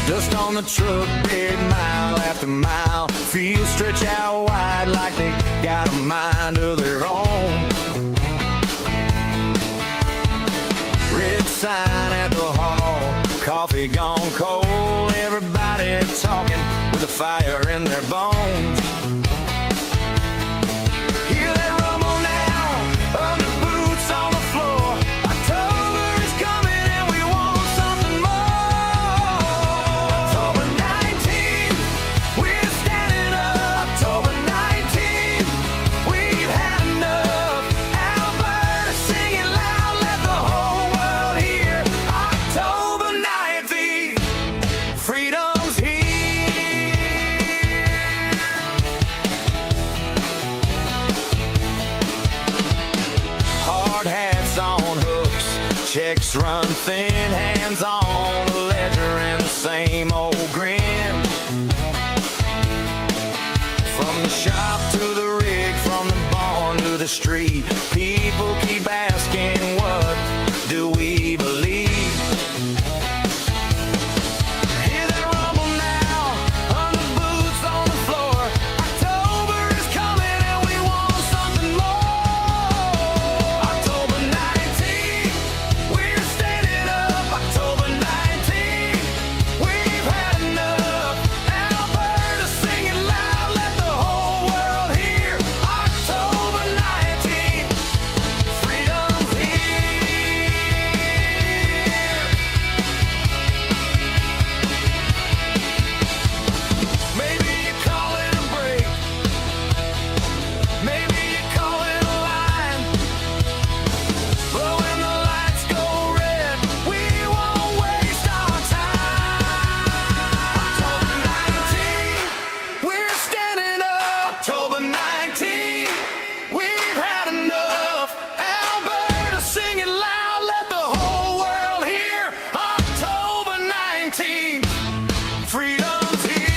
Dust on the truck bed, mile after mile. Fields stretch out wide like they got a mind of their own. Red sign at the hall, coffee gone cold. Everybody talking with a fire in their bones. Hear that rumble now, under boots on the floor. October is coming and we want something more. October 19th, we're standing up. October 19th, we've had enough. Alberta singing loud, let the whole world hear. October 19th, freedom's here. Hard hats on hooks, checks run thin, hands on the ledger and the same old grin. From the shop to the rig, from the barn to the street, people keep asking, what do we believe? Hear that rumble now, under boots on the floor. October is coming and we want something more. October 19th, we're standing up. October 19th, we've had enough. Alberta singing loud, let the whole world hear. October 19th, freedom's here. Maybe you call it a break, maybe you call it a line, but when the lights go red, we won't waste our time. October 19th, we're standing up. October 19th, we've had enough. Alberta singing loud, let the whole world hear. October 19th, freedom's here.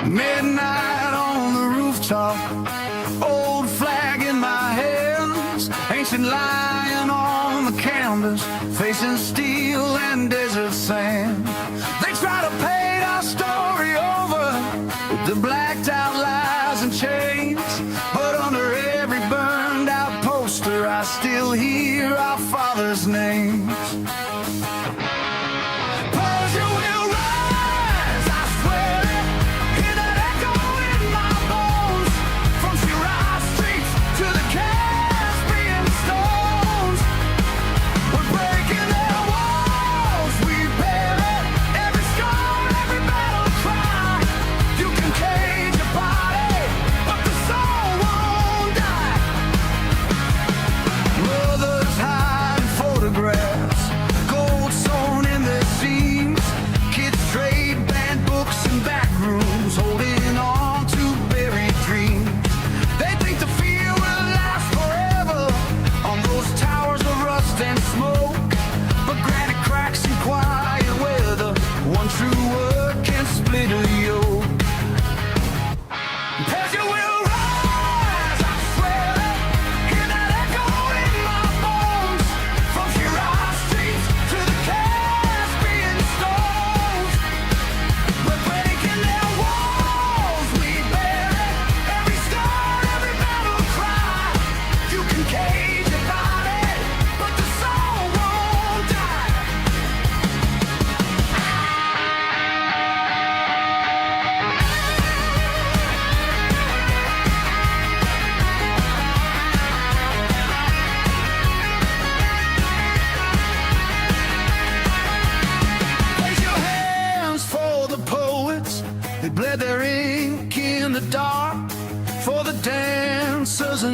Midnight on the rooftop, old flag in my hands, ancient lion on the canvas, facing steel and desert sand. They try to paint our story over with the blacked out lies and chains, but under every burned out poster I still hear our father's names. Persia will rise, I swear it. Hear that echo in my bones. From Shiraz streets to the Caspian stones. We're breaking their walls, we bear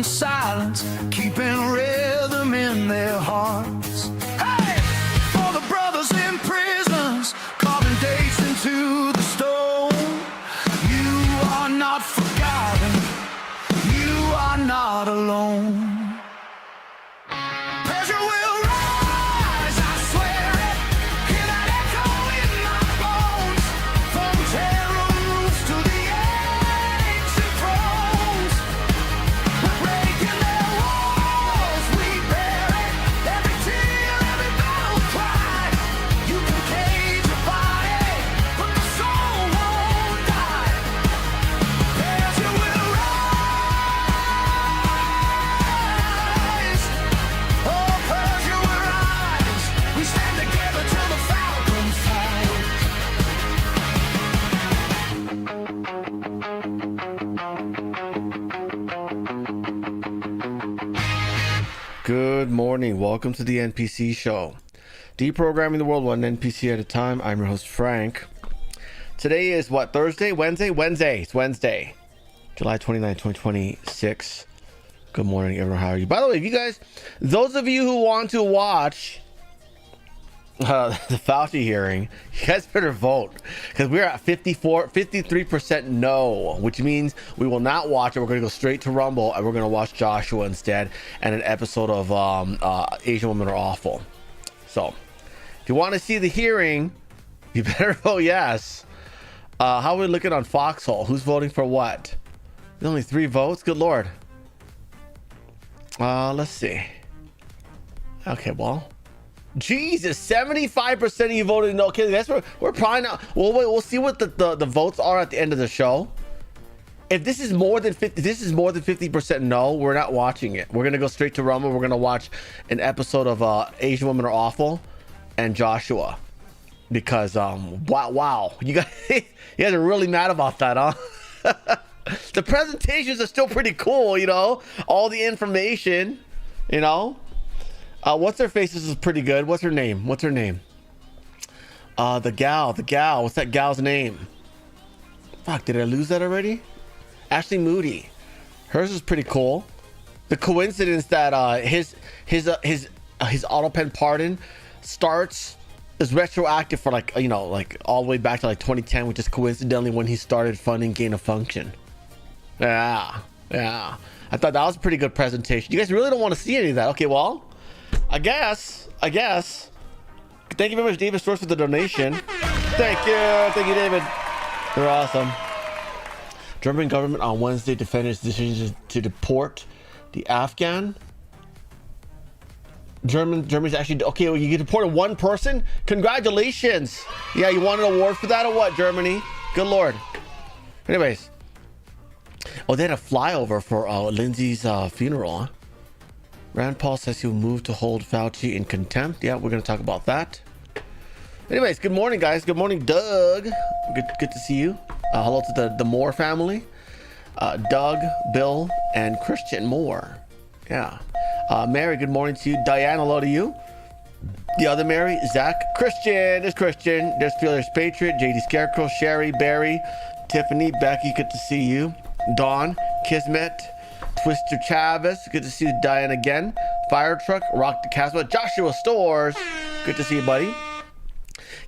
in silence, keeping rhythm in their hearts. Hey, for the brothers in prisons, carving dates into the stone. You are not forgotten, you are not alone. Pressure will rise, I swear it. Hear that echo in my bones. From terror roofs to the ancient thrones. We're breaking their walls, we bear it. Every tear, every battle cry. You can cage a body, but the soul won't die. Pressure will rise. Oh, Persia will rise. We stand together till the falcon flies. Good morning. Welcome to the NPC show. Deprogramming the world one NPC at a time. I'm your host, Frank. Today is what? Thursday? Wednesday? Wednesday. It's Wednesday. July 29, 2026. Good morning, everyone. How are you? By the way, if you guys, those of you who want to watch the Fauci hearing, you guys better vote, because we're at 53% no, which means we will not watch it. We're going to go straight to Rumble, and we're going to watch Joshua instead, and an episode of Asian Women Are Awful. So if you want to see the hearing, you better vote yes. How are we looking on Foxhole? Who's voting for what? There's only 3 votes. Good lord. Let's see. Okay, well, Jesus, 75% of you voted no. Okay, that's we're probably not. We'll see what the votes are at the end of the show. If this is more than 50% no, we're not watching it. We're gonna go straight to Rumble. We're gonna watch an episode of Asian Women Are Awful and Joshua, because wow, you guys are really mad about that, huh? The presentations are still pretty cool, you know, all the information, you know. What's her face? This is pretty good. What's her name? The gal. What's that gal's name? Fuck, did I lose that already? Ashley Moody. Hers is pretty cool. The coincidence that his auto pen pardon is retroactive for like all the way back to like 2010, which is coincidentally when he started funding Gain of Function. Yeah. I thought that was a pretty good presentation. You guys really don't want to see any of that. Okay, well, I guess. Thank you very much, David Source, for the donation. Thank you, David. You're awesome. German government on Wednesday defended its decision to deport the Afghan. Germany's actually okay. Well, you deported one person. Congratulations. Yeah, you won an award for that or what, Germany? Good lord. Anyways, they had a flyover for Lindsey's funeral. Huh? Rand Paul says he'll move to hold Fauci in contempt. Yeah, we're going to talk about that. Anyways, good morning, guys. Good morning, Doug. Good to see you. Hello to the Moore family. Doug, Bill, and Christian Moore. Yeah. Mary, good morning to you. Diane, hello to you. The other Mary, Zach, Christian. There's Christian. There's Fearless Patriot, JD Scarecrow, Sherry, Barry, Tiffany, Becky, good to see you. Dawn, Kismet, Twister Chavez, good to see you. Diane again. Fire Truck, Rock the Casbah, Joshua Stores, good to see you, buddy.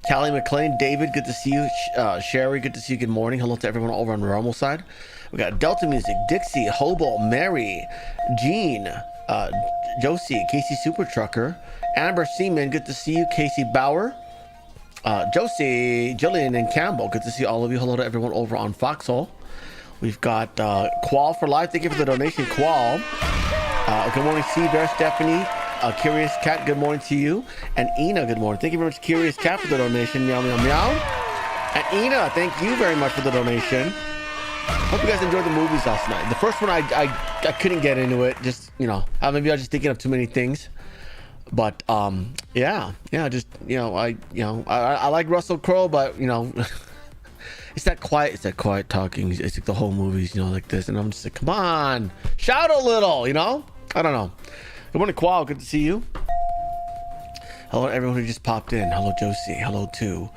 Callie McLean, David, good to see you. Sherry, good to see you. Good morning. Hello to everyone over on the Rumble side. We got Delta Music, Dixie, Hobo, Mary, Jean, Josie, Casey Super Trucker, Amber Seaman, good to see you. Casey Bauer, Josie, Jillian, and Campbell, good to see all of you. Hello to everyone over on Foxhole. We've got Qual for life. Thank you for the donation, Qual. Good morning, Bear, Stephanie, Curious Cat, good morning to you. And Ina, good morning. Thank you very much, Curious Cat, for the donation. Meow, meow, meow. And Ina, thank you very much for the donation. Hope you guys enjoyed the movies last night. The first one, I couldn't get into it. Just, maybe I was just thinking of too many things. But, yeah, just, I like Russell Crowe, but, it's that quiet talking. It's like the whole movie's, like this. And I'm just like, come on, shout a little, I don't know. Good morning, Qual. Good to see you. Hello, everyone who just popped in. Hello, Josie. Hello, to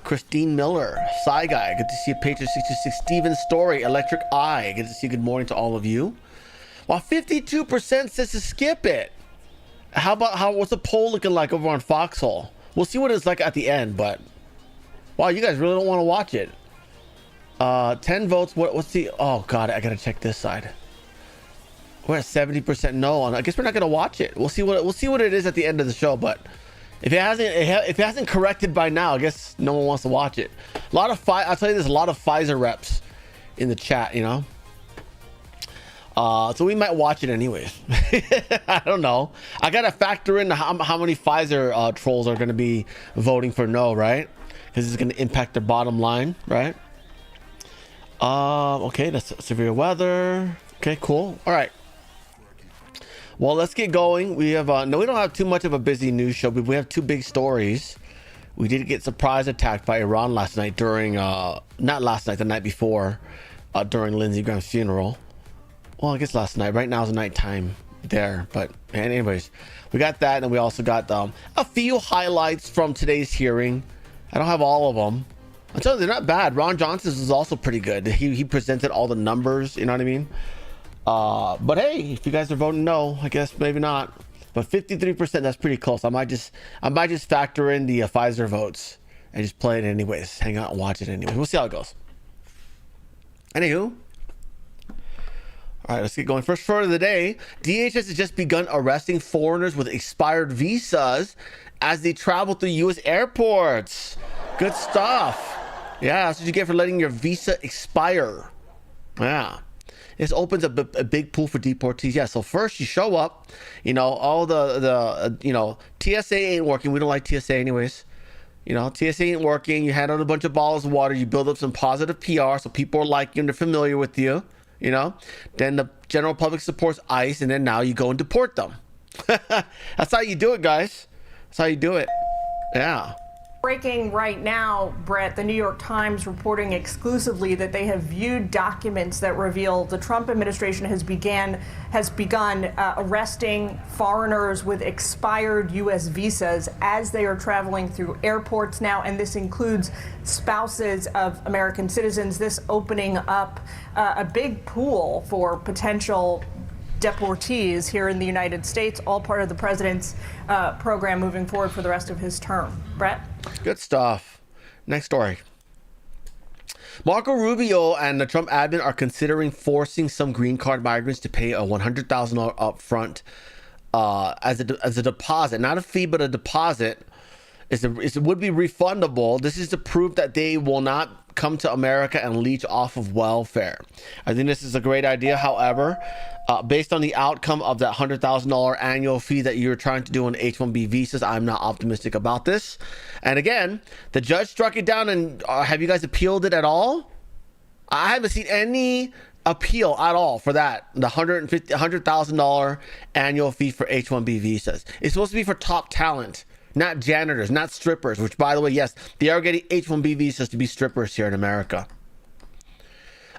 Christine Miller. Psy Guy. Good to see you. Patriot 66. Steven Story. Electric Eye. Good to see you. Good morning to all of you. While 52% says to skip it. What's the poll looking like over on Foxhole? We'll see what it's like at the end, but wow, you guys really don't want to watch it. 10 votes. What's the, oh God, I gotta check this side. We're at 70% no on. I guess we're not gonna watch it. We'll see what it is at the end of the show, but if it hasn't corrected by now, I guess no one wants to watch it. I'll tell you, there's a lot of Pfizer reps in the chat, you know. So we might watch it anyways. I don't know. I gotta factor in how many Pfizer trolls are gonna be voting for no, right? Because it's gonna impact their bottom line, right? Okay, that's severe weather. Okay, cool. All right. Well, let's get going. We have no, we don't have too much of a busy news show, but we have two big stories. We did get surprise attacked by Iran last night during not last night, the night before, during Lindsey Graham's funeral. Well, I guess last night. Right now is nighttime there, but anyways, we got that, and we also got a few highlights from today's hearing. I don't have all of them. I'm telling you, they're not bad. Ron Johnson's is also pretty good. He presented all the numbers, you know what I mean? But hey, if you guys are voting no, I guess maybe not. But 53%, that's pretty close. I might just factor in the Pfizer votes and just play it anyways. Hang out and watch it anyway. We'll see how it goes. Anywho. All right, let's get going. First story of the day. DHS has just begun arresting foreigners with expired visas as they travel through U.S. airports. Good stuff. Yeah, that's what you get for letting your visa expire. Yeah. This opens up a big pool for deportees. Yeah, so first you show up, you know, all the TSA ain't working. We don't like TSA anyways. You know, TSA ain't working. You hand out a bunch of bottles of water. You build up some positive PR so people are like you and they're familiar with you. You know, then the general public supports ICE, and then now you go and deport them. That's how you do it, guys. That's how you do it. Yeah. Breaking right now, Brett, the New York Times reporting exclusively that they have viewed documents that reveal the Trump administration has begun arresting foreigners with expired U.S. visas as they are traveling through airports now, and this includes spouses of American citizens. This opening up a big pool for potential deportees here in the United States, all part of the president's program moving forward for the rest of his term. Brett? Good stuff. Next story. Marco Rubio and the Trump admin are considering forcing some green card migrants to pay a $100,000 upfront as a deposit, not a fee, but a deposit. It would be refundable. This is to prove that they will not come to America and leech off of welfare. I think this is a great idea. However, based on the outcome of that $100,000 annual fee that you're trying to do on H-1B visas, I'm not optimistic about this. And again, the judge struck it down. And have you guys appealed it at all? I haven't seen any appeal at all for that. The $100,000 annual fee for H-1B visas. It's supposed to be for top talent, not janitors, not strippers, which, by the way, yes, they are getting H-1B visas to be strippers here in America.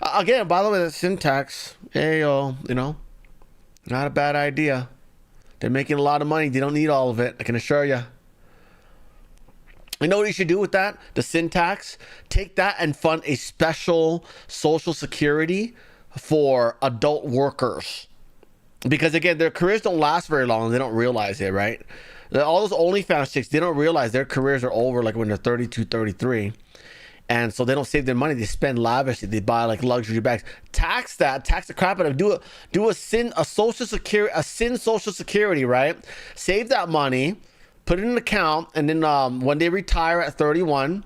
Again, by the way, the syntax, hey, you know, not a bad idea. They're making a lot of money. They don't need all of it, I can assure you. You know what you should do with that? The syntax, take that and fund a special Social Security for adult workers. Because, again, their careers don't last very long. They don't realize it, right? All those OnlyFans chicks, they don't realize their careers are over like when they're 32, 33. And so they don't save their money. They spend lavishly. They buy like luxury bags. Tax that. Tax the crap out of it. Do a Social Security, right? Save that money. Put it in an account. And then when they retire at 31,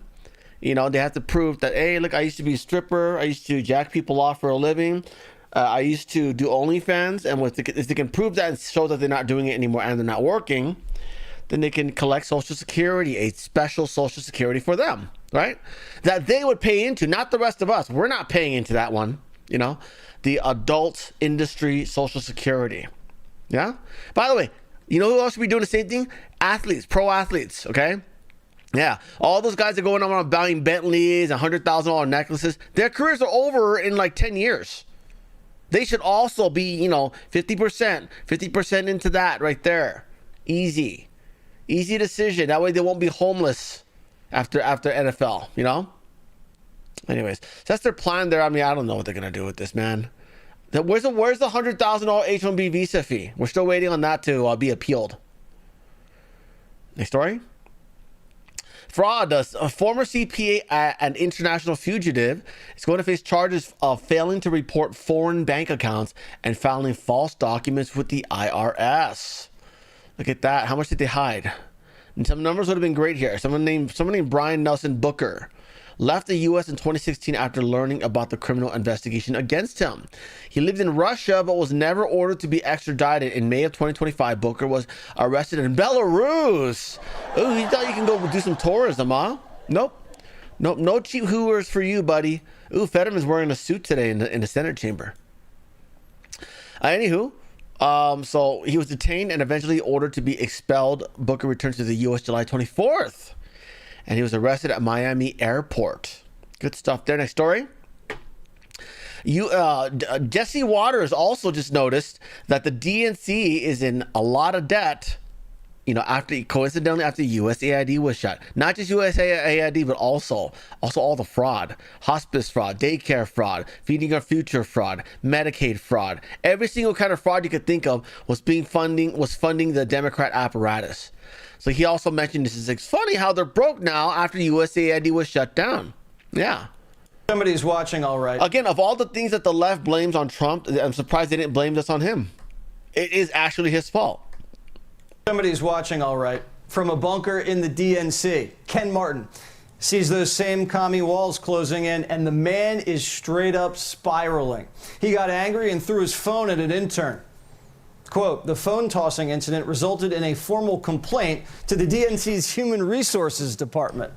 you know, they have to prove that, hey, look, I used to be a stripper. I used to jack people off for a living. I used to do OnlyFans. And if they can prove that and show that they're not doing it anymore and they're not working, then they can collect Social Security, a special Social Security for them, right? That they would pay into, not the rest of us. We're not paying into that one, you know? The adult industry Social Security, yeah? By the way, you know who else should be doing the same thing? Athletes, pro athletes, okay? Yeah, all those guys are going on buying Bentleys and $100,000 necklaces. Their careers are over in like 10 years. They should also be, you know, 50% into that right there. Easy decision. That way they won't be homeless after NFL, you know? Anyways, so that's their plan there. I mean, I don't know what they're going to do with this, man. Where's the $100,000 H-1B visa fee? We're still waiting on that to be appealed. Next story. Fraud. A former CPA and international fugitive is going to face charges of failing to report foreign bank accounts and filing false documents with the IRS. Look at that. How much did they hide? And some numbers would have been great here. Someone named Brian Nelson Booker left the U.S. in 2016 after learning about the criminal investigation against him. He lived in Russia but was never ordered to be extradited. In May of 2025, Booker was arrested in Belarus. Oh, he thought you can go do some tourism, huh? Nope. No cheap hoovers for you, buddy. Ooh, Fetterman's wearing a suit today in the Senate chamber. Anywho, so he was detained and eventually ordered to be expelled. Booker returned to the U.S. July 24th. And he was arrested at Miami Airport. Good stuff there. Next story. Jesse Waters also just noticed that the DNC is in a lot of debt. Coincidentally after USAID was shut. Not just USAID, but also all the fraud, hospice fraud, daycare fraud, feeding our future fraud, Medicaid fraud. Every single kind of fraud you could think of was funding the Democrat apparatus. So he also mentioned this. It's funny how they're broke now after USAID was shut down. Yeah. Somebody's watching, all right. Again, of all the things that the left blames on Trump, I'm surprised they didn't blame this on him. It is actually his fault. Somebody's watching, all right. From a bunker in the DNC, Ken Martin sees those same commie walls closing in, and the man is straight up spiraling. He got angry and threw his phone at an intern. Quote, the phone tossing incident resulted in a formal complaint to the DNC's Human Resources Department.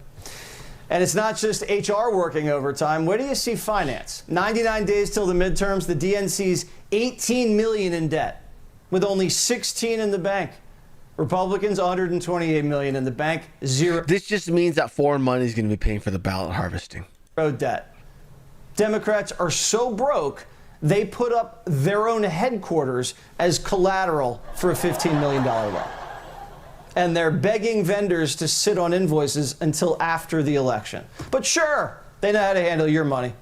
And it's not just HR working overtime. Where do you see finance? 99 days till the midterms, the DNC's $18 million in debt, with only 16 in the bank. Republicans, $128 million in the bank, zero. This just means that foreign money is going to be paying for the ballot harvesting. Debt. Democrats are so broke, they put up their own headquarters as collateral for a $15 million loan. And they're begging vendors to sit on invoices until after the election. But sure, they know how to handle your money.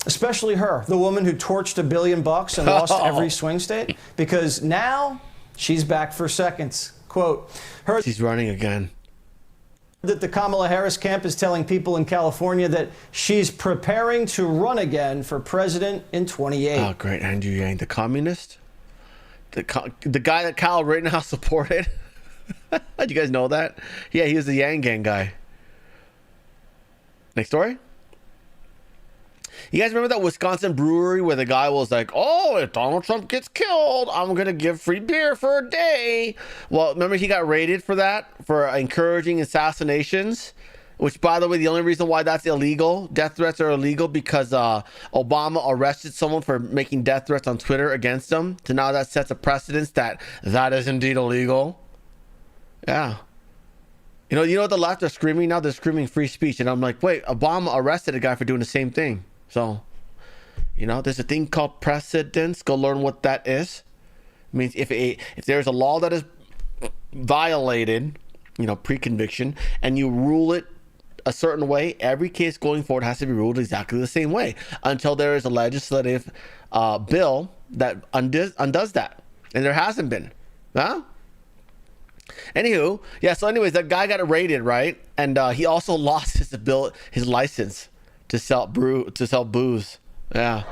Especially her, the woman who torched $1 billion and lost every swing state, because now she's back for seconds. Quote, she's running again. That the Kamala Harris camp is telling people in California that she's preparing to run again for president in 28. Oh, great. Andrew Yang, the communist? The guy that Kyle Rittenhouse supported? Did you guys know that? Yeah, he was the Yang Gang guy. Next story. You guys remember that Wisconsin brewery where the guy was like, oh, if Donald Trump gets killed, I'm going to give free beer for a day. Well, remember he got raided for that, for encouraging assassinations, which, by the way, the only reason why that's illegal, death threats are illegal, because Obama arrested someone for making death threats on Twitter against him. So now that sets a precedence that is indeed illegal. Yeah. You know what the left are screaming now? They're screaming free speech. And I'm like, wait, Obama arrested a guy for doing the same thing. So, there's a thing called precedence. Go learn what that is. It means if there's a law that is violated, pre-conviction, and you rule it a certain way, every case going forward has to be ruled exactly the same way until there is a legislative bill that undoes that. And there hasn't been. Huh? Anywho, yeah, so anyways, that guy got raided, right? And he also lost his license to sell booze. Yeah.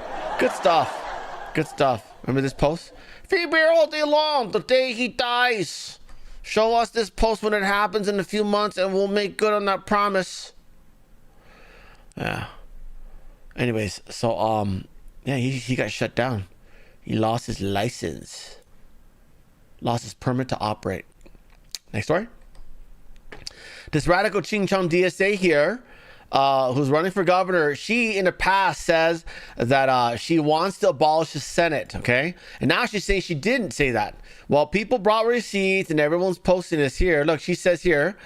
Good stuff. Remember this post? Free beer all day long, the day he dies. Show us this post when it happens in a few months and we'll make good on that promise. Yeah. Anyways, so yeah, he got shut down. He lost his license. Lost his permit to operate. Next story. This radical Ching Chong DSA here, who's running for governor, she in the past says that she wants to abolish the Senate, okay? And now she's saying she didn't say that. Well, people brought receipts and everyone's posting this here. Look, she says here,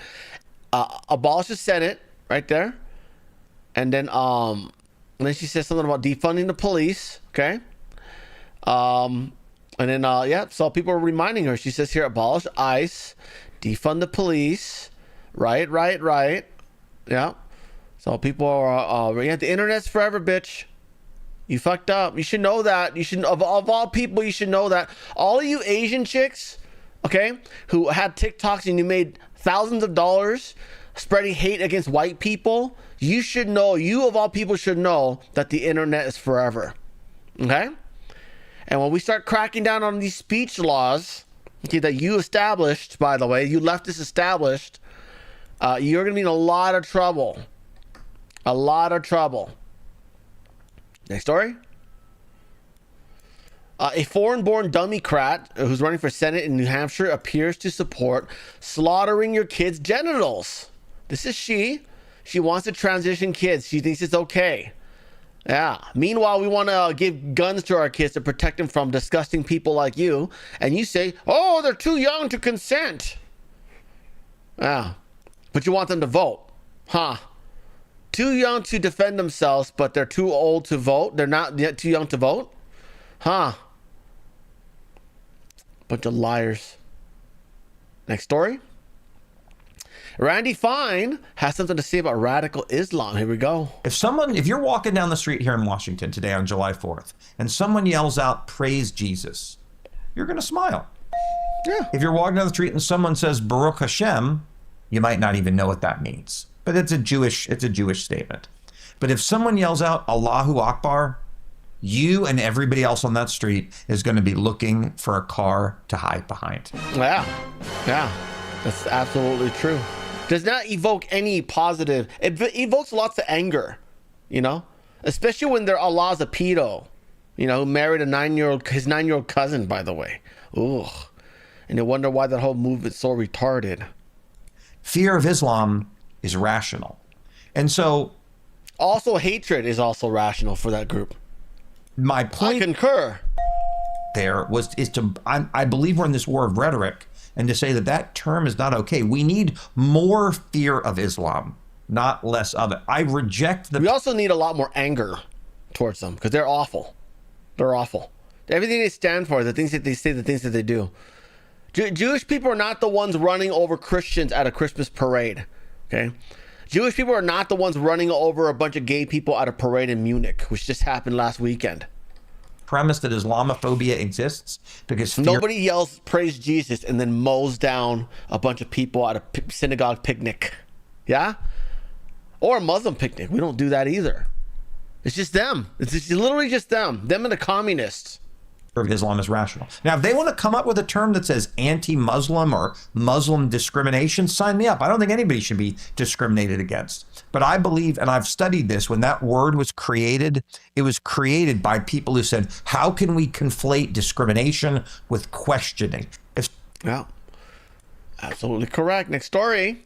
abolish the Senate, right there. And then she says something about defunding the police, okay? And then, yeah, so people are reminding her. She says here, abolish ICE, defund the police, right. Yeah. So people are, yeah, the internet's forever, bitch. You fucked up. You should know that. You should, of all people, you should know that. All of you Asian chicks, okay, who had TikToks and you made thousands of dollars spreading hate against white people, you should know, you of all people should know that the internet is forever. Okay? And when we start cracking down on these speech laws, okay, that you established, by the way, you leftists established, you're going to be in a lot of trouble. A lot of trouble. Next story. A foreign-born Democrat who's running for Senate in New Hampshire appears to support slaughtering your kids' genitals. This is she. She wants to transition kids. She thinks it's okay. Yeah. Meanwhile, we want to give guns to our kids to protect them from disgusting people like you. And you say, oh, they're too young to consent. Yeah. But you want them to vote. Huh. Too young to defend themselves, but they're too old to vote. They're not yet too young to vote. Huh. Bunch of liars. Next story. Randy Fine has something to say about radical Islam. Here we go. If you're walking down the street here in Washington today on July 4th, and someone yells out, praise Jesus, you're going to smile. Yeah. If you're walking down the street and someone says, Baruch Hashem, you might not even know what that means. But it's a Jewish statement. But if someone yells out Allahu Akbar, you and everybody else on that street is going to be looking for a car to hide behind. Yeah. Yeah. That's absolutely true. Does not evoke any positive. It evokes lots of anger, you know, especially when their Allah's a pedo, you know, who married his 9-year-old cousin, by the way. Ugh. And you wonder why that whole movement's so retarded. Fear of Islam is rational. And so also hatred is also rational for that group. My I point concur. I believe we're in this war of rhetoric, and to say that term is not okay. We need more fear of Islam, not less of it. I reject We also need a lot more anger towards them because they're awful. They're awful. Everything they stand for, the things that they say, the things that they do. Jewish people are not the ones running over Christians at a Christmas parade. Okay? Jewish people are not the ones running over a bunch of gay people at a parade in Munich, which just happened last weekend. Premise that Islamophobia exists because nobody yells praise Jesus and then mows down a bunch of people at a synagogue picnic. Yeah? Or a Muslim picnic. We don't do that either. It's just them. It's literally just them and the communists. Of Islam is rational. Now, if they want to come up with a term that says anti-Muslim or Muslim discrimination, sign me up. I don't think anybody should be discriminated against. But I believe, and I've studied this, when that word was created, it was created by people who said, how can we conflate discrimination with questioning? Yeah, absolutely correct. Next story.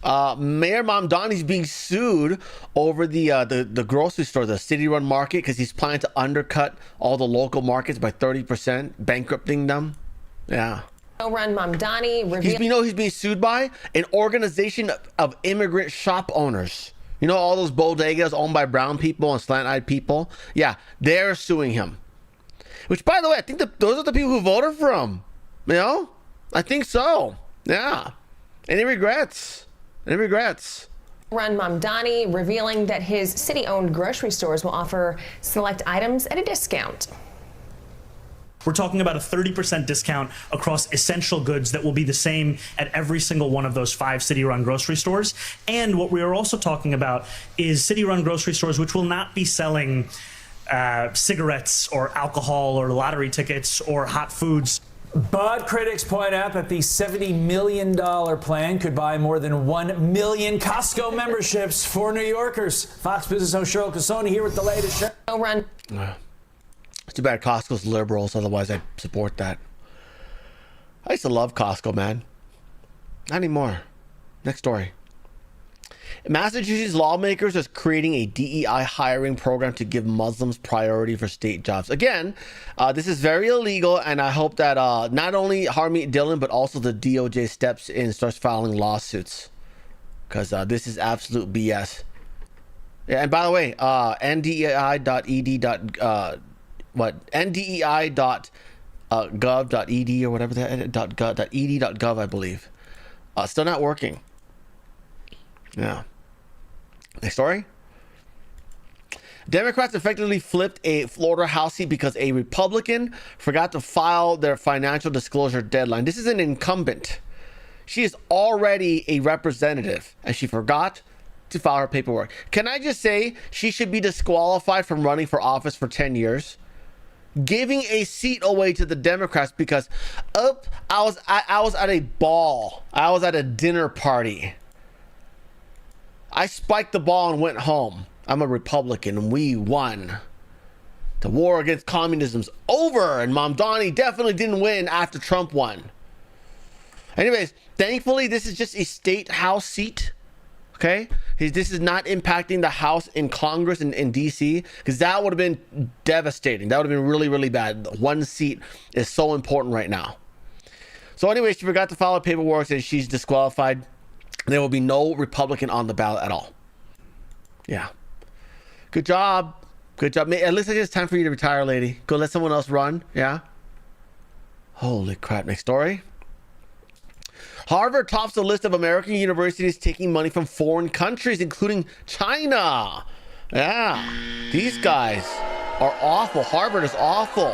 Mayor Mamdani's being sued over the grocery store, the city-run market, because he's planning to undercut all the local markets by 30%, bankrupting them. Yeah. Run Mamdani he's being sued by an organization of immigrant shop owners. You know, all those bodegas owned by brown people and slant-eyed people. Yeah, they're suing him. Which, by the way, I think those are the people who voted for him. You know, I think so. Yeah. Any regrets? Any regrets? Run Mamdani revealing that his city-owned grocery stores will offer select items at a discount. We're talking about a 30% discount across essential goods that will be the same at every single one of those 5 city-run grocery stores. And what we are also talking about is city-run grocery stores which will not be selling cigarettes or alcohol or lottery tickets or hot foods. But critics point out that the $70 million plan could buy more than 1 million Costco memberships for New Yorkers. Fox Business host Cheryl Casoni here with the latest show. Run. It's too bad Costco's liberals, otherwise I'd support that. I used to love Costco, man. Not anymore. Next story. Massachusetts lawmakers are creating a DEI hiring program to give Muslims priority for state jobs. Again, this is very illegal, and I hope that not only Harmeet Dillon, but also the DOJ steps in and starts filing lawsuits. Because this is absolute BS. Yeah, and by the way, ndei.gov.ed or whatever that ed.gov, I believe. Still not working. Yeah. Next story. Democrats effectively flipped a Florida House seat because a Republican forgot to file their financial disclosure deadline. This is an incumbent. She is already a representative, and she forgot to file her paperwork. Can I just say she should be disqualified from running for office for 10 years? Giving a seat away to the Democrats because I was at a ball. I was at a dinner party. I spiked the ball and went home. I'm a Republican and we won. The war against communism's over, and Mom Donnie definitely didn't win after Trump won. Anyways, thankfully this is just a state house seat. Okay, this is not impacting the House in Congress in DC, because that would have been devastating. That would have been really, really bad. One seat is so important right now. So anyway, she forgot to file her paperwork and she's disqualified. There will be no Republican on the ballot at all. Yeah. Good job. Good job. It looks like it's time for you to retire, lady. Go let someone else run. Yeah. Holy crap. Next story. Harvard tops the list of American universities taking money from foreign countries, including China. Yeah, these guys are awful. Harvard is awful.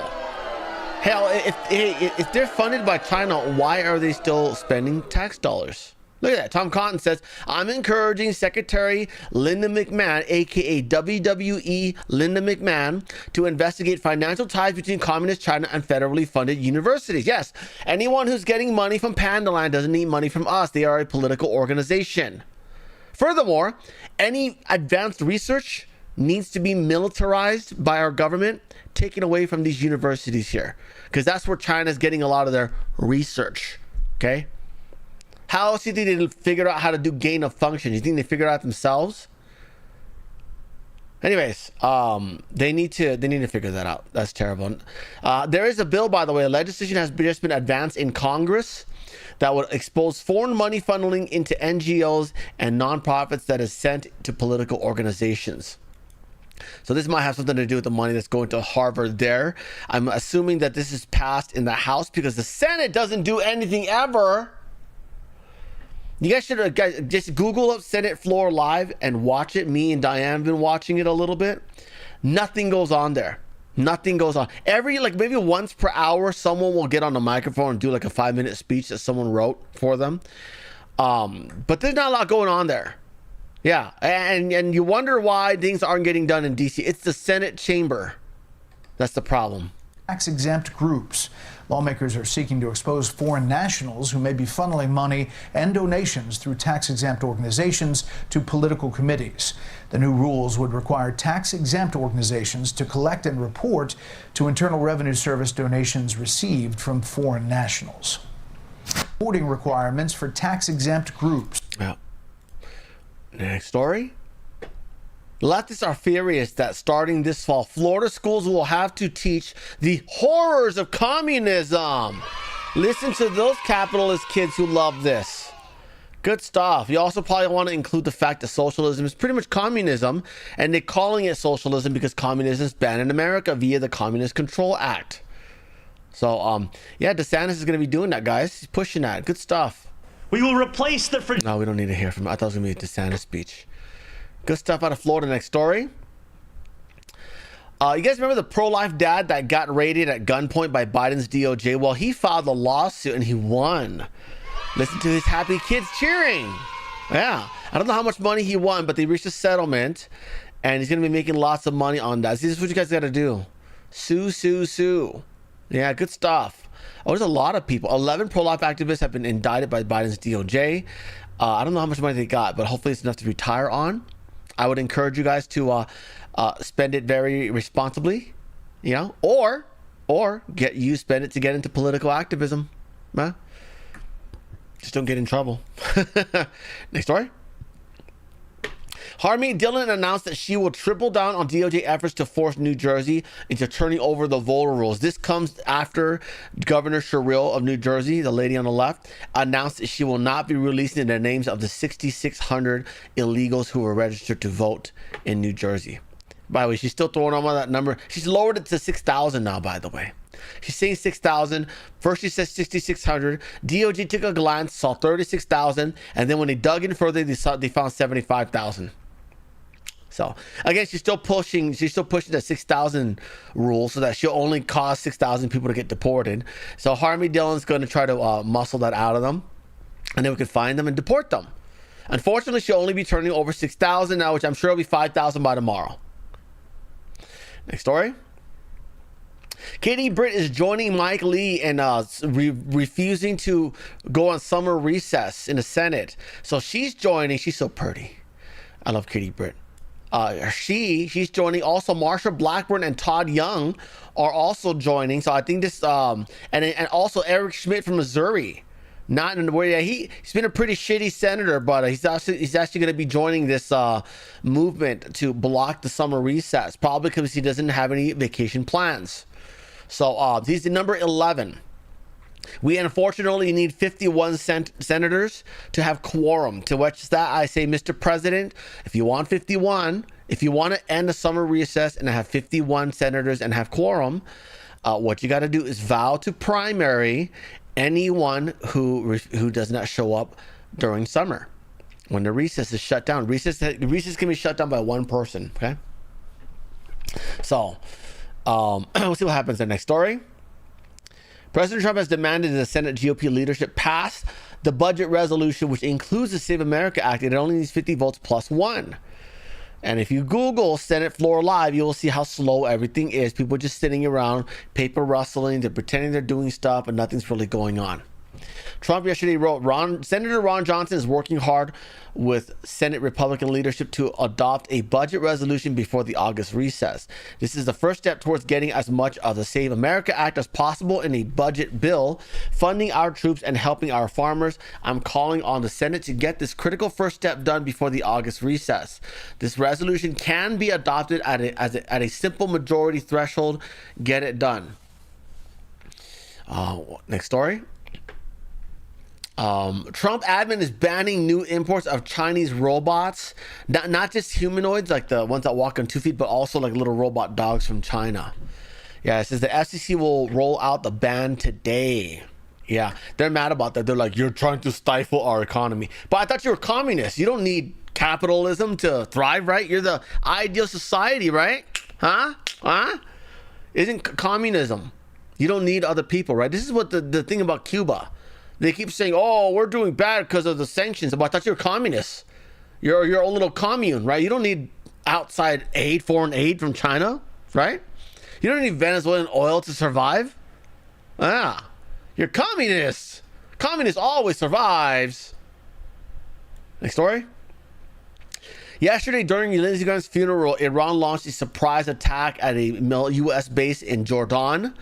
Hell, if they're funded by China, why are they still spending tax dollars? Look at that. Tom Cotton says, I'm encouraging Secretary Linda McMahon, aka WWE Linda McMahon, to investigate financial ties between Communist China and federally funded universities. Yes, anyone who's getting money from Pandaland doesn't need money from us. They are a political organization. Furthermore, any advanced research needs to be militarized by our government, taken away from these universities here, because that's where China's getting a lot of their research. Okay? How else do you think they figured out how to do gain of function? You think they figured it out themselves? Anyways, they need to figure that out. That's terrible. There is a bill, by the way. Legislation has just been advanced in Congress that would expose foreign money funneling into NGOs and nonprofits that is sent to political organizations. So this might have something to do with the money that's going to Harvard there. I'm assuming that this is passed in the House because the Senate doesn't do anything ever. You guys should just Google up Senate floor live and watch it. Me and Diane have been watching it a little bit. Nothing goes on there. Nothing goes on. Maybe once per hour, someone will get on the microphone and do like a 5-minute speech that someone wrote for them. But there's not a lot going on there. Yeah, and you wonder why things aren't getting done in DC. It's the Senate chamber. That's the problem. Tax-exempt groups. Lawmakers are seeking to expose foreign nationals who may be funneling money and donations through tax-exempt organizations to political committees. The new rules would require tax-exempt organizations to collect and report to Internal Revenue Service donations received from foreign nationals. Reporting requirements for tax-exempt groups. Yeah. Next story. Leftists are furious that starting this fall, Florida schools will have to teach the horrors of communism. Listen to those capitalist kids who love this. Good stuff. You also probably want to include the fact that socialism is pretty much communism, and they're calling it socialism because communism is banned in America via the Communist Control Act. So, yeah, DeSantis is going to be doing that, guys. He's pushing that. Good stuff. We will replace the... No, we don't need to hear from him. I thought it was going to be a DeSantis speech. Good stuff out of Florida. Next story. You guys remember the pro-life dad that got raided at gunpoint by Biden's DOJ? Well, he filed a lawsuit and he won. Listen to his happy kids cheering. Yeah. I don't know how much money he won, but they reached a settlement and he's going to be making lots of money on that. See, this is what you guys got to do. Sue, sue, sue. Yeah, good stuff. Oh, there's a lot of people. 11 pro-life activists have been indicted by Biden's DOJ. I don't know how much money they got, but hopefully it's enough to retire on. I would encourage you guys to spend it very responsibly, you know, or spend it to get into political activism. Just don't get in trouble. Next story. Harmeet Dillon announced that she will triple down on DOJ efforts to force New Jersey into turning over the voter rolls. This comes after Governor Sherrill of New Jersey, the lady on the left, announced that she will not be releasing the names of the 6,600 illegals who were registered to vote in New Jersey. By the way, she's still throwing on that number. She's lowered it to 6,000 now, by the way. She's saying 6,000. First she said 6,600. DOJ took a glance, saw 36,000, and then when they dug in further, they found 75,000. So again, she's still pushing the 6,000 rule so that she'll only cause 6,000 people to get deported. So Harvey Dillon's going to try to muscle that out of them, and then we can find them and deport them. Unfortunately, she'll only be turning over 6,000 now, which I'm sure will be 5,000 by tomorrow. Next story. Katie Britt is joining Mike Lee and refusing to go on summer recess in the Senate. So she's joining. She's so pretty. I love Katie Britt. She's joining. Also, Marsha Blackburn and Todd Young are also joining. So I think this and also Eric Schmidt from Missouri. Not in the way he's been a pretty shitty senator, but he's actually going to be joining this movement to block the summer recess, probably because he doesn't have any vacation plans. So he's the number 11. We unfortunately need 51 senators to have quorum. To which that I say, Mr. President, if you want 51, if you want to end the summer recess and have 51 senators and have quorum, what you got to do is vow to primary anyone who does not show up during summer when the recess is shut down. Recess can be shut down by one person. Okay. So we'll see what happens in the next story. President Trump has demanded that the Senate GOP leadership pass the budget resolution, which includes the Save America Act. It only needs 50 votes plus one. And if you Google Senate Floor Live, you will see how slow everything is. People just sitting around, paper rustling, they're pretending they're doing stuff, and nothing's really going on. Trump yesterday wrote, Senator Ron Johnson is working hard with Senate Republican leadership to adopt a budget resolution before the August recess. This is the first step towards getting as much of the Save America Act as possible in a budget bill, funding our troops and helping our farmers. I'm calling on the Senate to get this critical first step done before the August recess. This resolution can be adopted at a simple majority threshold. Get it done. Next story. Trump admin is banning new imports of Chinese robots, not just humanoids like the ones that walk on 2 feet, but also like little robot dogs from China. Yeah, it says the FCC will roll out the ban today. Yeah, they're mad about that. They're like, you're trying to stifle our economy. But I thought you were communist. You don't need capitalism to thrive, right? You're the ideal society, right? Huh? Isn't communism? You don't need other people, right? This is what the thing about Cuba. They keep saying, oh, we're doing bad because of the sanctions. But I thought you were communists. You're your own little commune, right? You don't need outside aid, foreign aid from China, right? You don't need Venezuelan oil to survive. You're communists. Communist always survives. Next story. Yesterday, during Lindsey Graham's funeral, Iran launched a surprise attack at a U.S. base in Jordan.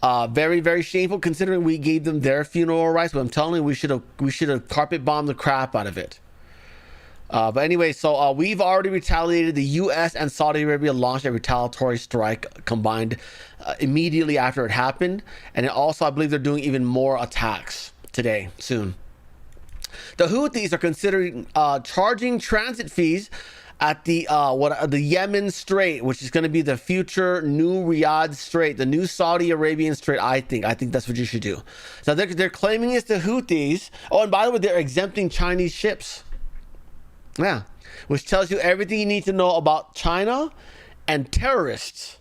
Very, very shameful considering we gave them their funeral rights. But I'm telling you, we should have carpet bombed the crap out of it. But anyway, so we've already retaliated. The U.S. and Saudi Arabia launched a retaliatory strike combined immediately after it happened. And it also, I believe they're doing even more attacks today, soon. The Houthis are considering charging transit fees at the Yemen Strait, which is going to be the future new Riyadh Strait, the new Saudi Arabian Strait. I think that's what you should do. So they're claiming it's the Houthis. Oh, and by the way, they're exempting Chinese ships. Yeah, which tells you everything you need to know about China and terrorists.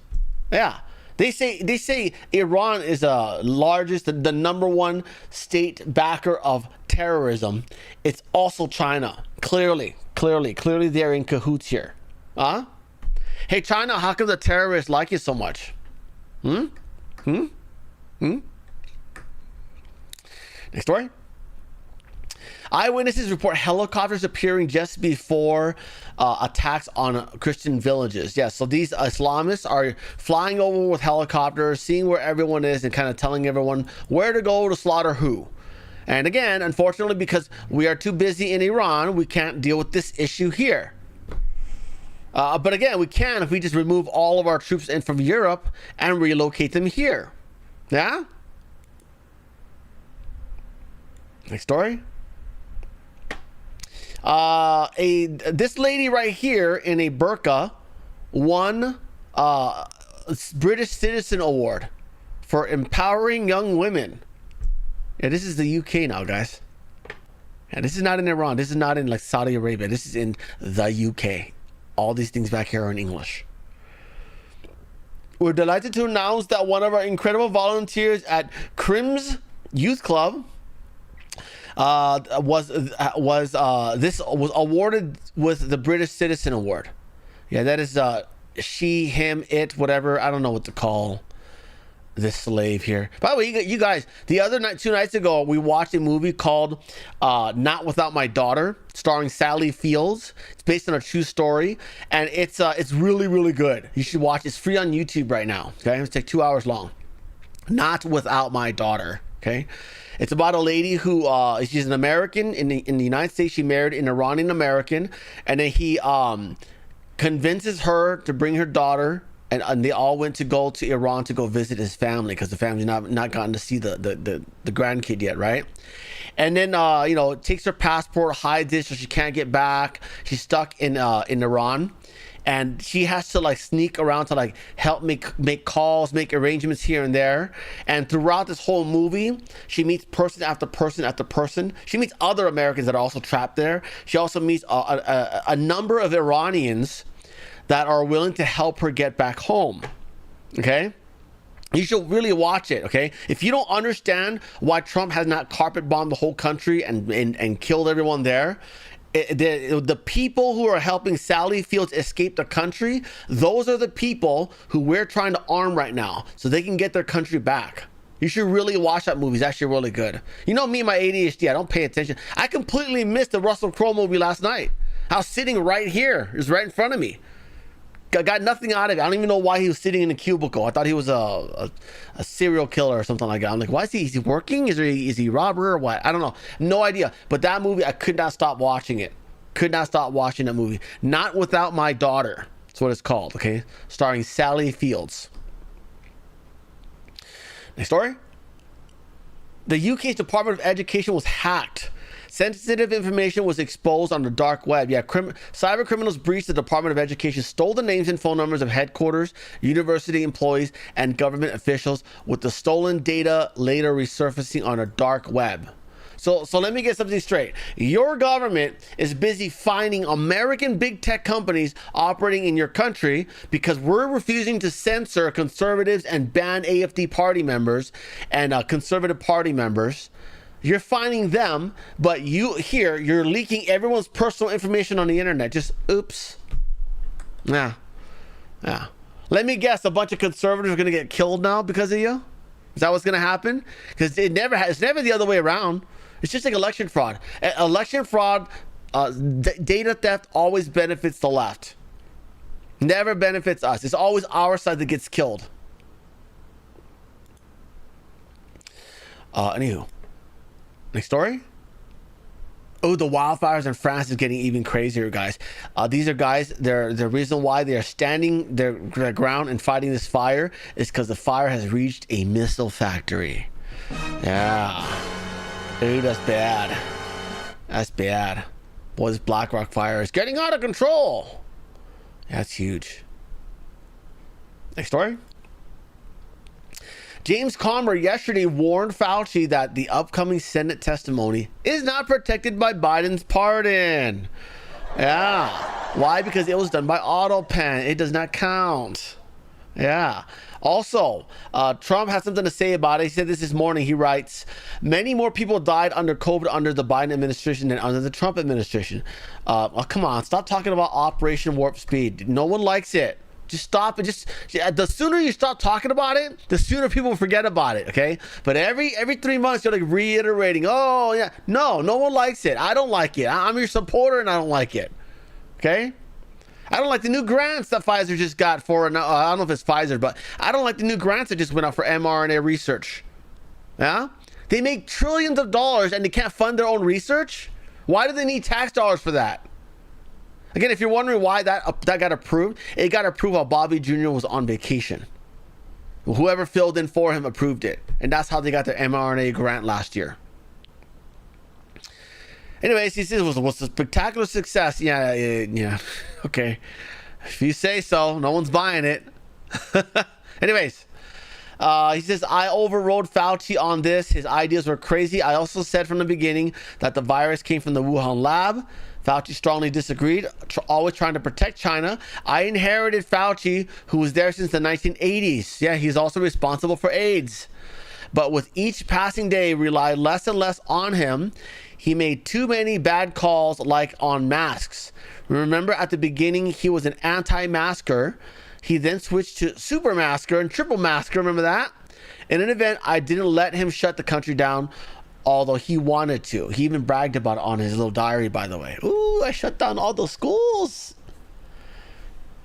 Yeah, they say Iran is the number one state backer of terrorism. It's also China. Clearly they're in cahoots here. Hey, China, how come the terrorists like you so much? Next story. Eyewitnesses report helicopters appearing just before attacks on Christian villages. Yeah, so these Islamists are flying over with helicopters, seeing where everyone is and kind of telling everyone where to go to slaughter who. And again, unfortunately, because we are too busy in Iran, we can't deal with this issue here. But again, we can if we just remove all of our troops in from Europe and relocate them here. Yeah? Next story. This lady right here in a burqa won British Citizen Award for empowering young women. Yeah, this is the UK now, guys. Yeah, this is not in Iran. This is not in like Saudi Arabia. This is in the UK. all these things back here are in English. We're delighted to announce that one of our incredible volunteers at Crim's Youth Club was awarded with the British Citizen Award. Yeah, that is she, him, it, whatever. I don't know what to call this slave here. By the way, you guys, the other night, 2 nights ago, we watched a movie called Not Without My Daughter, starring Sally Fields. It's based on a true story, and it's really, really good. You should watch it. It's free on YouTube right now. Okay, it's like 2 hours long. Not Without My Daughter. Okay, it's about a lady who she's an American in the United States. She married an Iranian American, and then he convinces her to bring her daughter. And they all went to go to Iran to go visit his family because the family's not gotten to see the grandkid yet, right? And then takes her passport, hides it so she can't get back. She's stuck in Iran, and she has to like sneak around to like help make calls, make arrangements here and there. And throughout this whole movie, she meets person after person after person. She meets other Americans that are also trapped there. She also meets a number of Iranians that are willing to help her get back home. Okay? You should really watch it, okay? If you don't understand why Trump has not carpet bombed the whole country and killed everyone there, the people who are helping Sally Fields escape the country, those are the people who we're trying to arm right now so they can get their country back. You should really watch that movie. It's actually really good. You know me and my ADHD, I don't pay attention. I completely missed the Russell Crowe movie last night. I was sitting right here. It was right in front of me. Got nothing out of it. I don't even know why he was sitting in a cubicle. I thought he was a serial killer or something like that. I'm like, why is he? Is he working? Is he a robber or what? I don't know. No idea. But that movie, I could not stop watching it. Could not stop watching that movie. Not Without My Daughter. That's what it's called. Okay, starring Sally Fields. Next story. The UK's Department of Education was hacked. Sensitive information was exposed on the dark web. Yeah, cyber criminals breached the Department of Education, stole the names and phone numbers of headquarters, university employees, and government officials, with the stolen data later resurfacing on a dark web. So let me get something straight. Your government is busy finding American big tech companies operating in your country because we're refusing to censor conservatives and ban AFD party members and conservative party members. You're finding them, but you're leaking everyone's personal information on the internet. Just oops. Yeah. Let me guess, a bunch of conservatives are going to get killed now because of you? Is that what's going to happen? Because it's never the other way around. It's just like election fraud. Election fraud, data theft always benefits the left. Never benefits us. It's always our side that gets killed. Anywho. Next story. Oh, the wildfires in France is getting even crazier, guys. These are guys, the reason why they are standing their ground and fighting this fire is because the fire has reached a missile factory. Yeah. Dude, that's bad. That's bad. Boy, this Black Rock fire is getting out of control. That's huge. Next story. James Comer yesterday warned Fauci that the upcoming Senate testimony is not protected by Biden's pardon. Yeah. Why? Because it was done by auto pen. It does not count. Yeah. Also, Trump has something to say about it. He said this morning. He writes, many more people died under COVID under the Biden administration than under the Trump administration. Oh, come on. Stop talking about Operation Warp Speed. No one likes it. Just stop it. The sooner you stop talking about it, the sooner people forget about it, okay? But every 3 months, you're like reiterating, oh, yeah. No one likes it. I don't like it. I'm your supporter and I don't like it, okay? I don't like the new grants that Pfizer just got for, I don't know if it's Pfizer, but I don't like the new grants that just went out for mRNA research. Yeah? They make trillions of dollars and they can't fund their own research? Why do they need tax dollars for that? Again, if you're wondering why that got approved, it got approved while Bobby Jr. was on vacation. Whoever filled in for him approved it. And that's how they got their mRNA grant last year. Anyways, he says it was a spectacular success. Yeah. Okay. If you say so, no one's buying it. Anyways, he says, I overrode Fauci on this. His ideas were crazy. I also said from the beginning that the virus came from the Wuhan lab. Fauci strongly disagreed, always trying to protect China. I inherited Fauci, who was there since the 1980s. Yeah, he's also responsible for AIDS. But with each passing day, relied less and less on him. He made too many bad calls, like on masks. Remember, at the beginning, he was an anti-masker. He then switched to super masker and triple masker. Remember that? In an event, I didn't let him shut the country down, although he wanted to. He even bragged about it on his little diary, by the way. Ooh, I shut down all those schools.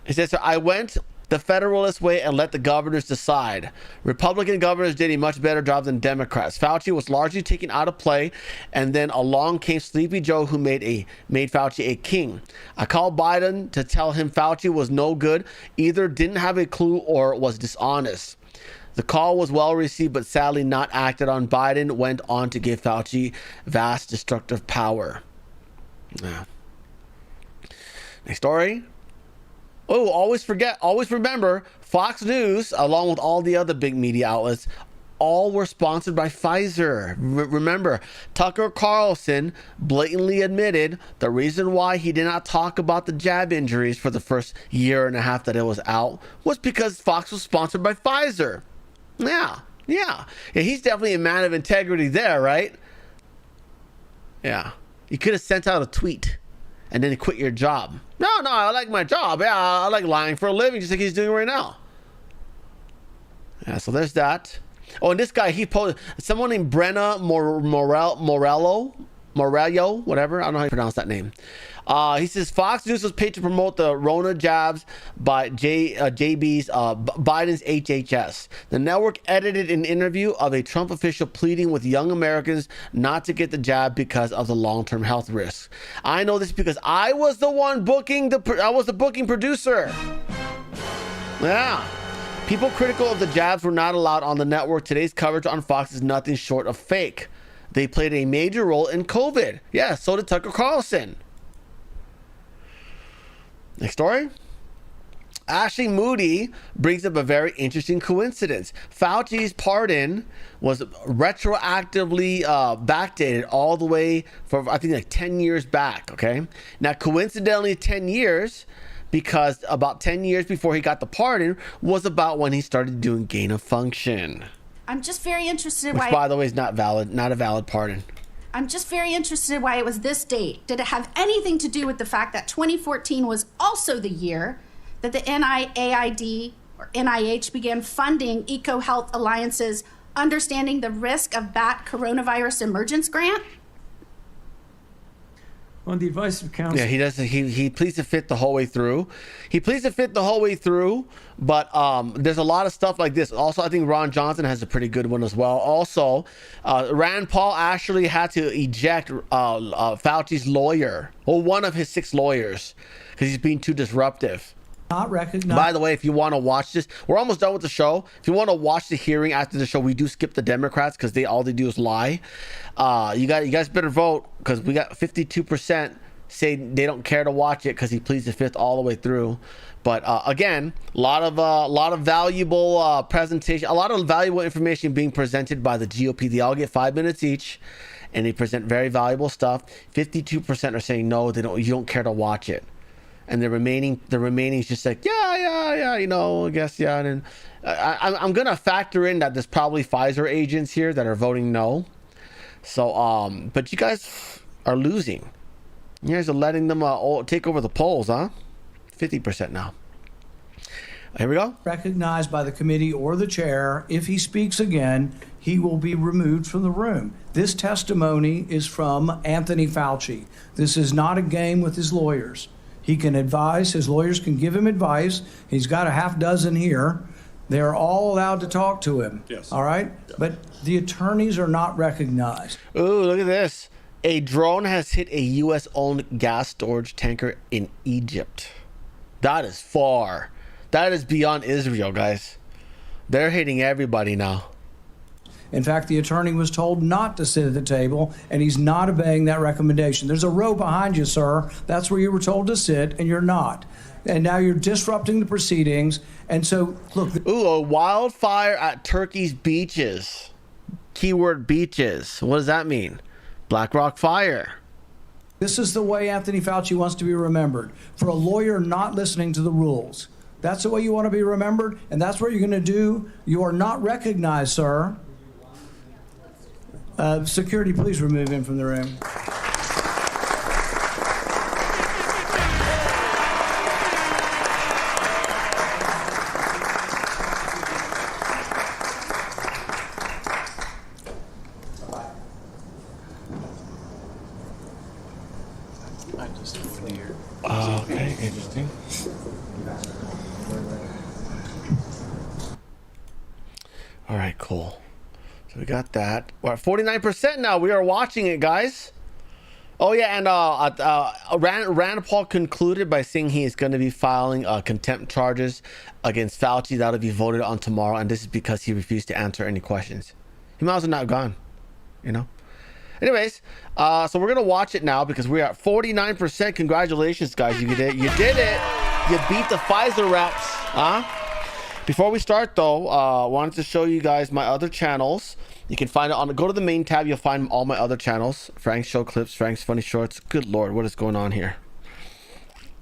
He says, so I went the Federalist way and let the governors decide. Republican governors did a much better job than Democrats. Fauci was largely taken out of play, and then along came Sleepy Joe, who made Fauci a king. I called Biden to tell him Fauci was no good, either didn't have a clue or was dishonest. The call was well received, but sadly not acted on. Biden went on to give Fauci vast destructive power. Yeah. Next story. Oh, always remember, Fox News, along with all the other big media outlets, all were sponsored by Pfizer. Remember, Tucker Carlson blatantly admitted the reason why he did not talk about the jab injuries for the first year and a half that it was out was because Fox was sponsored by Pfizer. Yeah, he's definitely a man of integrity there, right? Yeah. You could have sent out a tweet and then quit your job. No, I like my job. Yeah, I like lying for a living, just like he's doing right now. Yeah, so there's that. Oh, and this guy, he posted, someone named Brenna Morello, whatever. I don't know how you pronounce that name. He says Fox News was paid to promote the Rona jabs by Biden's HHS. The network edited an interview of a Trump official pleading with young Americans not to get the jab because of the long-term health risks. I know this because I was the one booking I was the booking producer. Yeah. People critical of the jabs were not allowed on the network. Today's coverage on Fox is nothing short of fake. They played a major role in COVID. Yeah, so did Tucker Carlson. Next story. Ashley Moody brings up a very interesting coincidence. Fauci's pardon was retroactively backdated all the way for, I think, like 10 years back, okay? Now, coincidentally, 10 years, because about 10 years before he got the pardon was about when he started doing gain of function. I'm just very interested Which, by the way, is not a valid pardon. I'm just very interested why it was this date. Did it have anything to do with the fact that 2014 was also the year that the NIAID or NIH began funding EcoHealth Alliance's Understanding the Risk of Bat Coronavirus Emergence Grant? On the advice of counsel. Yeah, he does. He pleads to fit the whole way through. But there's a lot of stuff like this. Also, I think Ron Johnson has a pretty good one as well. Also, Rand Paul actually had to eject Fauci's lawyer, or one of his 6 lawyers, because he's being too disruptive. Not recognized. By the way, if you want to watch this, we're almost done with the show. If you want to watch the hearing after the show, we do skip the Democrats because all they do is lie. You guys better vote, because we got 52% say they don't care to watch it because he pleads the fifth all the way through. But again, a lot of valuable presentation, a lot of valuable information being presented by the GOP. They all get 5 minutes each, and they present very valuable stuff. 52% are saying no, they don't. You don't care to watch it. And the remaining is just like, yeah, I guess, yeah. And I'm going to factor in that there's probably Pfizer agents here that are voting no. So, but you guys are losing. You guys are letting them take over the polls, huh? 50% now. Here we go. Recognized by the committee or the chair. If he speaks again, he will be removed from the room. This testimony is from Anthony Fauci. This is not a game with his lawyers. He can advise, his lawyers can give him advice. He's got a half dozen here. They're all allowed to talk to him. Yes. All right? Yeah. But the attorneys are not recognized. Ooh, look at this. A drone has hit a U.S.-owned gas storage tanker in Egypt. That is far. That is beyond Israel, guys. They're hitting everybody now. In fact, the attorney was told not to sit at the table, and he's not obeying that recommendation. There's a row behind you, sir. That's where you were told to sit, and you're not. And now you're disrupting the proceedings. And so, look. Ooh, a wildfire at Turkey's beaches. Keyword beaches. What does that mean? Black Rock Fire. This is the way Anthony Fauci wants to be remembered, for a lawyer not listening to the rules. That's the way you want to be remembered, and that's what you're going to do. You are not recognized, sir. Security, please remove him from the room. Okay, interesting. All right, cool. So we got that. We're at 49% now. We are watching it, guys. Oh yeah, and Rand Paul concluded by saying he is going to be filing contempt charges against Fauci. That'll be voted on tomorrow, and this is because he refused to answer any questions. He might as well not have gone, you know. Anyways, so we're gonna watch it now because we're at 49%. Congratulations, guys! You did it. You did it. You beat the Pfizer reps, huh? Before we start, though, wanted to show you guys my other channels. You can find it on go to the main tab. You'll find all my other channels: Frank's Show Clips, Frank's Funny Shorts. Good Lord, what is going on here?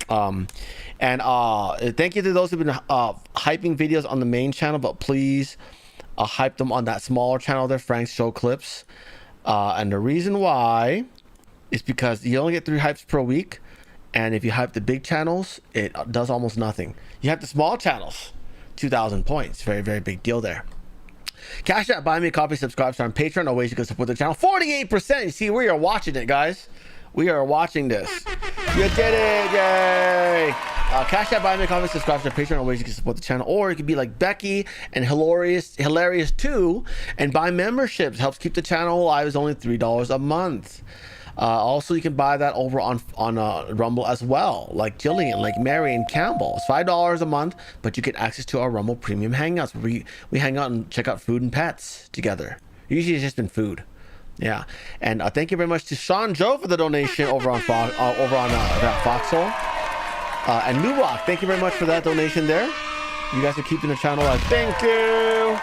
And thank you to those who've been hyping videos on the main channel, but please hype them on that smaller channel there, Frank's Show Clips. And the reason why is because you only get 3 hypes per week, and if you hype the big channels, it does almost nothing. You have the small channels, 2,000 points. Very, very big deal there. Cash App, buy me a coffee, subscribe to our Patreon. No ways you can support the channel. 48%. You see, we are watching it, guys. We are watching this. You did it! Yay! Cash App, buy me a coffee, subscribe to our Patreon. No ways you can support the channel. Or you could be like Becky and hilarious too, and buy memberships. Helps keep the channel alive. It's only $3 a month. Also, you can buy that over on Rumble as well, like Jillian, like Mary and Campbell. It's $5 a month, but you get access to our Rumble Premium Hangouts. We hang out and check out food and pets together. Usually it's just been food. Yeah, and thank you very much to Sean Joe for the donation over on Foxhole. And New Rock, thank you very much for that donation there. You guys are keeping the channel alive. Thank you.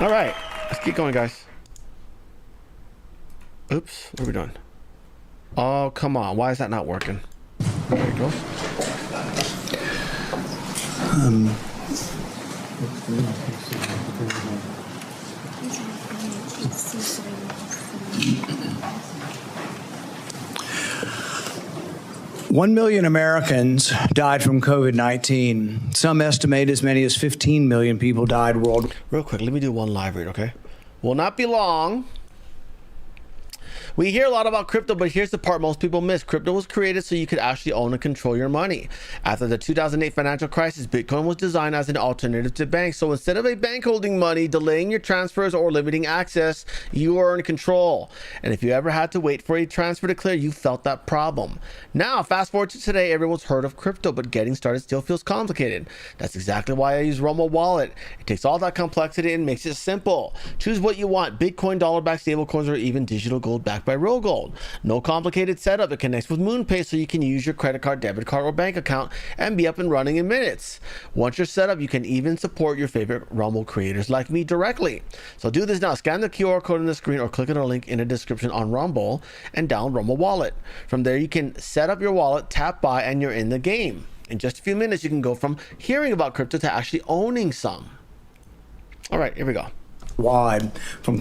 All right, let's keep going, guys. Oops, what are we doing? Oh, come on. Why is that not working? There you go. 1 million Americans died from COVID-19. Some estimate as many as 15 million people died worldwide. Real quick, let me do one live read, okay? Will not be long. We hear a lot about crypto, but here's the part most people miss. Crypto was created so you could actually own and control your money. After the 2008 financial crisis, Bitcoin was designed as an alternative to banks. So instead of a bank holding money, delaying your transfers, or limiting access, you are in control. And if you ever had to wait for a transfer to clear, you felt that problem. Now, fast forward to today, everyone's heard of crypto, but getting started still feels complicated. That's exactly why I use Rumble Wallet. It takes all that complexity and makes it simple. Choose what you want: Bitcoin, dollar-backed stablecoins, or even digital gold backed by real gold. No complicated setup. It connects with MoonPay so you can use your credit card, debit card, or bank account and be up and running in minutes. Once you're set up, you can even support your favorite Rumble creators like me directly. So do this now. Scan the QR code on the screen or click on the link in the description on Rumble and download Rumble Wallet. From there, you can set up your wallet, tap buy, and you're in the game. In just a few minutes, you can go from hearing about crypto to actually owning some. All right, here we go. Wide from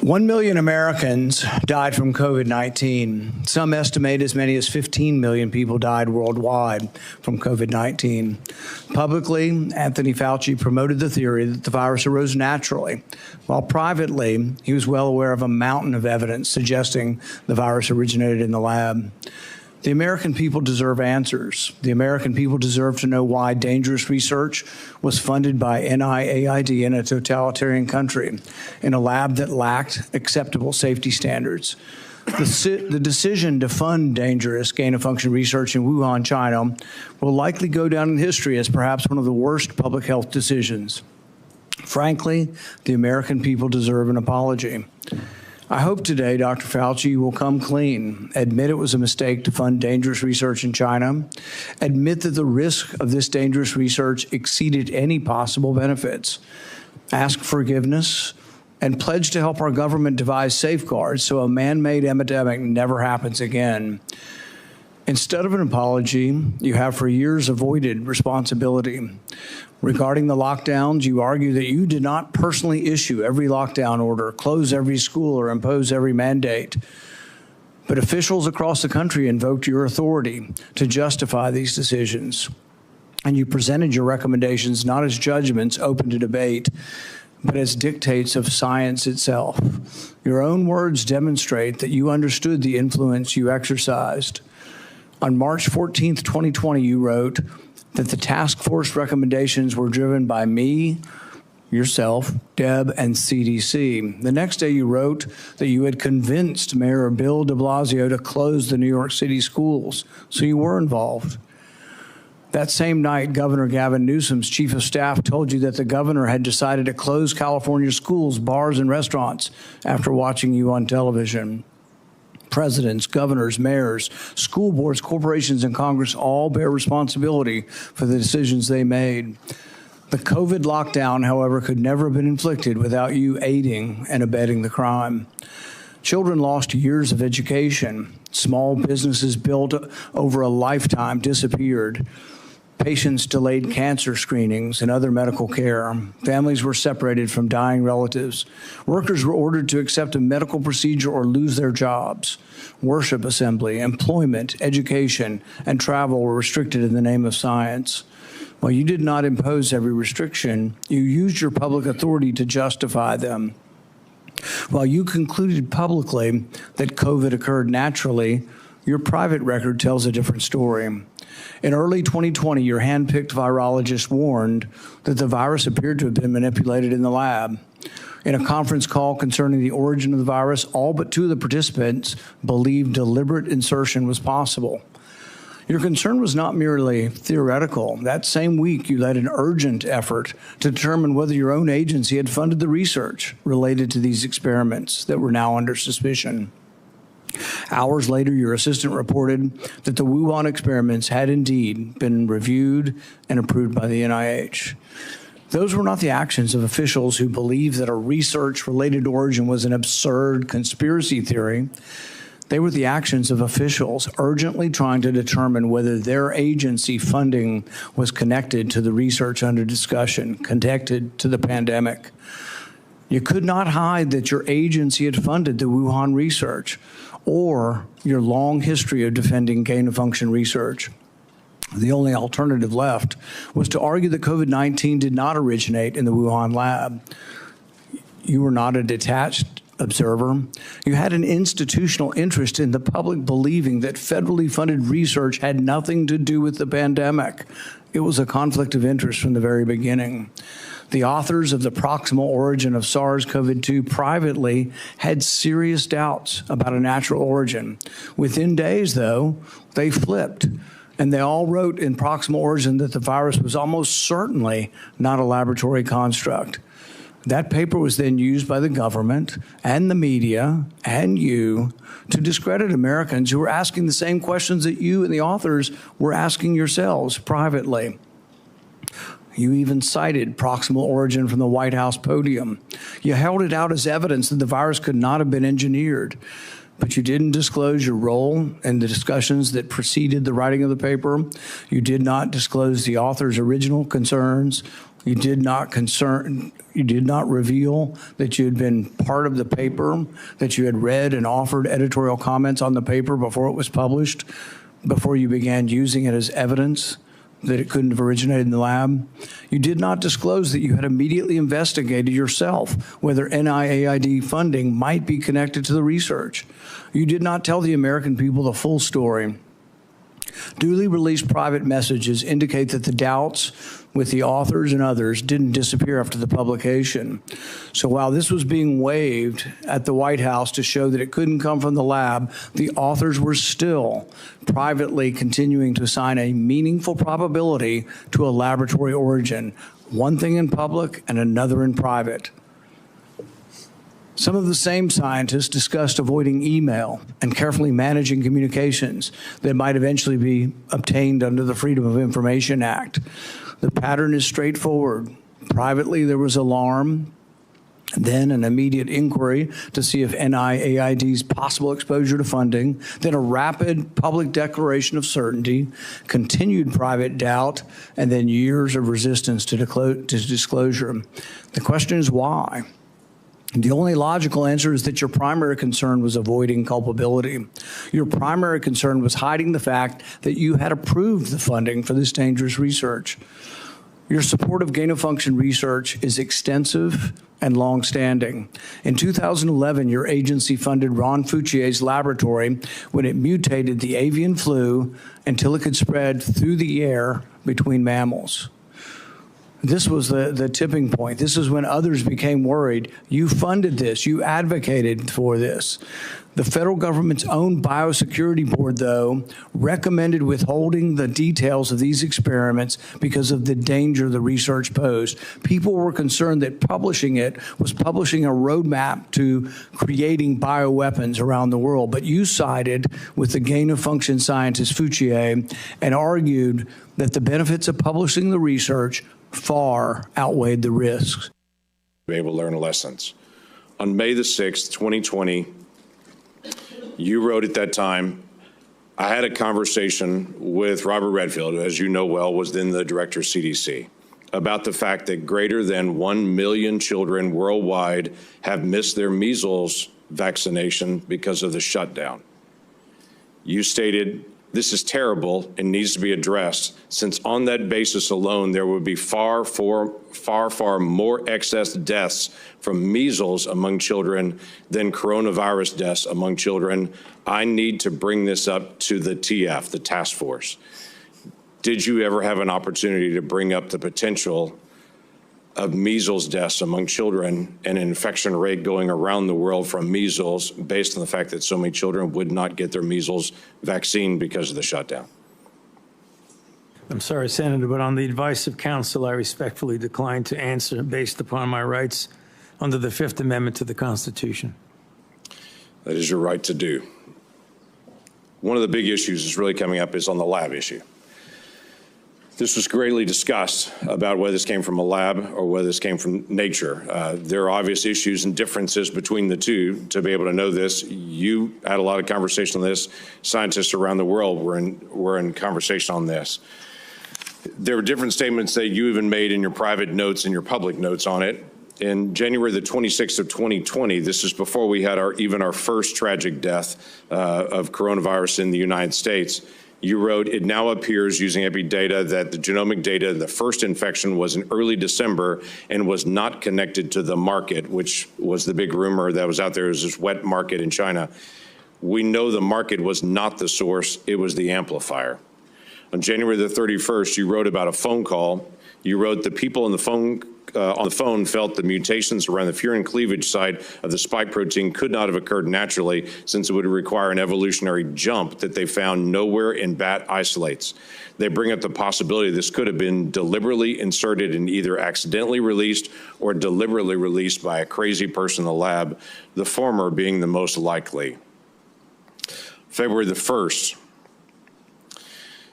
1 million Americans died from COVID-19. Some estimate as many as 15 million people died worldwide from COVID-19. Publicly, Anthony Fauci promoted the theory that the virus arose naturally, while privately, he was well aware of a mountain of evidence suggesting the virus originated in the lab. The American people deserve answers. The American people deserve to know why dangerous research was funded by NIAID in a totalitarian country, in a lab that lacked acceptable safety standards. The decision to fund dangerous gain-of-function research in Wuhan, China, will likely go down in history as perhaps one of the worst public health decisions. Frankly, the American people deserve an apology. I hope today Dr. Fauci will come clean, admit it was a mistake to fund dangerous research in China, admit that the risk of this dangerous research exceeded any possible benefits, ask forgiveness, and pledged to help our government devise safeguards so a man-made epidemic never happens again. Instead of an apology, you have for years avoided responsibility. Regarding the lockdowns, you argue that you did not personally issue every lockdown order, close every school, or impose every mandate. But officials across the country invoked your authority to justify these decisions. And you presented your recommendations not as judgments open to debate, but as dictates of science itself. Your own words demonstrate that you understood the influence you exercised. On March 14th, 2020, you wrote that the task force recommendations were driven by me, yourself, Deb, and CDC. The next day, you wrote that you had convinced Mayor Bill de Blasio to close the New York City schools, so you were involved. That same night, Governor Gavin Newsom's chief of staff told you that the governor had decided to close California schools, bars, and restaurants after watching you on television. Presidents, governors, mayors, school boards, corporations, and Congress all bear responsibility for the decisions they made. The COVID lockdown, however, could never have been inflicted without you aiding and abetting the crime. Children lost years of education. Small businesses built over a lifetime disappeared. Patients delayed cancer screenings and other medical care. Families were separated from dying relatives. Workers were ordered to accept a medical procedure or lose their jobs. Worship assembly, employment, education, and travel were restricted in the name of science. While you did not impose every restriction, you used your public authority to justify them. While you concluded publicly that COVID occurred naturally, your private record tells a different story. In early 2020, your hand-picked virologist warned that the virus appeared to have been manipulated in the lab. In a conference call concerning the origin of the virus, all but two of the participants believed deliberate insertion was possible. Your concern was not merely theoretical. That same week, you led an urgent effort to determine whether your own agency had funded the research related to these experiments that were now under suspicion. Hours later, your assistant reported that the Wuhan experiments had indeed been reviewed and approved by the NIH. Those were not the actions of officials who believed that a research-related origin was an absurd conspiracy theory. They were the actions of officials urgently trying to determine whether their agency funding was connected to the research under discussion, connected to the pandemic. You could not hide that your agency had funded the Wuhan research or your long history of defending gain-of-function research. The only alternative left was to argue that COVID-19 did not originate in the Wuhan lab. You were not a detached observer. You had an institutional interest in the public believing that federally funded research had nothing to do with the pandemic. It was a conflict of interest from the very beginning. The authors of the proximal origin of SARS-CoV-2 privately had serious doubts about a natural origin. Within days, though, they flipped, and they all wrote in proximal origin that the virus was almost certainly not a laboratory construct. That paper was then used by the government and the media and you to discredit Americans who were asking the same questions that you and the authors were asking yourselves privately. You even cited proximal origin from the White House podium. You held it out as evidence that the virus could not have been engineered. But you didn't disclose your role in the discussions that preceded the writing of the paper. You did not disclose the author's original concerns. You did not reveal that you had been part of the paper, that you had read and offered editorial comments on the paper before it was published, before you began using it as evidence that it couldn't have originated in the lab. You did not disclose that you had immediately investigated yourself whether NIAID funding might be connected to the research. You did not tell the American people the full story. Duly released private messages indicate that the doubts with the authors and others didn't disappear after the publication. So while this was being waived at the White House to show that it couldn't come from the lab, the authors were still privately continuing to assign a meaningful probability to a laboratory origin, one thing in public and another in private. Some of the same scientists discussed avoiding email and carefully managing communications that might eventually be obtained under the Freedom of Information Act. The pattern is straightforward. Privately, there was alarm then an immediate inquiry to see if NIAID's possible exposure to funding, then a rapid public declaration of certainty, continued private doubt, and then years of resistance to disclosure. The question is why? The only logical answer is that your primary concern was avoiding culpability. Your primary concern was hiding the fact that you had approved the funding for this dangerous research. Your support of gain-of-function research is extensive and long-standing. In 2011, your agency funded Ron Fauci's laboratory when it mutated the avian flu until it could spread through the air between mammals. This was the tipping point. This is when others became worried. You funded this. You advocated for this. The federal government's own biosecurity board, though, recommended withholding the details of these experiments because of the danger the research posed. People were concerned that publishing it was publishing a roadmap to creating bioweapons around the world. But you sided with the gain-of-function scientist Fauci and argued that the benefits of publishing the research far outweighed the risks. Be able to learn lessons. On May the 6th, 2020, you wrote at that time, I had a conversation with Robert Redfield, who, as you know well, was then the director of CDC, about the fact that greater than 1 million children worldwide have missed their measles vaccination because of the shutdown. You stated, this is terrible and needs to be addressed, since on that basis alone, there would be far more excess deaths from measles among children than coronavirus deaths among children. I need to bring this up to the TF, the task force. Did you ever have an opportunity to bring up the potential of measles deaths among children and an infection rate going around the world from measles based on the fact that so many children would not get their measles vaccine because of the shutdown? I'm sorry, Senator, but on the advice of counsel, I respectfully decline to answer based upon my rights under the Fifth Amendment to the Constitution. That is your right to do. One of the big issues that's really coming up is on the lab issue. This was greatly discussed about whether this came from a lab or whether this came from nature. There are obvious issues and differences between the two to be able to know this. You had a lot of conversation on this. Scientists around the world were in conversation on this. There were different statements that you even made in your private notes and your public notes on it. In January the 26th of 2020, this is before we had our first tragic death of coronavirus in the United States. You wrote, it now appears using epi data that the genomic data, the first infection was in early December and was not connected to the market, which was the big rumor that was out there. It was this wet market in China. We know the market was not the source, it was the amplifier. On January the 31st, you wrote about a phone call. You wrote, the people on the phone felt the mutations around the furin cleavage site of the spike protein could not have occurred naturally, since it would require an evolutionary jump that they found nowhere in bat isolates. They bring up the possibility this could have been deliberately inserted and either accidentally released or deliberately released by a crazy person in the lab, the former being the most likely. February the 1st,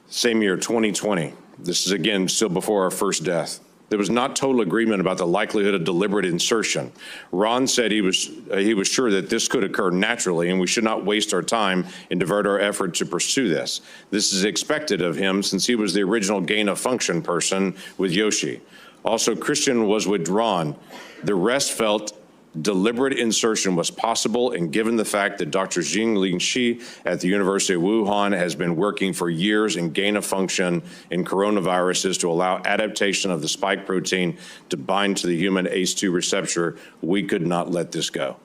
same year, 2020. This is, again, still before our first death. There was not total agreement about the likelihood of deliberate insertion. Ron said he was sure that this could occur naturally, and we should not waste our time and divert our effort to pursue this. This is expected of him, since he was the original gain-of-function person with Yoshi. Also, Christian was withdrawn. The rest felt deliberate insertion was possible, and given the fact that Dr. Jingling Shi at the University of Wuhan has been working for years in gain-of-function in coronaviruses to allow adaptation of the spike protein to bind to the human ACE2 receptor, we could not let this go.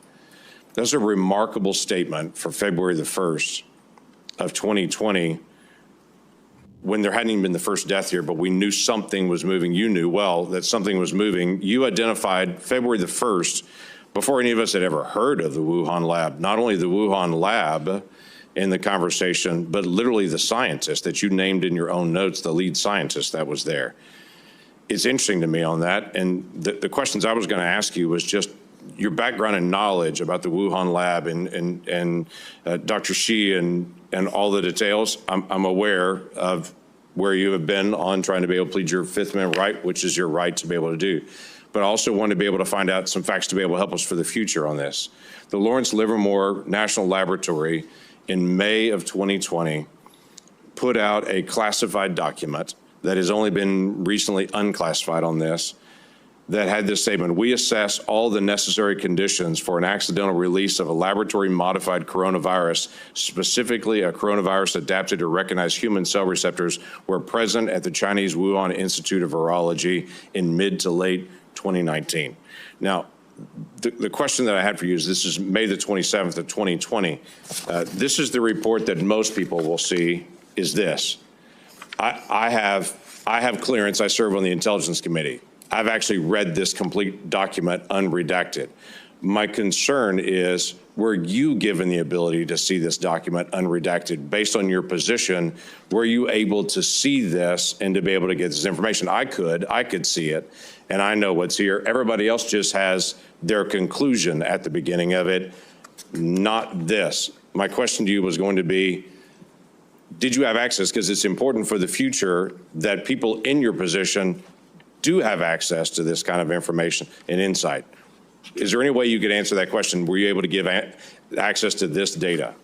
That's a remarkable statement for February the 1st of 2020, when there hadn't even been the first death here, but we knew something was moving. You knew well that something was moving. You identified February the 1st before any of us had ever heard of the Wuhan lab, not only the Wuhan lab in the conversation, but literally the scientist that you named in your own notes, the lead scientist that was there. It's interesting to me on that. And the questions I was going to ask you was just your background and knowledge about the Wuhan lab and Dr. Shi and all the details. I'm aware of where you have been on trying to be able to plead your Fifth Amendment right, which is your right to be able to do. but I also want to be able to find out some facts to be able to help us for the future on this. The Lawrence Livermore National Laboratory in May of 2020 put out a classified document that has only been recently unclassified on this, that had this statement: we assess all the necessary conditions for an accidental release of a laboratory-modified coronavirus, specifically a coronavirus adapted to recognize human cell receptors, were present at the Chinese Wuhan Institute of Virology in mid to late 2019. Now, the question that I had for you is, this is May the 27th of 2020. This is the report that most people will see, is this. I have clearance. I serve on the Intelligence Committee. I've actually read this complete document unredacted. My concern is, were you given the ability to see this document unredacted? Based on your position, were you able to see this and to be able to get this information? I could see it, and I know what's here. Everybody else just has their conclusion at the beginning of it, not this. My question to you was going to be, did you have access? Because it's important for the future that people in your position do have access to this kind of information and insight. Is there any way you could answer that question? Were you able to give access to this data?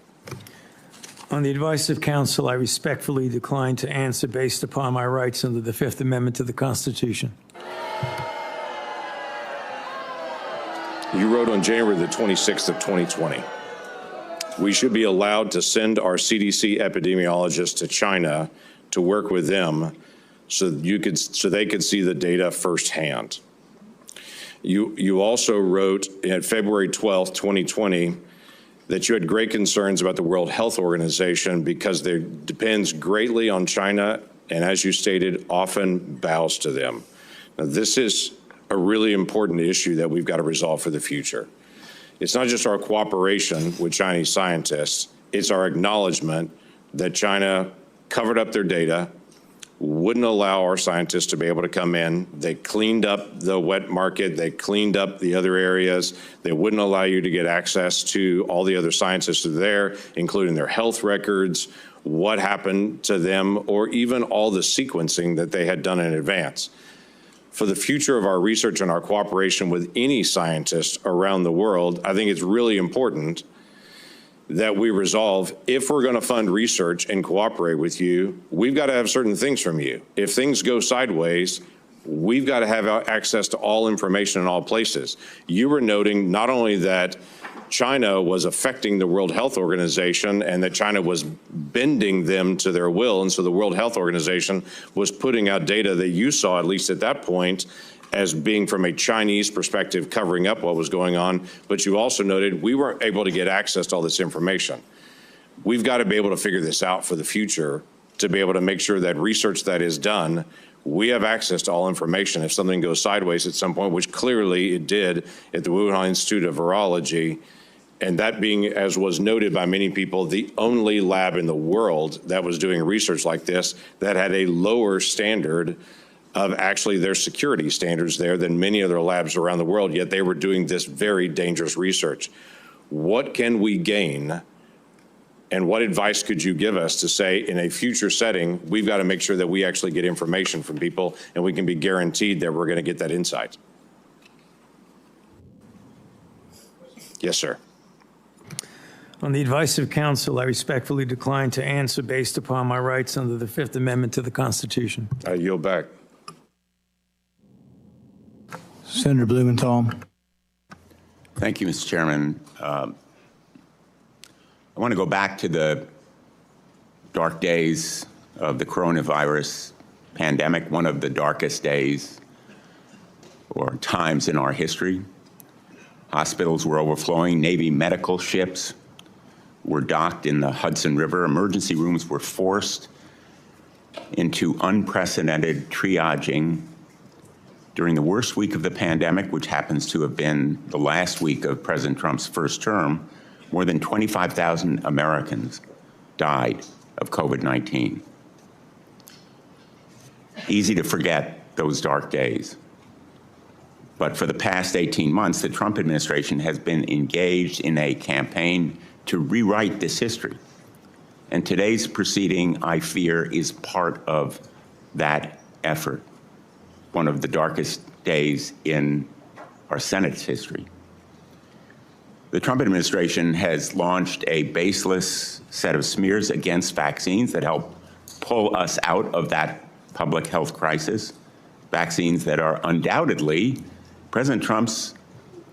On the advice of counsel, I respectfully decline to answer based upon my rights under the Fifth Amendment to the Constitution. You wrote on January the 26th of 2020, we should be allowed to send our CDC epidemiologists to China to work with them so they could see the data firsthand. You also wrote in February 12th, 2020, that you had great concerns about the World Health Organization because it depends greatly on China and, as you stated, often bows to them. Now, this is a really important issue that we've got to resolve for the future. It's not just our cooperation with Chinese scientists, it's our acknowledgement that China covered up their data, wouldn't allow our scientists to be able to come in. They cleaned up the wet market. They cleaned up the other areas. They wouldn't allow you to get access to all the other scientists that are there, including their health records, what happened to them, or even all the sequencing that they had done in advance. For the future of our research and our cooperation with any scientist around the world, I think it's really important that we resolve, if we're going to fund research and cooperate with you, we've got to have certain things from you. If things go sideways, we've got to have access to all information in all places. You were noting not only that China was affecting the World Health Organization and that China was bending them to their will, and so the World Health Organization was putting out data that you saw, at least at that point, as being from a Chinese perspective, covering up what was going on, but you also noted we weren't able to get access to all this information. We've got to be able to figure this out for the future to be able to make sure that research that is done, we have access to all information. If something goes sideways at some point, which clearly it did at the Wuhan Institute of Virology, and that being, as was noted by many people, the only lab in the world that was doing research like this that had a lower standard of actually their security standards there than many other labs around the world, yet they were doing this very dangerous research. What can we gain, and what advice could you give us to say in a future setting, we've got to make sure that we actually get information from people and we can be guaranteed that we're going to get that insight? Yes, sir. On the advice of counsel, I respectfully decline to answer based upon my rights under the Fifth Amendment to the Constitution. I yield back. Senator Blumenthal. Thank you, Mr. Chairman. I want to go back to the dark days of the coronavirus pandemic, one of the darkest days or times in our history. Hospitals were overflowing. Navy medical ships were docked in the Hudson River. Emergency rooms were forced into unprecedented triaging during the worst week of the pandemic, which happens to have been the last week of President Trump's first term. More than 25,000 Americans died of COVID-19. Easy to forget those dark days. But for the past 18 months, the Trump administration has been engaged in a campaign to rewrite this history. And today's proceeding, I fear, is part of that effort. one of the darkest days in our Senate's history. The Trump administration has launched a baseless set of smears against vaccines that help pull us out of that public health crisis, vaccines that are undoubtedly President Trump's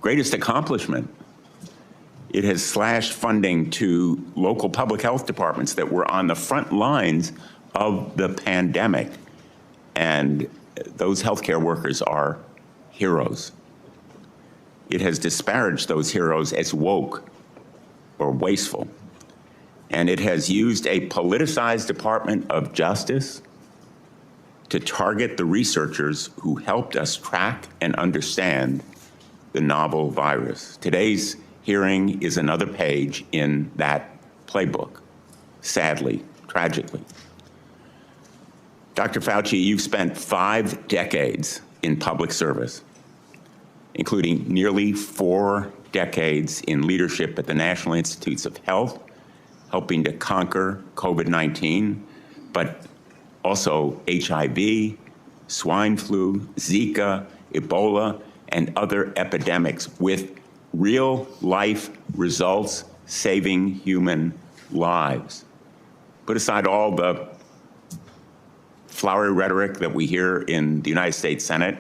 greatest accomplishment. It has slashed funding to local public health departments that were on the front lines of the pandemic. And those healthcare workers are heroes. It has disparaged those heroes as woke or wasteful. And it has used a politicized Department of Justice to target the researchers who helped us track and understand the novel virus. Today's hearing is another page in that playbook, sadly, tragically. Dr. Fauci, you've spent 5 decades in public service, including nearly 4 decades in leadership at the National Institutes of Health, helping to conquer COVID-19, but also HIV, swine flu, Zika, Ebola, and other epidemics with real-life results saving human lives. Put aside all the flowery rhetoric that we hear in the United States Senate.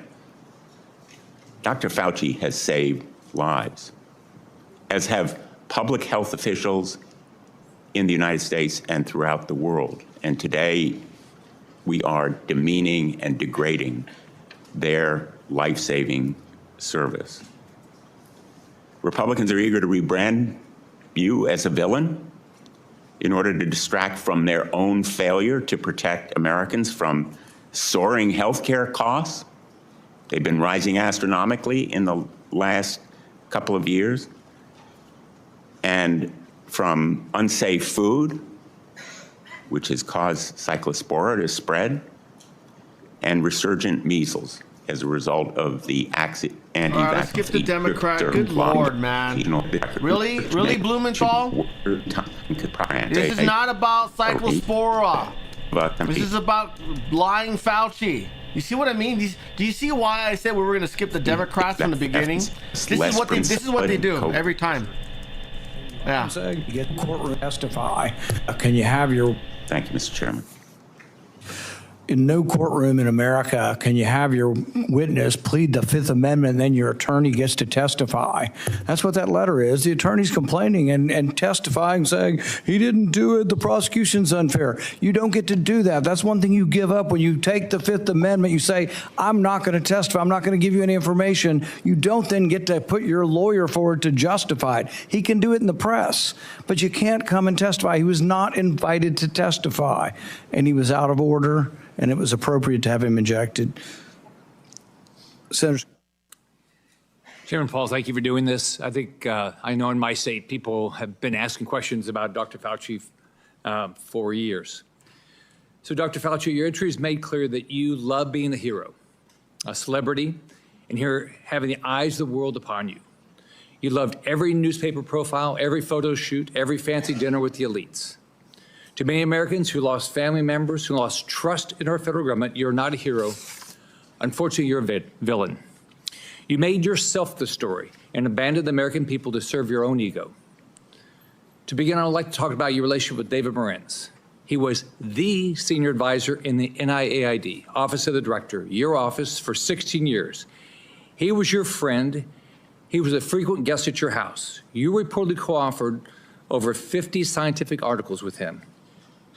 Dr. Fauci has saved lives, as have public health officials in the United States and throughout the world. And today, we are demeaning and degrading their life-saving service. Republicans are eager to rebrand you as a villain in order to distract from their own failure to protect Americans from soaring healthcare costs. They've been rising astronomically in the last couple of years, and from unsafe food, which has caused cyclospora to spread, and resurgent measles as a result of the anti-vaccine. All right, let's skip the Democrat. Good Lord, man. Really? Really, Blumenthal? This is not about cyclospora. This is about lying Fauci. You see what I mean? Do you see why I said we were going to skip the Democrats from the beginning? This is what they do every time. Yeah. You get the courtroom to testify. Can you have your... Thank you, Mr. Chairman. In no courtroom in America can you have your witness plead the Fifth Amendment and then your attorney gets to testify. That's what that letter is. The attorney's complaining and testifying, saying he didn't do it, the prosecution's unfair. You don't get to do that. That's one thing you give up when you take the Fifth Amendment. You say, I'm not going to testify. I'm not going to give you any information. You don't then get to put your lawyer forward to justify it. He can do it in the press, but you can't come and testify. He was not invited to testify, and he was out of order. And it was appropriate to have him ejected. Senator. Chairman Paul, thank you for doing this. I think I know in my state people have been asking questions about Dr. Fauci for years. So Dr. Fauci, your entry has made clear that you love being a hero, a celebrity, and here having the eyes of the world upon you. You loved every newspaper profile, every photo shoot, every fancy dinner with the elites. To many Americans who lost family members, who lost trust in our federal government, you're not a hero. Unfortunately, you're a villain. You made yourself the story and abandoned the American people to serve your own ego. To begin, I would like to talk about your relationship with David Morenz. He was the senior advisor in the NIAID, Office of the Director, your office, for 16 years. He was your friend. He was a frequent guest at your house. You reportedly co-authored over 50 scientific articles with him.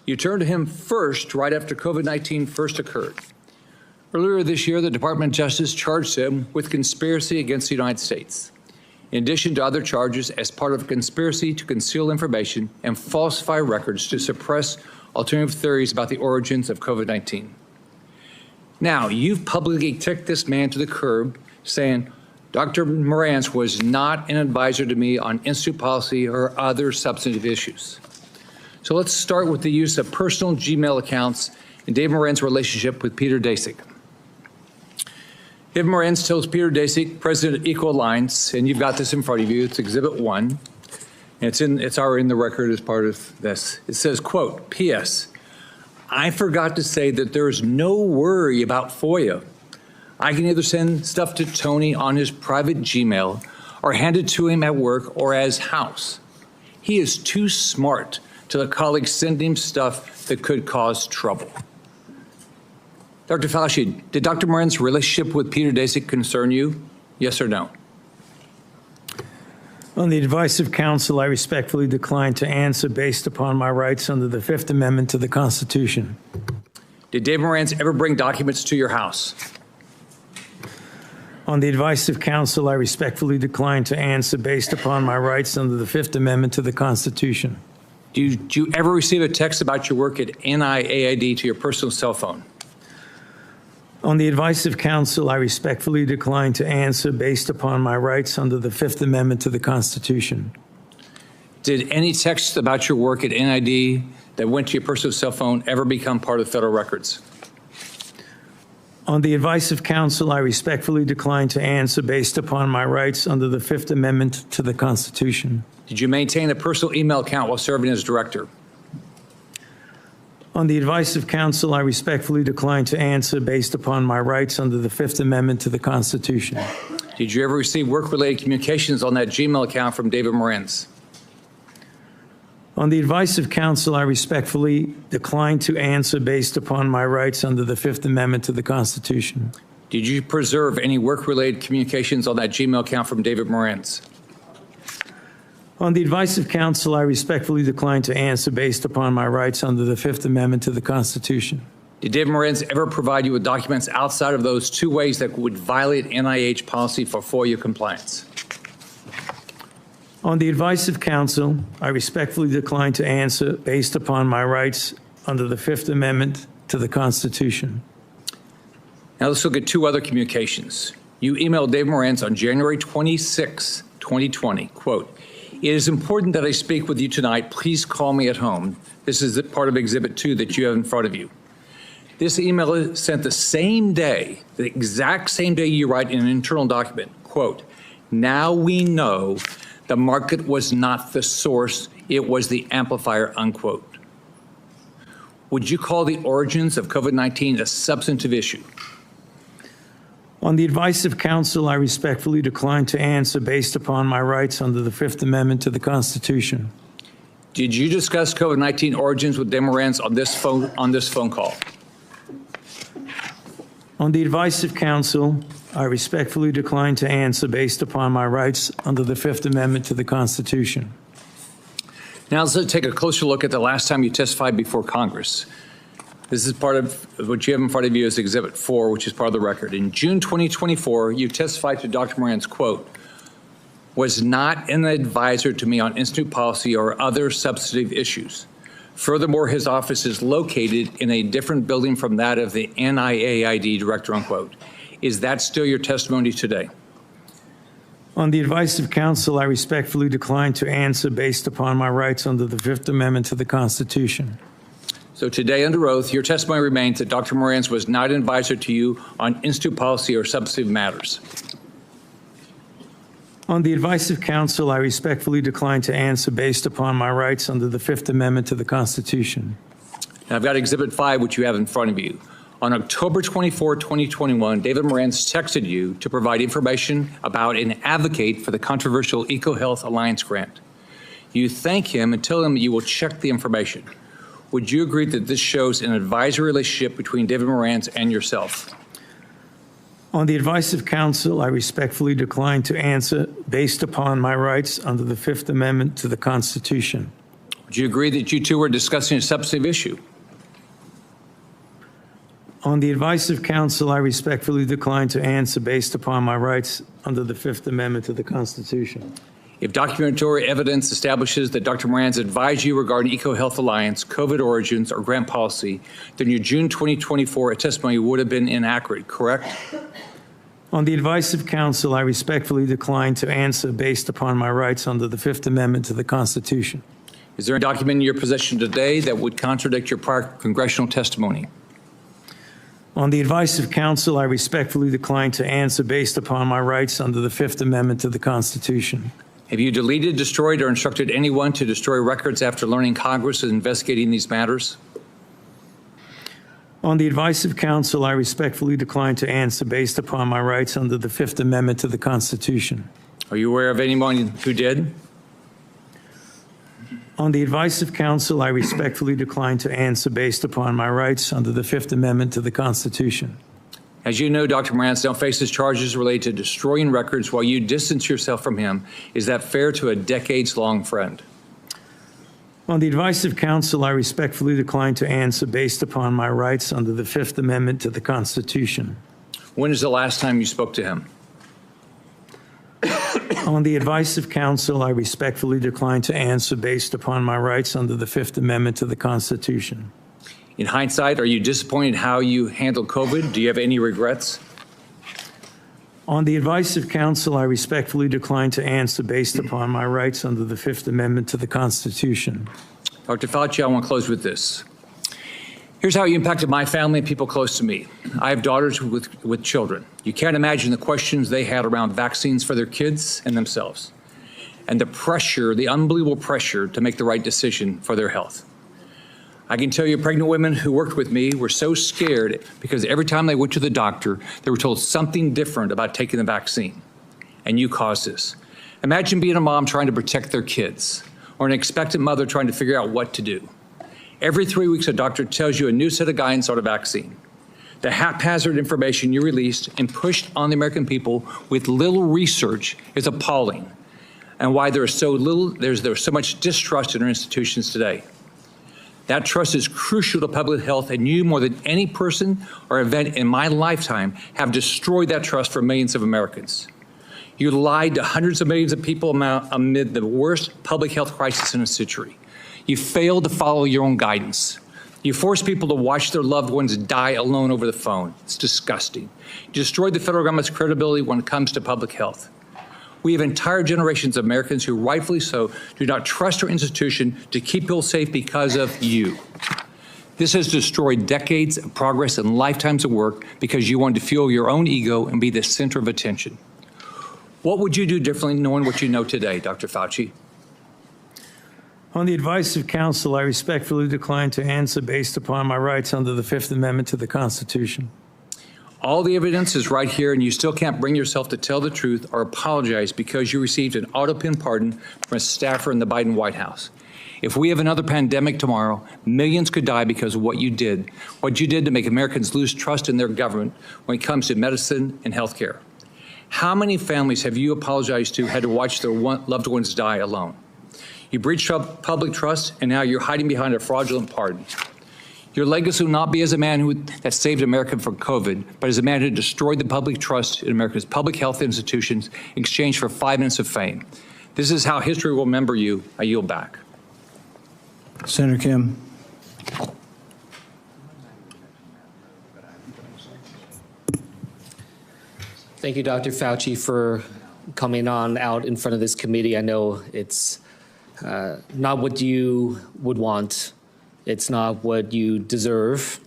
You turned to him first right after COVID-19 first occurred. Earlier this year, the Department of Justice charged him with conspiracy against the United States, in addition to other charges as part of a conspiracy to conceal information and falsify records to suppress alternative theories about the origins of COVID-19. Now, you've publicly kicked this man to the curb, saying, Dr. Morenz was not an advisor to me on institute policy or other substantive issues. So let's start with the use of personal Gmail accounts and David Morenz's relationship with Peter Daszak. David Morenz tells Peter Daszak, president of Equal Alliance, and you've got this in front of you, it's Exhibit 1, and it's already in the record as part of this. It says, quote, P.S. I forgot to say that there is no worry about FOIA. I can either send stuff to Tony on his private Gmail or hand it to him at work or at his house. He is too smart to let colleagues send him stuff that could cause trouble. Dr. Fauci, did Dr. Moran's relationship with Peter Daszak concern you? Yes or no? On the advice of counsel, I respectfully decline to answer based upon my rights under the Fifth Amendment to the Constitution. Did Dave Morantz ever bring documents to your house? On the advice of counsel, I respectfully decline to answer based upon my rights under the Fifth Amendment to the Constitution. Do you ever receive a text about your work at NIAID to your personal cell phone? On the advice of counsel, I respectfully decline to answer based upon my rights under the Fifth Amendment to the Constitution. Did any text about your work at NID that went to your personal cell phone ever become part of federal records? On the advice of counsel, I respectfully decline to answer based upon my rights under the Fifth Amendment to the Constitution. Did you maintain a personal email account while serving as director? On the advice of counsel, I respectfully decline to answer based upon my rights under the Fifth Amendment to the Constitution. Did you ever receive work-related communications on that Gmail account from David Morantz? On the advice of counsel, I respectfully decline to answer based upon my rights under the Fifth Amendment to the Constitution. Did you preserve any work-related communications on that Gmail account from David Morantz? On the advice of counsel, I respectfully decline to answer based upon my rights under the Fifth Amendment to the Constitution. Did David Morantz ever provide you with documents outside of those two ways that would violate NIH policy for FOIA compliance? On the advice of counsel, I respectfully decline to answer based upon my rights under the Fifth Amendment to the Constitution. Now let's look at two other communications. You emailed David Morantz on January 26, 2020, quote, "It is important that I speak with you tonight. Please call me at home." This is part of Exhibit 2 that you have in front of you. This email is sent the same day, the exact same day you write in an internal document, quote, "Now we know the market was not the source, it was the amplifier," unquote. Would you call the origins of COVID-19 a substantive issue? On the advice of counsel, I respectfully decline to answer based upon my rights under the Fifth Amendment to the Constitution. Did you discuss COVID-19 origins with David Morantz on this phone call? On the advice of counsel, I respectfully decline to answer based upon my rights under the Fifth Amendment to the Constitution. Now let's take a closer look at the last time you testified before Congress. This is part of what you have in front of you as Exhibit 4, which is part of the record. In June 2024, you testified to Dr. Morantz, quote, "Was not an advisor to me on institute policy or other substantive issues. Furthermore, his office is located in a different building from that of the NIAID director," unquote. Is that still your testimony today? On the advice of counsel, I respectfully decline to answer based upon my rights under the Fifth Amendment to the Constitution. So today, under oath, your testimony remains that Dr. Morantz was not an advisor to you on institute policy or substantive matters. On the advice of counsel, I respectfully decline to answer based upon my rights under the Fifth Amendment to the Constitution. Now, I've got Exhibit 5, which you have in front of you. On October 24, 2021, David Morantz texted you to provide information about and advocate for the controversial EcoHealth Alliance grant. You thank him and tell him you will check the information. Would you agree that this shows an advisory relationship between David Morantz and yourself? On the advice of counsel, I respectfully decline to answer based upon my rights under the Fifth Amendment to the Constitution. Would you agree that you two were discussing a substantive issue? On the advice of counsel, I respectfully decline to answer based upon my rights under the Fifth Amendment to the Constitution. If documentary evidence establishes that Dr. Morantz advised you regarding EcoHealth Alliance, COVID origins, or grant policy, then your June 2024 testimony would have been inaccurate, correct? On the advice of counsel, I respectfully decline to answer based upon my rights under the Fifth Amendment to the Constitution. Is there a document in your possession today that would contradict your prior congressional testimony? On the advice of counsel, I respectfully decline to answer based upon my rights under the Fifth Amendment to the Constitution. Have you deleted, destroyed, or instructed anyone to destroy records after learning Congress is investigating these matters? On the advice of counsel, I respectfully decline to answer based upon my rights under the Fifth Amendment to the Constitution. Are you aware of anyone who did? On the advice of counsel, I respectfully decline to answer based upon my rights under the Fifth Amendment to the Constitution. As you know, Dr. Morantz now faces charges related to destroying records while you distance yourself from him. Is that fair to a decades-long friend? On the advice of counsel, I respectfully decline to answer based upon my rights under the Fifth Amendment to the Constitution. When is the last time you spoke to him? On the advice of counsel, I respectfully decline to answer based upon my rights under the Fifth Amendment to the Constitution. In hindsight, are you disappointed how you handled COVID? Do you have any regrets? On the advice of counsel, I respectfully decline to answer based upon my rights under the Fifth Amendment to the Constitution. Dr. Fauci, I want to close with this. Here's how you impacted my family and people close to me. I have daughters with children. You can't imagine the questions they had around vaccines for their kids and themselves, and the pressure, the unbelievable pressure to make the right decision for their health. I can tell you pregnant women who worked with me were so scared because every time they went to the doctor, they were told something different about taking the vaccine. And you caused this. Imagine being a mom trying to protect their kids, or an expectant mother trying to figure out what to do. Every 3 weeks, a doctor tells you a new set of guidance on a vaccine. The haphazard information you released and pushed on the American people with little research is appalling, and why there's so much distrust in our institutions today. That trust is crucial to public health, and you, more than any person or event in my lifetime, have destroyed that trust for millions of Americans. You lied to hundreds of millions of people amid the worst public health crisis in a century. You failed to follow your own guidance. You forced people to watch their loved ones die alone over the phone. It's disgusting. You destroyed the federal government's credibility when it comes to public health. We have entire generations of Americans who, rightfully so, do not trust our institution to keep people safe because of you. This has destroyed decades of progress and lifetimes of work because you wanted to fuel your own ego and be the center of attention. What would you do differently knowing what you know today, Dr. Fauci? On the advice of counsel, I respectfully decline to answer based upon my rights under the Fifth Amendment to the Constitution. All the evidence is right here, and you still can't bring yourself to tell the truth or apologize because you received an auto-pin pardon from a staffer in the Biden White House. If we have another pandemic tomorrow, millions could die because of what you did to make Americans lose trust in their government when it comes to medicine and health care. How many families have you apologized to had to watch their loved ones die alone? You breached public trust, and now you're hiding behind a fraudulent pardon. Your legacy will not be as a man that saved America from COVID, but as a man who destroyed the public trust in America's public health institutions in exchange for 5 minutes of fame. This is how history will remember you. I yield back. Senator Kim. Thank you, Dr. Fauci, for coming on out in front of this committee. I know it's not what you would want. It's not what you deserve.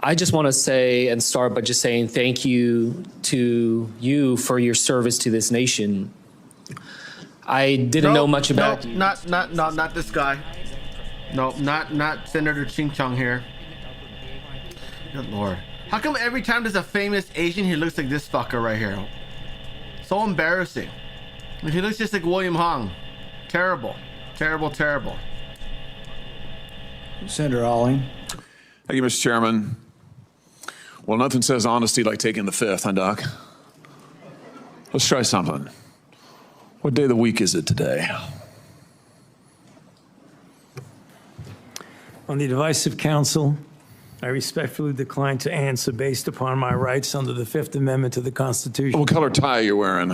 I just want to say and start by just saying thank you to you for your service to this nation. I didn't know much about you. Not this guy. No, not Senator Ching Chong here. Good Lord. How come every time there's a famous Asian, he looks like this fucker right here? So embarrassing. He looks just like William Hung. Terrible. Terrible, terrible. Senator Alling. Thank you, Mr. Chairman. Well, nothing says honesty like taking the fifth, huh, Doc? Let's try something. What day of the week is it today? On the advice of counsel, I respectfully decline to answer based upon my rights under the Fifth Amendment to the Constitution. What color tie are you wearing?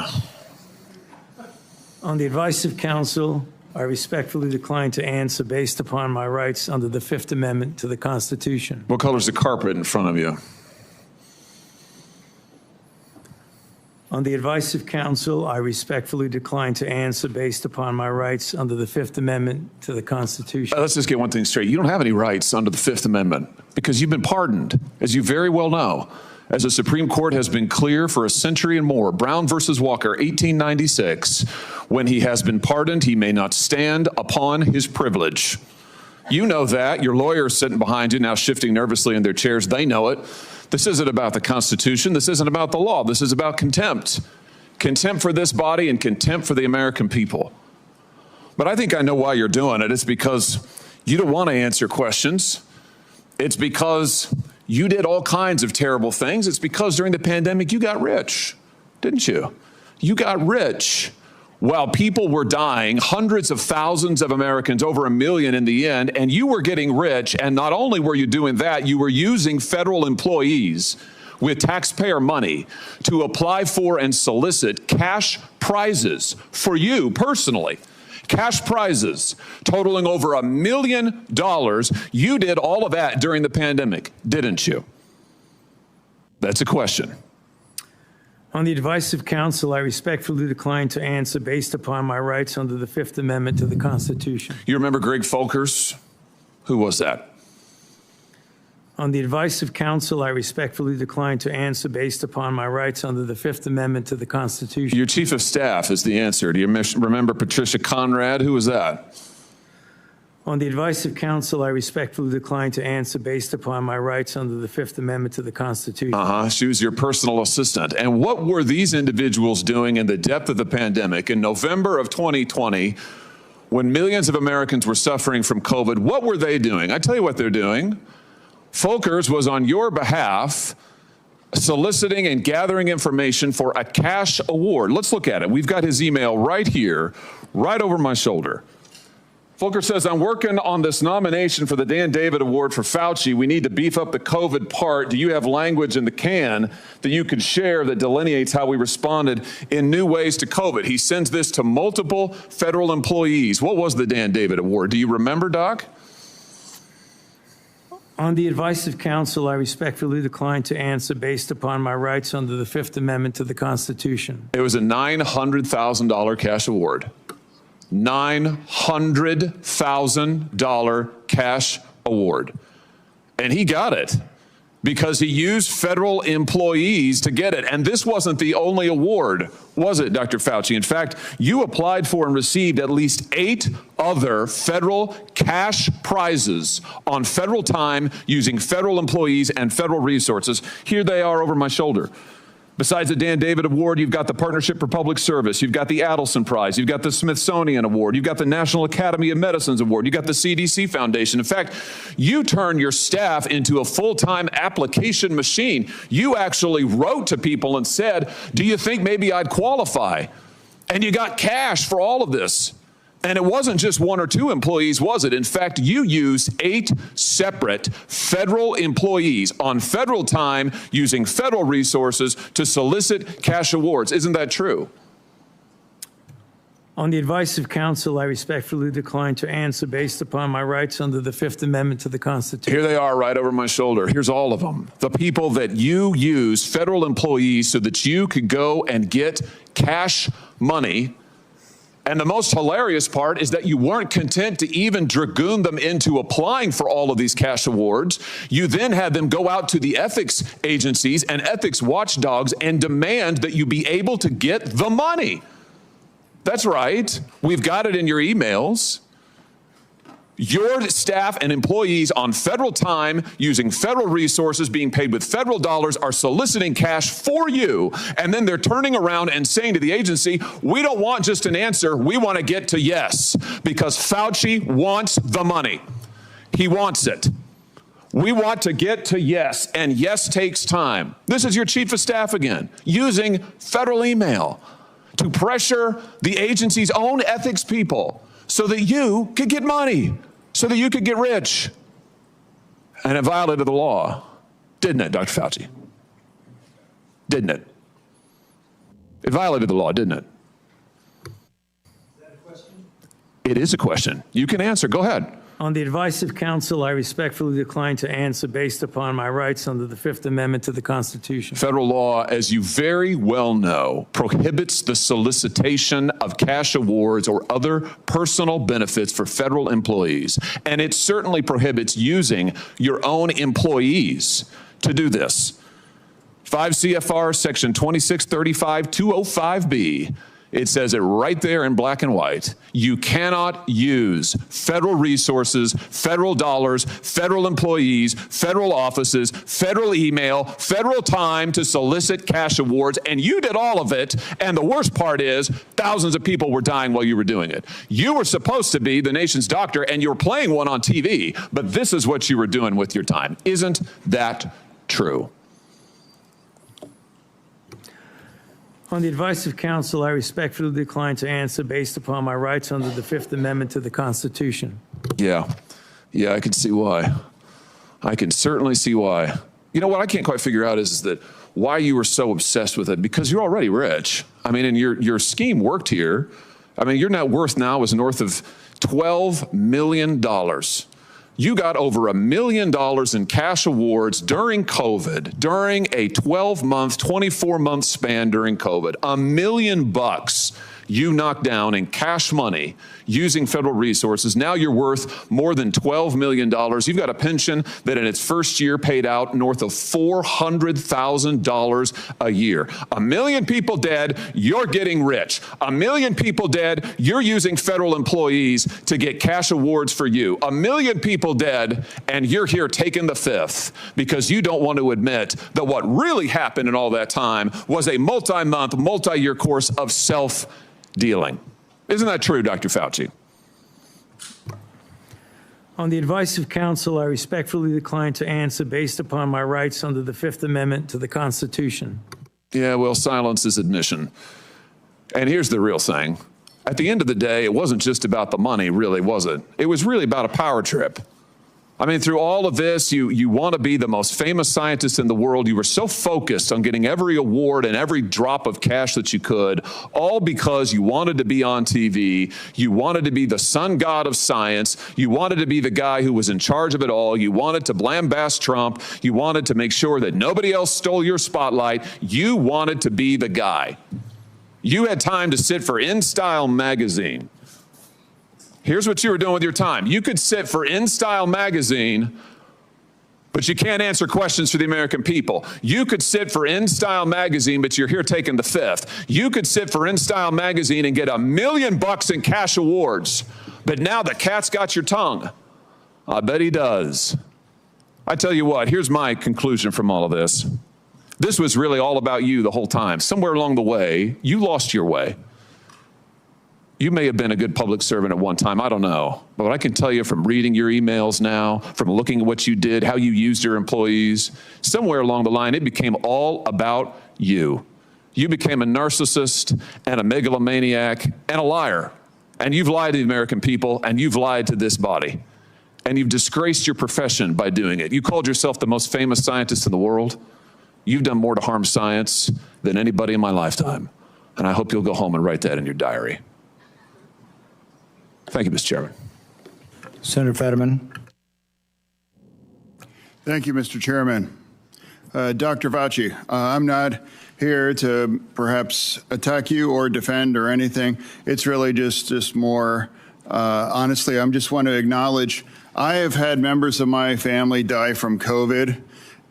On the advice of counsel, I respectfully decline to answer based upon my rights under the Fifth Amendment to the Constitution. What color is the carpet in front of you? On the advice of counsel, I respectfully decline to answer based upon my rights under the Fifth Amendment to the Constitution. Let's just get one thing straight. You don't have any rights under the Fifth Amendment because you've been pardoned, as you very well know. As the Supreme Court has been clear for a century and more, Brown versus Walker, 1896, when he has been pardoned, he may not stand upon his privilege. You know that. Your lawyers sitting behind you now shifting nervously in their chairs. They know it. This isn't about the Constitution. This isn't about the law. This is about contempt. Contempt for this body and contempt for the American people. But I think I know why you're doing it. It's because you don't want to answer questions. It's because you did all kinds of terrible things. It's because during the pandemic you got rich, didn't you? You got rich while people were dying, hundreds of thousands of Americans, over 1 million in the end, and you were getting rich. And not only were you doing that, you were using federal employees with taxpayer money to apply for and solicit cash prizes for you personally. Cash prizes totaling over $1 million. You did all of that during the pandemic, didn't you? That's a question. On the advice of counsel, I respectfully decline to answer based upon my rights under the Fifth Amendment to the Constitution. You remember Greg Folkers? Who was that? On the advice of counsel, I respectfully decline to answer based upon my rights under the Fifth Amendment to the Constitution. Your chief of staff is the answer. Do you remember Patricia Conrad? Who was that? On the advice of counsel, I respectfully decline to answer based upon my rights under the Fifth Amendment to the Constitution. She was your personal assistant. And what were these individuals doing in the depth of the pandemic in November of 2020 when millions of Americans were suffering from COVID? What were they doing? I tell you what they're doing. Folkers was on your behalf soliciting and gathering information for a cash award. Let's look at it. We've got his email right here, right over my shoulder. Folkers says, I'm working on this nomination for the Dan David Award for Fauci. We need to beef up the COVID part. Do you have language in the can that you could share that delineates how we responded in new ways to COVID? He sends this to multiple federal employees. What was the Dan David Award? Do you remember, Doc? On the advice of counsel, I respectfully decline to answer based upon my rights under the Fifth Amendment to the Constitution. It was a $900,000 cash award. $900,000 cash award. And he got it because he used federal employees to get it. And this wasn't the only award, was it, Dr. Fauci? In fact, you applied for and received at least 8 other federal cash prizes on federal time using federal employees and federal resources. Here they are over my shoulder. Besides the Dan David Award, you've got the Partnership for Public Service, you've got the Adelson Prize, you've got the Smithsonian Award, you've got the National Academy of Medicine's Award, you've got the CDC Foundation. In fact, you turned your staff into a full-time application machine. You actually wrote to people and said, do you think maybe I'd qualify? And you got cash for all of this. And it wasn't just 1 or 2 employees, was it? In fact, you used 8 separate federal employees on federal time using federal resources to solicit cash awards. Isn't that true? On the advice of counsel, I respectfully decline to answer based upon my rights under the Fifth Amendment to the Constitution. Here they are right over my shoulder. Here's all of them. The people that you use, federal employees, so that you could go and get cash money. And the most hilarious part is that you weren't content to even dragoon them into applying for all of these cash awards. You then had them go out to the ethics agencies and ethics watchdogs and demand that you be able to get the money. That's right. We've got it in your emails. Your staff and employees on federal time, using federal resources, being paid with federal dollars, are soliciting cash for you. And then they're turning around and saying to the agency, we don't want just an answer. We want to get to yes, because Fauci wants the money. He wants it. We want to get to yes, and yes takes time. This is your chief of staff again, using federal email to pressure the agency's own ethics people so that you could get money, so that you could get rich. And it violated the law, didn't it, Dr. Fauci? Didn't it? It violated the law, didn't it? Is that a question? It is a question. You can answer. Go ahead. On the advice of counsel, I respectfully decline to answer based upon my rights under the Fifth Amendment to the Constitution. Federal law, as you very well know, prohibits the solicitation of cash awards or other personal benefits for federal employees. And it certainly prohibits using your own employees to do this. 5 CFR section 2635 205B It says it right there in black and white. You cannot use federal resources, federal dollars, federal employees, federal offices, federal email, federal time to solicit cash awards, and you did all of it, and the worst part is thousands of people were dying while you were doing it. You were supposed to be the nation's doctor, and you were playing one on TV, but this is what you were doing with your time. Isn't that true? On the advice of counsel, I respectfully decline to answer based upon my rights under the Fifth Amendment to the Constitution. Yeah, I can see why. I can certainly see why. You know what I can't quite figure out is that why you were so obsessed with it, because you're already rich. I mean, and your scheme worked here. I mean, your net worth now is north of $12 million. You got over $1 million in cash awards during COVID, during a 12-month, 24-month span during COVID. $1 million you knocked down in cash money using federal resources. Now you're worth more than $12 million. You've got a pension that in its first year paid out north of $400,000 a year. 1 million people dead, you're getting rich. 1 million people dead, you're using federal employees to get cash awards for you. 1 million people dead, and you're here taking the fifth because you don't want to admit that what really happened in all that time was a multi-month, multi-year course of self-dealing. Isn't that true, Dr. Fauci? On the advice of counsel, I respectfully decline to answer based upon my rights under the Fifth Amendment to the Constitution. Yeah, well, silence is admission. And here's the real thing. At the end of the day, it wasn't just about the money, really, was it? It was really about a power trip. I mean, through all of this, you want to be the most famous scientist in the world. You were so focused on getting every award and every drop of cash that you could, all because you wanted to be on TV. You wanted to be the sun god of science. You wanted to be the guy who was in charge of it all. You wanted to lambast Trump. You wanted to make sure that nobody else stole your spotlight. You wanted to be the guy. You had time to sit for InStyle magazine. Here's what you were doing with your time. You could sit for InStyle magazine, but you can't answer questions for the American people. You could sit for InStyle magazine, but you're here taking the fifth. You could sit for InStyle magazine and get $1 million in cash awards, but now the cat's got your tongue. I bet he does. I tell you what, here's my conclusion from all of this. This was really all about you the whole time. Somewhere along the way, you lost your way. You may have been a good public servant at one time, I don't know. But what I can tell you from reading your emails now, from looking at what you did, how you used your employees, somewhere along the line, it became all about you. You became a narcissist and a megalomaniac and a liar. And you've lied to the American people, and you've lied to this body. And you've disgraced your profession by doing it. You called yourself the most famous scientist in the world. You've done more to harm science than anybody in my lifetime. And I hope you'll go home and write that in your diary. Thank you, Mr. Chairman. Senator Fetterman. Thank you, Mr. Chairman. Dr. Fauci, I'm not here to perhaps attack you or defend or anything. It's really just more, honestly, I just want to acknowledge I have had members of my family die from COVID,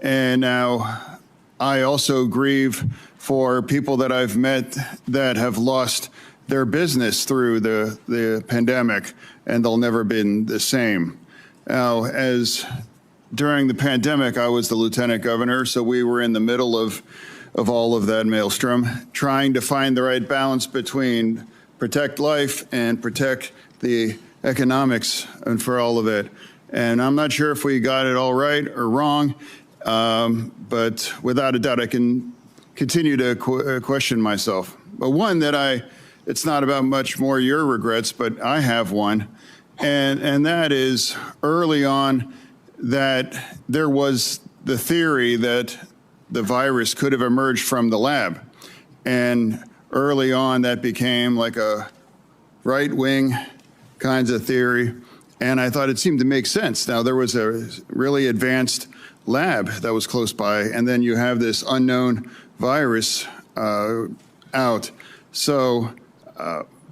and now I also grieve for people that I've met that have lost their business through the pandemic, and they'll never been the same. Now, as during the pandemic, I was the lieutenant governor, so we were in the middle of all of that maelstrom, trying to find the right balance between protect life and protect the economics and for all of it. And I'm not sure if we got it all right or wrong, but without a doubt, I can continue to question myself. But one that it's not about much more your regrets, but I have one. And that is early on that there was the theory that the virus could have emerged from the lab. And early on that became like a right-wing kinds of theory. And I thought it seemed to make sense. Now there was a really advanced lab that was close by, and then you have this unknown virus out. So,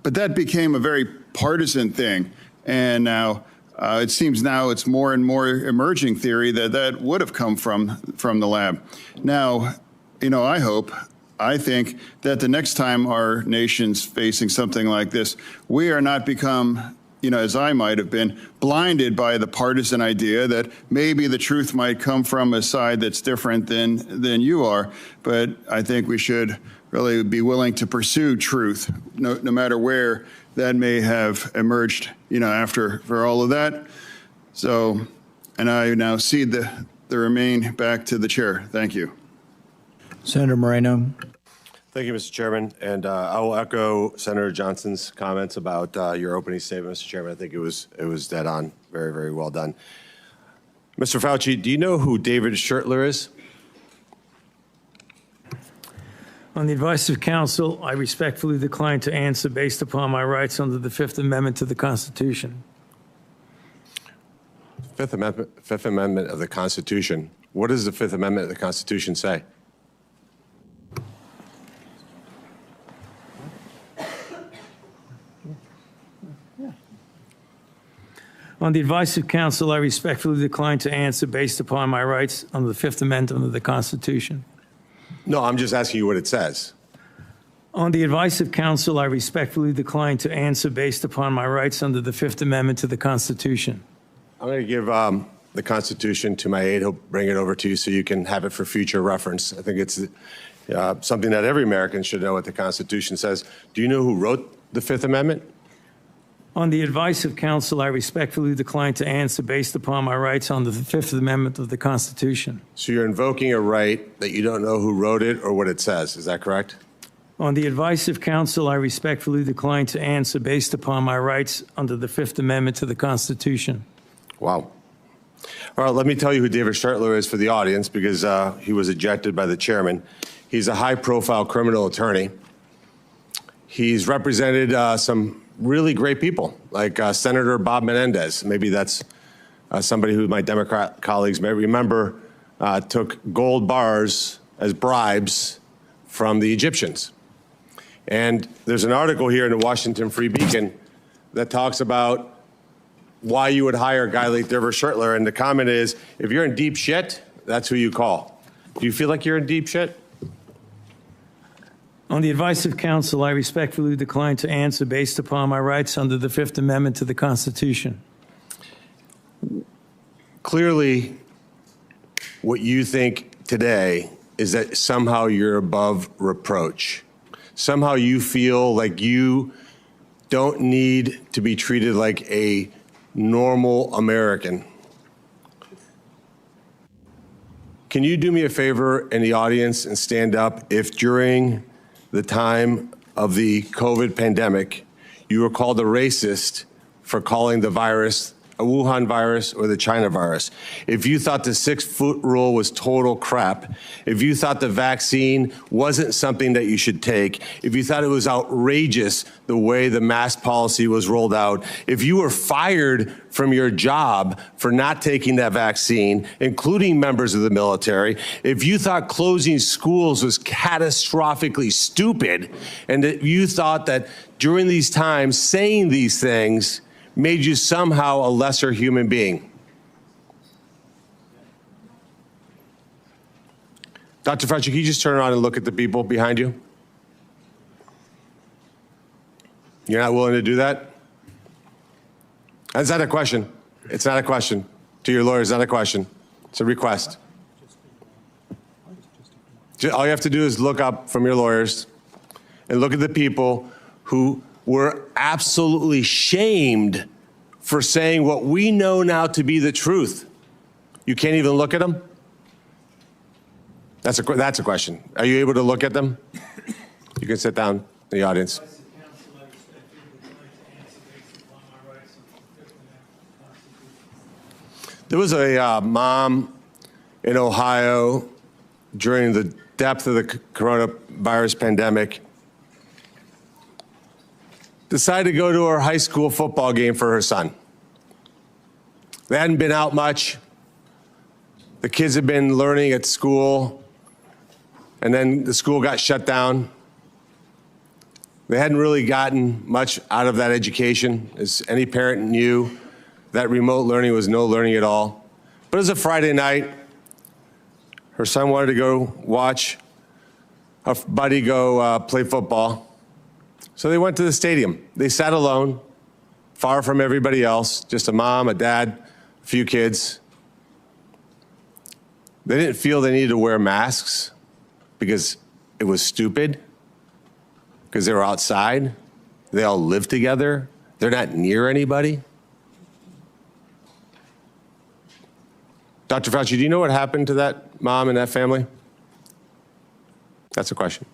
but that became a very partisan thing. And now it seems now it's more and more emerging theory that would have come from the lab. Now, I hope I think that the next time our nation's facing something like this, we are not become, as I might have been, blinded by the partisan idea that maybe the truth might come from a side that's different than you are. But I think we should really be willing to pursue truth, no matter where that may have emerged, for all of that. So, and I now cede the remain back to the chair. Thank you. Senator Moreno. Thank you, Mr. Chairman. And I will echo Senator Johnson's comments about your opening statement, Mr. Chairman. I think it was dead on. Very, very well done. Mr. Fauci, do you know who David Schertler is? On the advice of counsel, I respectfully decline to answer based upon my rights under the Fifth Amendment to the Constitution. Fifth Amendment of the Constitution. What does the Fifth Amendment of the Constitution say? On the advice of counsel, I respectfully decline to answer based upon my rights under the Fifth Amendment of the Constitution. No, I'm just asking you what it says. On the advice of counsel, I respectfully decline to answer based upon my rights under the Fifth Amendment to the Constitution. I'm going to give the Constitution to my aide. He'll bring it over to you so you can have it for future reference. I think it's something that every American should know what the Constitution says. Do you know who wrote the Fifth Amendment? On the advice of counsel, I respectfully decline to answer based upon my rights under the Fifth Amendment of the Constitution. So you're invoking a right that you don't know who wrote it or what it says. Is that correct? On the advice of counsel, I respectfully decline to answer based upon my rights under the Fifth Amendment to the Constitution. Wow. All right, let me tell you who David Schertler is for the audience because he was ejected by the chairman. He's a high-profile criminal attorney. He's represented some really great people, like Senator Bob Menendez. Maybe that's somebody who my Democrat colleagues may remember took gold bars as bribes from the Egyptians. And there's an article here in the Washington Free Beacon that talks about why you would hire a guy like David Schertler. And the comment is, if you're in deep shit, that's who you call. Do you feel like you're in deep shit? On the advice of counsel, I respectfully decline to answer based upon my rights under the Fifth Amendment to the Constitution. Clearly, what you think today is that somehow you're above reproach. Somehow you feel like you don't need to be treated like a normal American. Can you do me a favor in the audience and stand up if during the time of the COVID pandemic, you were called a racist for calling the virus a Wuhan virus or the China virus? If you thought the 6-foot rule was total crap, if you thought the vaccine wasn't something that you should take, if you thought it was outrageous the way the mask policy was rolled out, if you were fired from your job for not taking that vaccine, including members of the military, if you thought closing schools was catastrophically stupid, and that you thought that during these times saying these things made you somehow a lesser human being. Dr. Fauci, can you just turn around and look at the people behind you? You're not willing to do that? That's not a question. It's not a question. To your lawyers, not a question. It's a request. All you have to do is look up from your lawyers and look at the people who were absolutely shamed for saying what we know now to be the truth. You can't even look at them? That's a question. Are you able to look at them? You can sit down in the audience. There was a mom in Ohio during the depth of the coronavirus pandemic decided to go to her high school football game for her son. They hadn't been out much. The kids had been learning at school, and then the school got shut down. They hadn't really gotten much out of that education. As any parent knew, that remote learning was no learning at all. But it was a Friday night. Her son wanted to go watch a buddy go play football. So they went to the stadium. They sat alone, far from everybody else, just a mom, a dad, a few kids. They didn't feel they needed to wear masks because it was stupid, because they were outside. They all live together. They're not near anybody. Dr. Fauci, do you know what happened to that mom and that family? That's a question.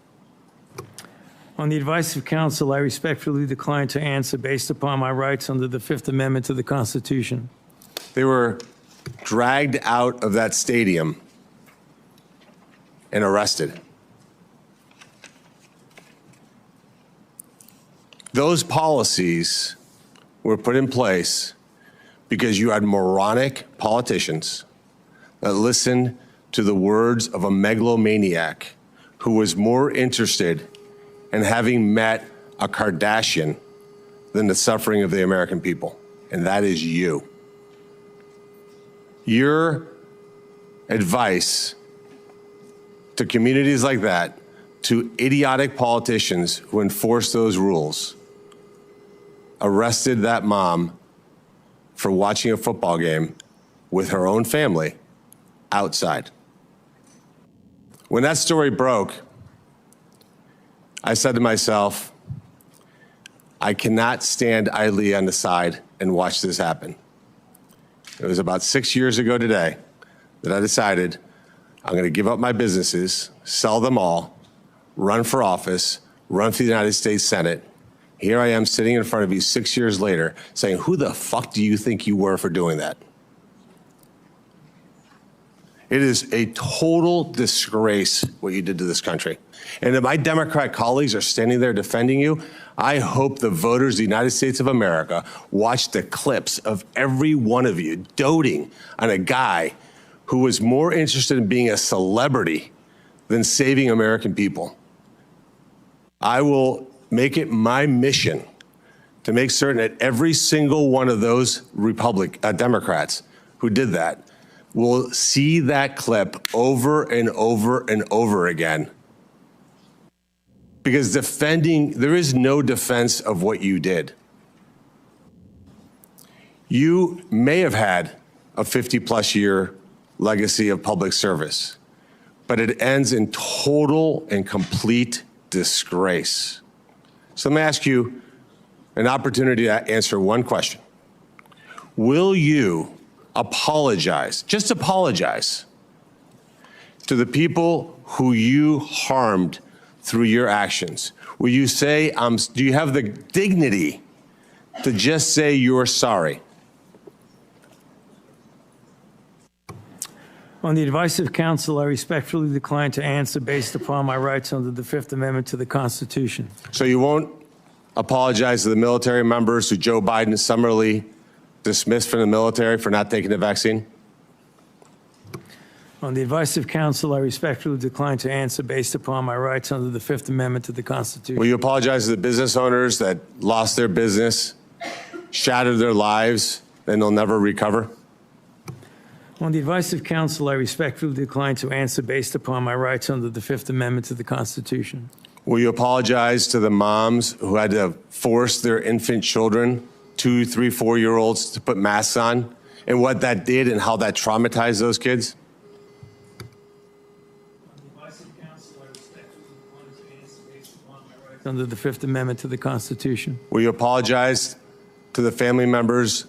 On the advice of counsel, I respectfully decline to answer based upon my rights under the Fifth Amendment to the Constitution. They were dragged out of that stadium and arrested. Those policies were put in place because you had moronic politicians that listened to the words of a megalomaniac who was more interested in having met a Kardashian than the suffering of the American people, and that is you. Your advice to communities like that, to idiotic politicians who enforce those rules, arrested that mom for watching a football game with her own family outside. When that story broke, I said to myself, I cannot stand idly on the side and watch this happen. It was about 6 years ago today that I decided I'm going to give up my businesses, sell them all, run for office, run for the United States Senate. Here I am sitting in front of you 6 years later saying, who the fuck do you think you were for doing that? It is a total disgrace what you did to this country. And if my Democrat colleagues are standing there defending you, I hope the voters of the United States of America watch the clips of every one of you doting on a guy who was more interested in being a celebrity than saving American people. I will make it my mission to make certain that every single one of those Democrats who did that will see that clip over and over and over again. Because there is no defense of what you did. You may have had a 50-plus year legacy of public service, but it ends in total and complete disgrace. So let me ask you an opportunity to answer one question. Will you apologize, just apologize, to the people who you harmed through your actions? Will you say, do you have the dignity to just say you're sorry? On the advice of counsel, I respectfully decline to answer based upon my rights under the Fifth Amendment to the Constitution. So you won't apologize to the military members who Joe Biden summarily dismissed from the military for not taking the vaccine? On the advice of counsel, I respectfully decline to answer based upon my rights under the Fifth Amendment to the Constitution. Will you apologize to the business owners that lost their business, shattered their lives, and they'll never recover? On the advice of counsel, I respectfully decline to answer based upon my rights under the Fifth Amendment to the Constitution. Will you apologize to the moms who had to force their infant children, 2, 3, 4-year-olds, to put masks on, and what that did and how that traumatized those kids? Under the Fifth Amendment to the Constitution. Will you apologize to the family members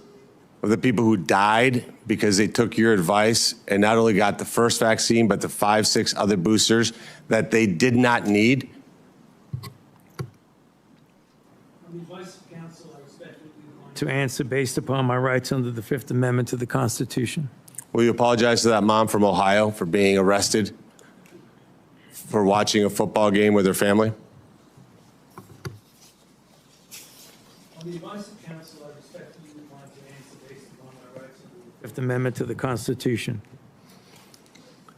of the people who died because they took your advice and not only got the first vaccine, but the 5, 6 other boosters that they did not need? On the advice of counsel, I respectfully decline to answer based upon my rights under the Fifth Amendment to the Constitution. Will you apologize to that mom from Ohio for being arrested for watching a football game with her family? On the advice of counsel, I respectfully decline to answer based upon my rights under the Fifth Amendment to the Constitution.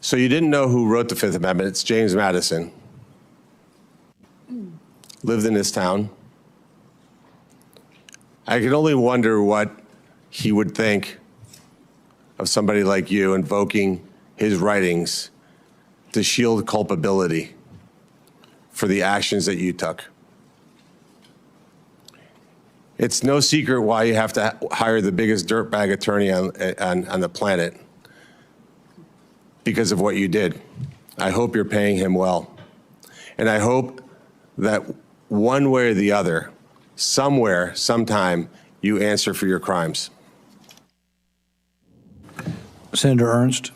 So you didn't know who wrote the Fifth Amendment. It's James Madison. Lived in this town. I can only wonder what he would think of somebody like you invoking his writings to shield culpability. for the actions that you took. It's no secret why you have to hire the biggest dirtbag attorney on the planet, because of what you did. I hope you're paying him well. And I hope that one way or the other, somewhere, sometime, you answer for your crimes. Senator Ernst.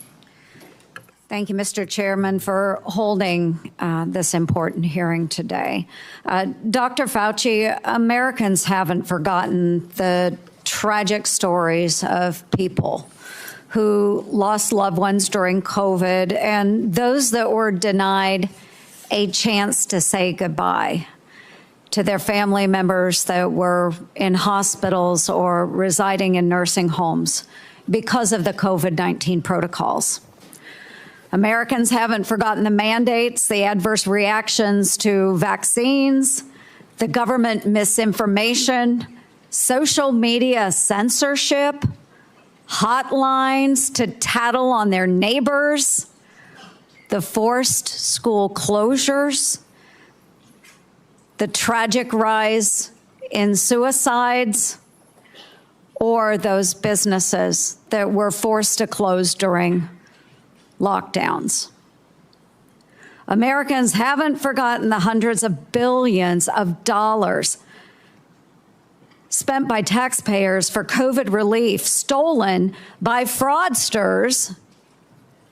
Thank you, Mr. Chairman, for holding this important hearing today. Dr. Fauci, Americans haven't forgotten the tragic stories of people who lost loved ones during COVID and those that were denied a chance to say goodbye to their family members that were in hospitals or residing in nursing homes because of the COVID-19 protocols. Americans haven't forgotten the mandates, the adverse reactions to vaccines, the government misinformation, social media censorship, hotlines to tattle on their neighbors, the forced school closures, the tragic rise in suicides, or those businesses that were forced to close during lockdowns. Americans haven't forgotten the hundreds of billions of dollars spent by taxpayers for COVID relief, stolen by fraudsters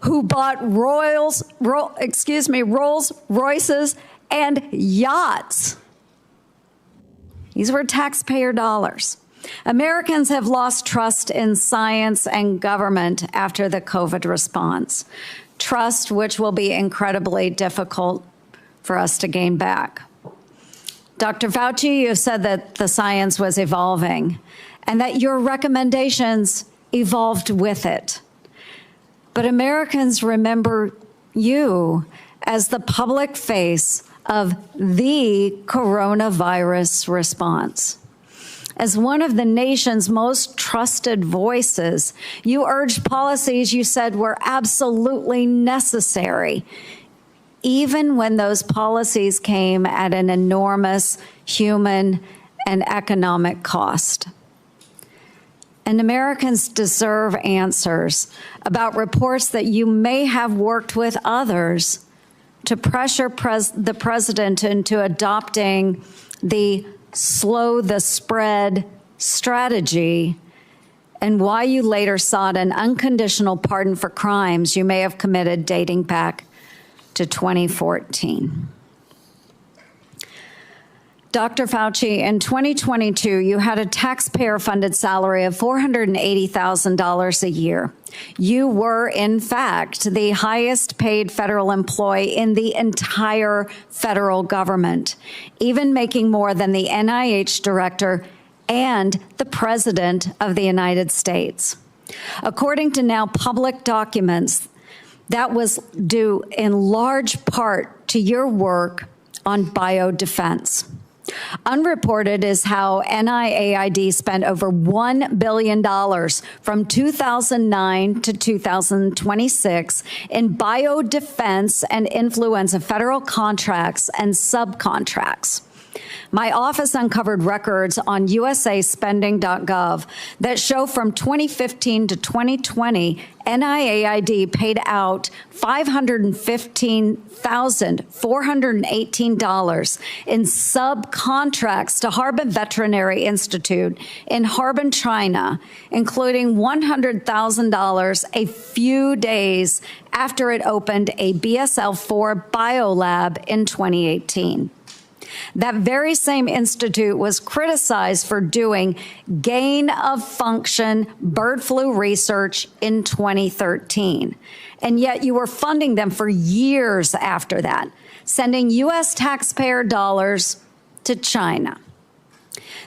who bought Rolls Royces and yachts. These were taxpayer dollars. Americans have lost trust in science and government after the COVID response, trust which will be incredibly difficult for us to gain back. Dr. Fauci, you said that the science was evolving and that your recommendations evolved with it. But Americans remember you as the public face of the coronavirus response. As one of the nation's most trusted voices, you urged policies you said were absolutely necessary, even when those policies came at an enormous human and economic cost. And Americans deserve answers about reports that you may have worked with others to pressure the president into adopting the slow the spread strategy, and why you later sought an unconditional pardon for crimes you may have committed dating back to 2014. Dr. Fauci, in 2022, you had a taxpayer-funded salary of $480,000 a year. You were, in fact, the highest paid federal employee in the entire federal government, even making more than the NIH director and the President of the United States. According to now public documents, that was due in large part to your work on biodefense. Unreported is how NIAID spent over $1 billion from 2009 to 2026 in biodefense and influenza federal contracts and subcontracts. My office uncovered records on usaspending.gov that show from 2015 to 2020, NIAID paid out $515,418 in subcontracts to Harbin Veterinary Institute in Harbin, China, including $100,000 a few days after it opened a BSL-4 biolab in 2018. That very same institute was criticized for doing gain-of-function bird flu research in 2013. And yet you were funding them for years after that, sending U.S. taxpayer dollars to China.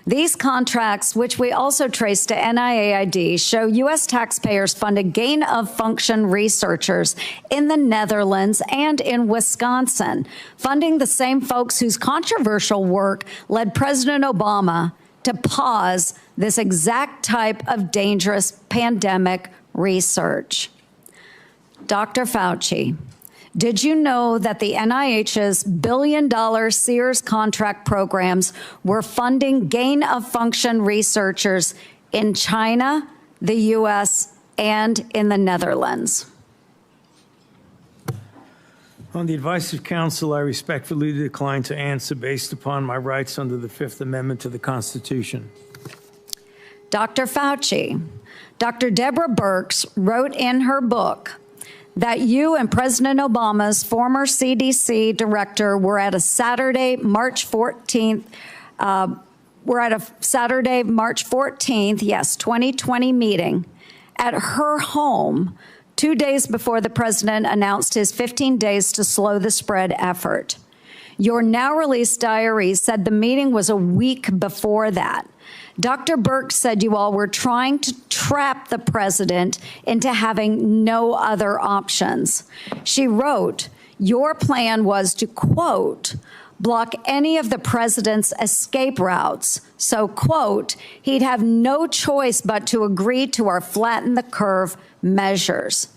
These contracts, which we also trace to NIAID, show U.S. taxpayers funded gain-of-function researchers in the Netherlands and in Wisconsin, funding the same folks whose controversial work led President Obama to pause this exact type of dangerous pandemic research. Dr. Fauci, Did you know that the NIH's billion-dollar Sears contract programs were funding gain-of-function researchers in China, the U.S., and in the Netherlands? On the advice of counsel, I respectfully decline to answer based upon my rights under the Fifth Amendment to the Constitution. Dr. Fauci, Dr. Deborah Birx wrote in her book that you and President Obama's former CDC director were at a Saturday, March 14th, 2020 meeting at her home 2 days before the president announced his 15 days to slow the spread effort. Your now released diary said the meeting was a week before that. Dr. Birx said you all were trying to trap the president into having no other options. She wrote, your plan was to, quote, block any of the president's escape routes. So, quote, he'd have no choice but to agree to our flatten the curve measures.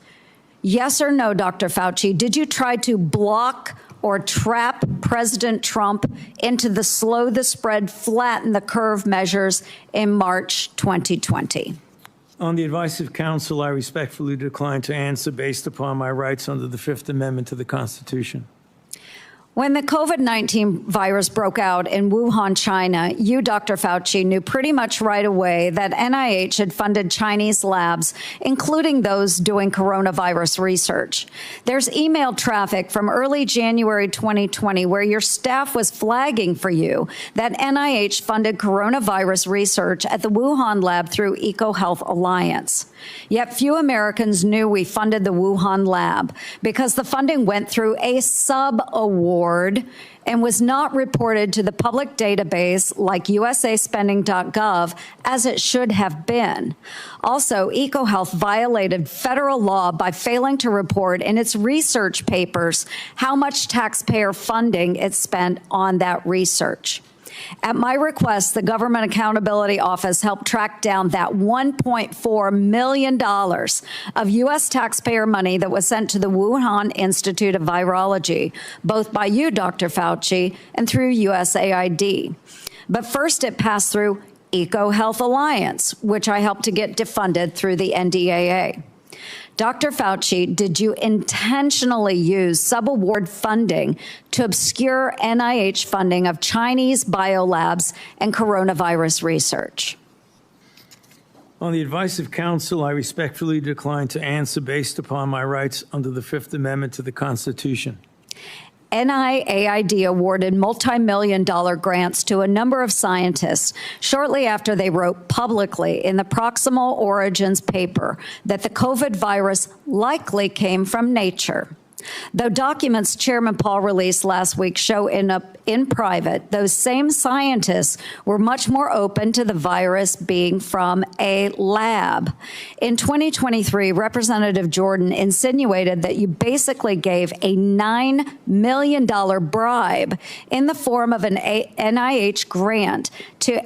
Yes or no, Dr. Fauci, did you try to block or trap President Trump into the slow the spread, flatten the curve measures in March 2020? On the advice of counsel, I respectfully decline to answer based upon my rights under the Fifth Amendment to the Constitution. When the COVID-19 virus broke out in Wuhan, China, you, Dr. Fauci, knew pretty much right away that NIH had funded Chinese labs, including those doing coronavirus research. There's email traffic from early January 2020 where your staff was flagging for you that NIH funded coronavirus research at the Wuhan lab through EcoHealth Alliance. Yet few Americans knew we funded the Wuhan lab because the funding went through a sub-award and was not reported to the public database like usaspending.gov as it should have been. Also, EcoHealth violated federal law by failing to report in its research papers how much taxpayer funding it spent on that research. At my request, the Government Accountability Office helped track down that $1.4 million of U.S. taxpayer money that was sent to the Wuhan Institute of Virology, both by you, Dr. Fauci, and through USAID. But first, it passed through EcoHealth Alliance, which I helped to get defunded through the NDAA. Dr. Fauci, did you intentionally use subaward funding to obscure NIH funding of Chinese biolabs and coronavirus research? On the advice of counsel, I respectfully decline to answer based upon my rights under the Fifth Amendment to the Constitution. NIAID awarded multi-million-dollar grants to a number of scientists shortly after they wrote publicly in the Proximal Origins paper that the COVID virus likely came from nature. Though documents Chairman Paul released last week show in private, those same scientists were much more open to the virus being from a lab. In 2023, Representative Jordan insinuated that you basically gave a $9 million bribe in the form of an NIH grant to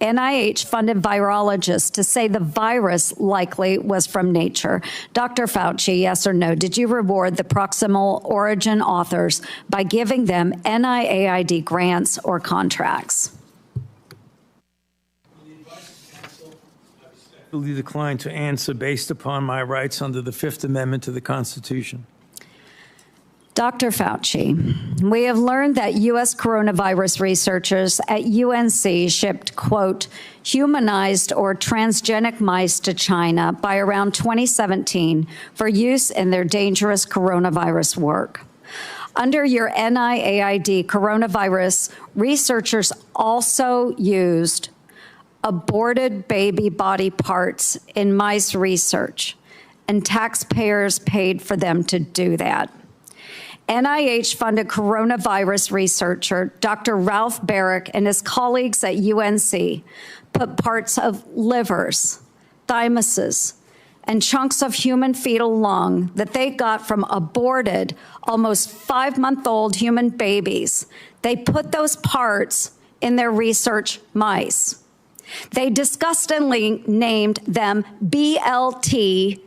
NIH-funded virologists to say the virus likely was from nature. Dr. Fauci, yes or no, did you reward the Proximal Origin authors by giving them NIAID grants or contracts? I respectfully decline to answer based upon my rights under the Fifth Amendment to the Constitution. Dr. Fauci, we have learned that U.S. coronavirus researchers at UNC shipped, quote, humanized or transgenic mice to China by around 2017 for use in their dangerous coronavirus work. Under your NIAID coronavirus, researchers also used aborted baby body parts in mice research, and taxpayers paid for them to do that. NIH-funded coronavirus researcher Dr. Ralph Barrick and his colleagues at UNC put parts of livers, thymuses, and chunks of human fetal lung that they got from aborted, almost 5-month-old human babies. They put those parts in their research mice. They disgustingly named them BLT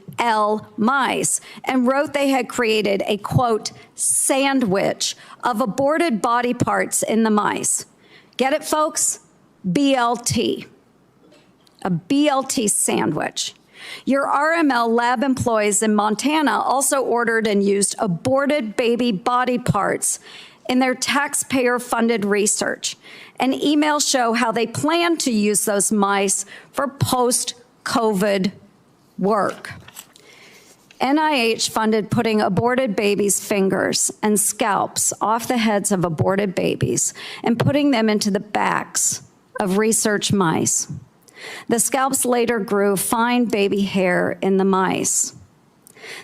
mice and wrote they had created a, quote, sandwich of aborted body parts in the mice. Get it, folks? BLT. A BLT sandwich. Your RML lab employees in Montana also ordered and used aborted baby body parts in their taxpayer-funded research. And emails show how they plan to use those mice for post-COVID work. NIH funded putting aborted babies' fingers and scalps off the heads of aborted babies and putting them into the backs of research mice. The scalps later grew fine baby hair in the mice.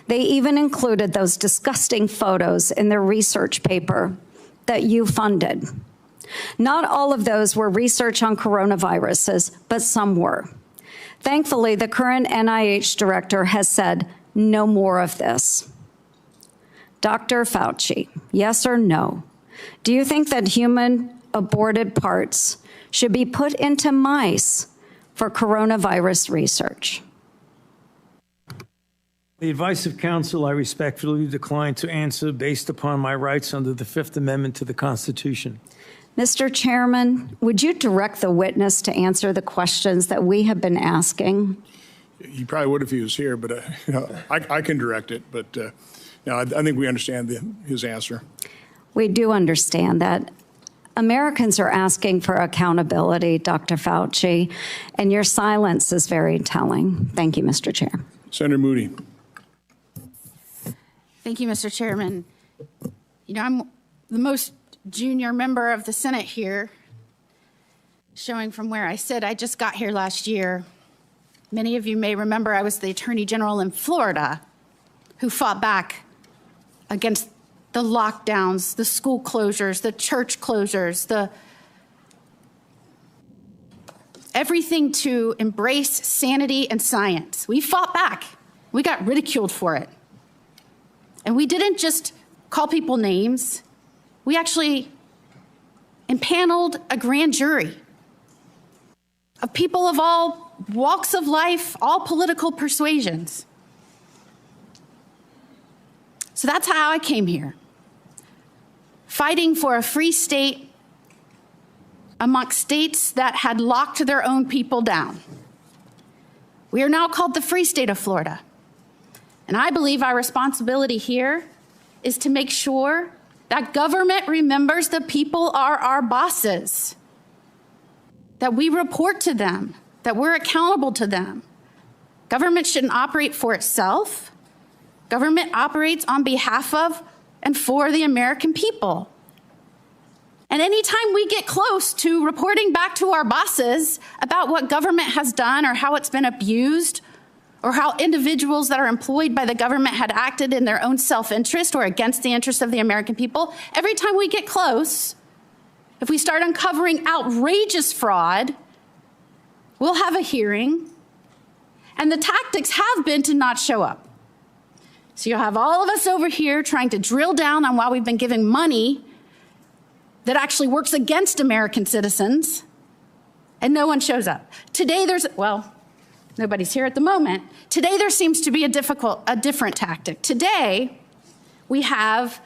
They even included those disgusting photos in their research paper that you funded. Not all of those were research on coronaviruses, but some were. Thankfully, the current NIH director has said no more of this. Dr. Fauci, yes or no? Do you think that human aborted parts should be put into mice for coronavirus research? The advice of counsel, I respectfully decline to answer based upon my rights under the Fifth Amendment to the Constitution. Mr. Chairman, would you direct the witness to answer the questions that we have been asking? He probably would if he was here, but I can direct it. But I think we understand his answer. We do understand that. Americans are asking for accountability, Dr. Fauci, and your silence is very telling. Thank you, Mr. Chair. Senator Moody. Thank you, Mr. Chairman. You know, I'm the most junior member of the Senate here, showing from where I sit. I just got here last year. Many of you may remember I was the Attorney General in Florida who fought back against the lockdowns, the school closures, the church closures, everything to embrace sanity and science. We fought back. We got ridiculed for it. And we didn't just call people names. We actually impaneled a grand jury of people of all walks of life, all political persuasions. So that's how I came here, fighting for a free state amongst states that had locked their own people down. We are now called the Free State of Florida. And I believe our responsibility here is to make sure that government remembers the people are our bosses, that we report to them, that we're accountable to them. Government shouldn't operate for itself. Government operates on behalf of and for the American people. And anytime we get close to reporting back to our bosses about what government has done or how it's been abused, or how individuals that are employed by the government had acted in their own self-interest or against the interests of the American people, every time we get close, if we start uncovering outrageous fraud, we'll have a hearing, and the tactics have been to not show up. So you'll have all of us over here trying to drill down on why we've been giving money that actually works against American citizens, and no one shows up. Today nobody's here at the moment. Today there seems to be a different tactic. Today we have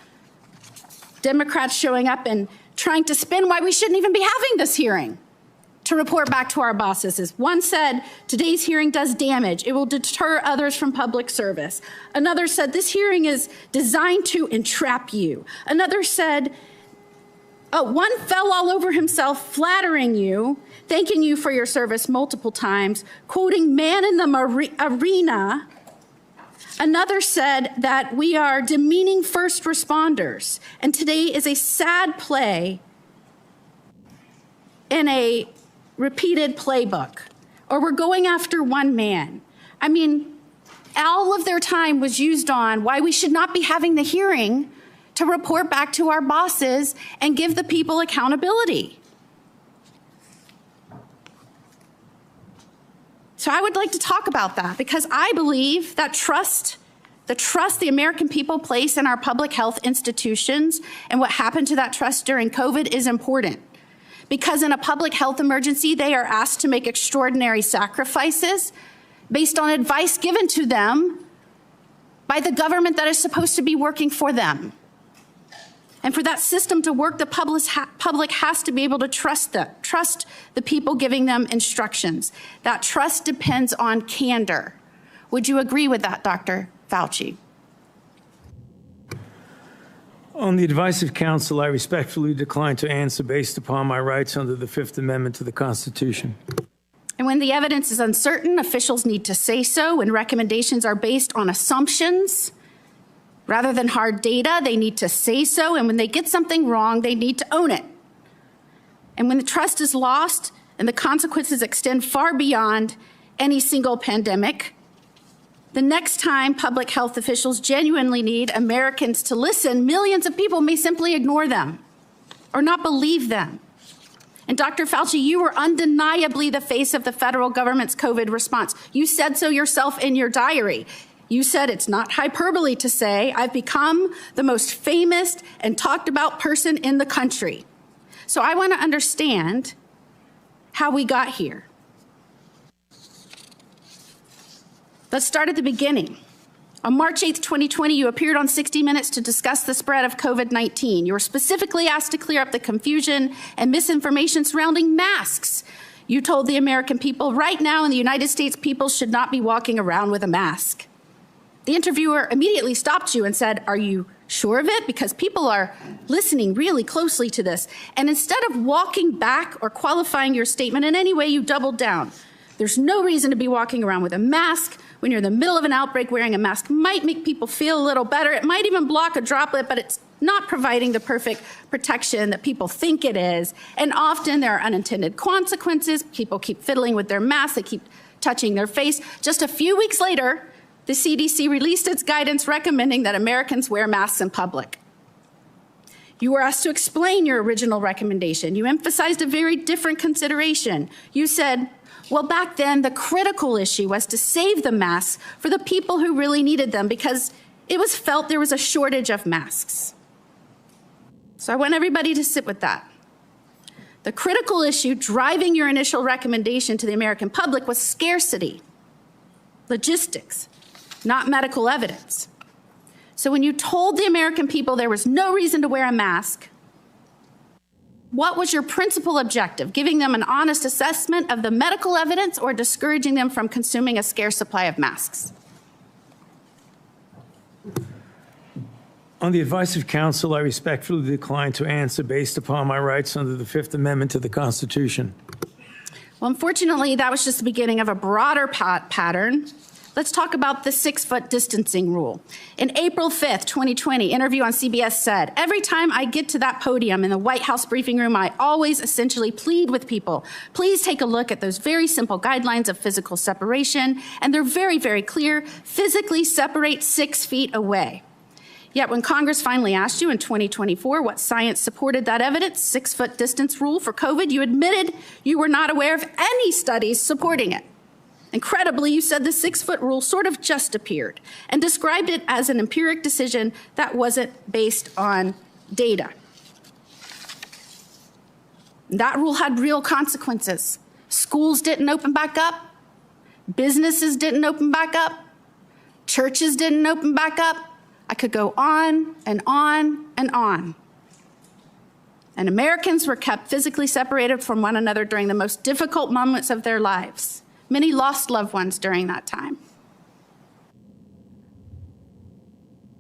Democrats showing up and trying to spin why we shouldn't even be having this hearing to report back to our bosses. As one said, today's hearing does damage. It will deter others from public service. Another said, this hearing is designed to entrap you. Another said, one fell all over himself, flattering you, thanking you for your service multiple times, quoting man in the arena. Another said that we are demeaning first responders. And today is a sad play in a repeated playbook. Or we're going after one man. I mean, all of their time was used on why we should not be having the hearing to report back to our bosses and give the people accountability. So I would like to talk about that because I believe that the trust the American people place in our public health institutions and what happened to that trust during COVID is important. Because in a public health emergency, they are asked to make extraordinary sacrifices based on advice given to them by the government that is supposed to be working for them. And for that system to work, the public has to be able to trust the people giving them instructions. That trust depends on candor. Would you agree with that, Dr. Fauci? On the advice of counsel, I respectfully decline to answer based upon my rights under the Fifth Amendment to the Constitution. And when the evidence is uncertain, officials need to say so. When recommendations are based on assumptions rather than hard data, they need to say so. And when they get something wrong, they need to own it. And when the trust is lost and the consequences extend far beyond any single pandemic, the next time public health officials genuinely need Americans to listen, millions of people may simply ignore them or not believe them. And Dr. Fauci, you were undeniably the face of the federal government's COVID response. You said so yourself in your diary. You said it's not hyperbole to say, I've become the most famous and talked about person in the country. So I want to understand how we got here. Let's start at the beginning. On March 8th, 2020, you appeared on 60 Minutes to discuss the spread of COVID-19. You were specifically asked to clear up the confusion and misinformation surrounding masks. You told the American people, right now in the United States, people should not be walking around with a mask. The interviewer immediately stopped you and said, are you sure of it? Because people are listening really closely to this. And instead of walking back or qualifying your statement in any way, you doubled down. There's no reason to be walking around with a mask. When you're in the middle of an outbreak, wearing a mask might make people feel a little better. It might even block a droplet, but it's not providing the perfect protection that people think it is. And often there are unintended consequences. People keep fiddling with their masks. They keep touching their face. Just a few weeks later, the CDC released its guidance recommending that Americans wear masks in public. You were asked to explain your original recommendation. You emphasized a very different consideration. You said, well, back then, the critical issue was to save the masks for the people who really needed them because it was felt there was a shortage of masks. So I want everybody to sit with that. The critical issue driving your initial recommendation to the American public was scarcity, logistics, not medical evidence. So when you told the American people there was no reason to wear a mask, what was your principal objective? Giving them an honest assessment of the medical evidence or discouraging them from consuming a scarce supply of masks? On the advice of counsel, I respectfully decline to answer based upon my rights under the Fifth Amendment to the Constitution. Well, unfortunately, that was just the beginning of a broader pattern. Let's talk about the 6-foot distancing rule. In April 5th, 2020, interview on CBS said, every time I get to that podium in the White House briefing room, I always essentially plead with people. Please take a look at those very simple guidelines of physical separation. And they're very, very clear. Physically separate 6 feet away. Yet when Congress finally asked you in 2024 what science supported that evidence, 6-foot distance rule for COVID, you admitted you were not aware of any studies supporting it. Incredibly, you said the 6-foot rule sort of just appeared and described it as an empiric decision that wasn't based on data. That rule had real consequences. Schools didn't open back up. Businesses didn't open back up. Churches didn't open back up. I could go on and on and on. And Americans were kept physically separated from one another during the most difficult moments of their lives. Many lost loved ones during that time.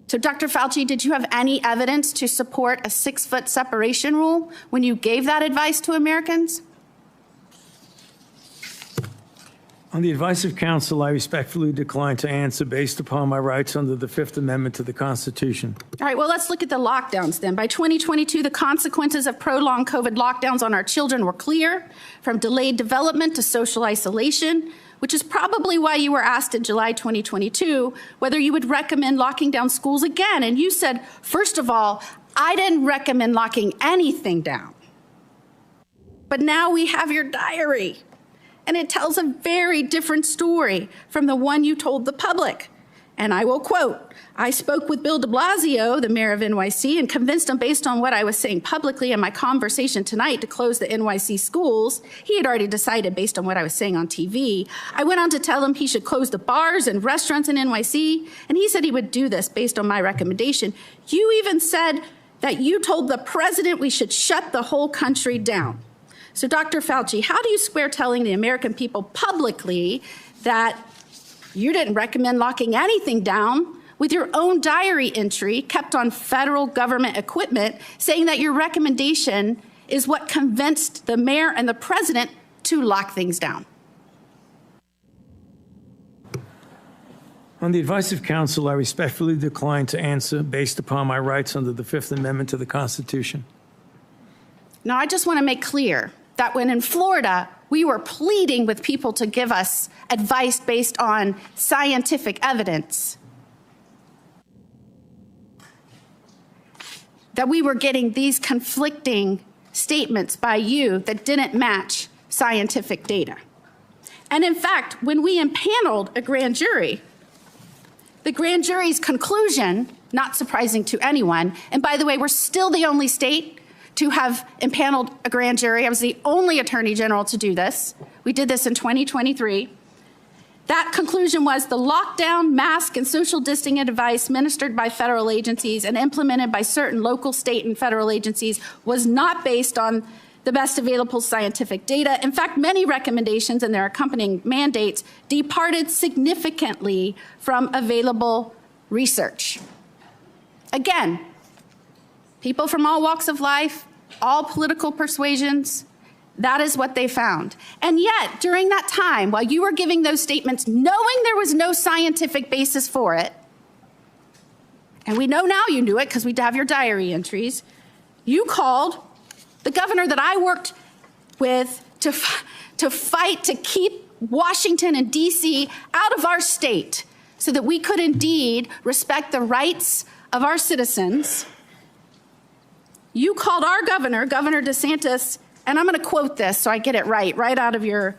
So, Dr. Fauci, did you have any evidence to support a 6-foot separation rule when you gave that advice to Americans? On the advice of counsel, I respectfully decline to answer based upon my rights under the Fifth Amendment to the Constitution. All right, well, let's look at the lockdowns then. By 2022, the consequences of prolonged COVID lockdowns on our children were clear, from delayed development to social isolation, which is probably why you were asked in July 2022 whether you would recommend locking down schools again. And you said, first of all, I didn't recommend locking anything down. But now we have your diary. And it tells a very different story from the one you told the public. And I will quote, I spoke with Bill de Blasio, the mayor of NYC, and convinced him based on what I was saying publicly in my conversation tonight to close the NYC schools. He had already decided based on what I was saying on TV. I went on to tell him he should close the bars and restaurants in NYC, and he said he would do this based on my recommendation. You even said that you told the president we should shut the whole country down. So Dr. Fauci, how do you square telling the American people publicly that you didn't recommend locking anything down with your own diary entry kept on federal government equipment saying that your recommendation is what convinced the mayor and the president to lock things down? On the advice of counsel, I respectfully decline to answer based upon my rights under the Fifth Amendment to the Constitution. Now, I just want to make clear that when in Florida, we were pleading with people to give us advice based on scientific evidence, that we were getting these conflicting statements by you that didn't match scientific data. And in fact, when we impaneled a grand jury, the grand jury's conclusion, not surprising to anyone, and by the way, we're still the only state to have impaneled a grand jury. I was the only attorney general to do this. We did this in 2023. That conclusion was the lockdown, mask, and social distancing advice ministered by federal agencies and implemented by certain local, state, and federal agencies was not based on the best available scientific data. In fact, many recommendations and their accompanying mandates departed significantly from available research. Again, people from all walks of life, all political persuasions, that is what they found. And yet, during that time, while you were giving those statements, knowing there was no scientific basis for it, and we know now you knew it because we have your diary entries, you called the governor that I worked with to fight to keep Washington and D.C. out of our state so that we could indeed respect the rights of our citizens. You called our governor, Governor DeSantis, and I'm going to quote this so I get it right out of your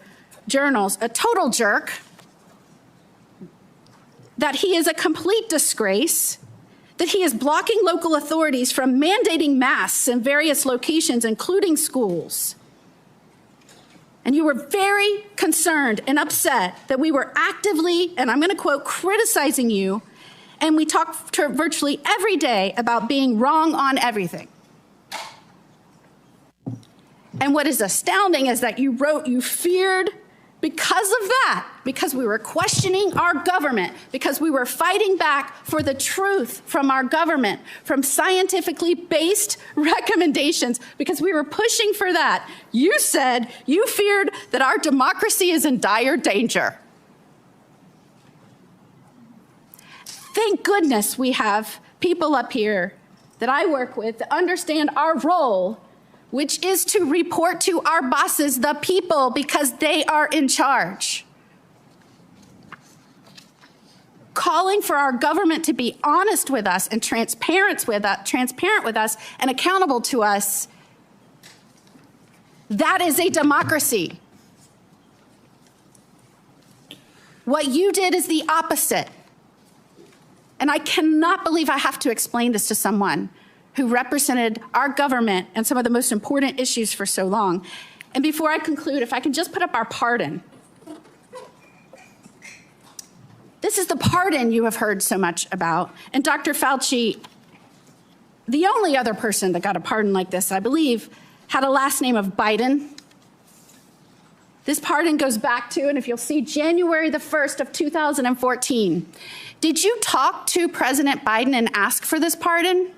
journals, a total jerk, that he is a complete disgrace, that he is blocking local authorities from mandating masks in various locations, including schools. And you were very concerned and upset that we were actively, and I'm going to quote, criticizing you, and we talked virtually every day about being wrong on everything. And what is astounding is that you wrote you feared because of that, because we were questioning our government, because we were fighting back for the truth from our government, from scientifically based recommendations, because we were pushing for that. You said you feared that our democracy is in dire danger. Thank goodness we have people up here that I work with that understand our role, which is to report to our bosses, the people, because they are in charge. Calling for our government to be honest with us and transparent with us and accountable to us, that is a democracy. What you did is the opposite. And I cannot believe I have to explain this to someone who represented our government and some of the most important issues for so long. And before I conclude, if I can just put up our pardon. This is the pardon you have heard so much about. And Dr. Fauci, the only other person that got a pardon like this, I believe, had a last name of Biden. This pardon goes back to, and if you'll see, January the 1st of 2014. Did you talk to President Biden and ask for this pardon?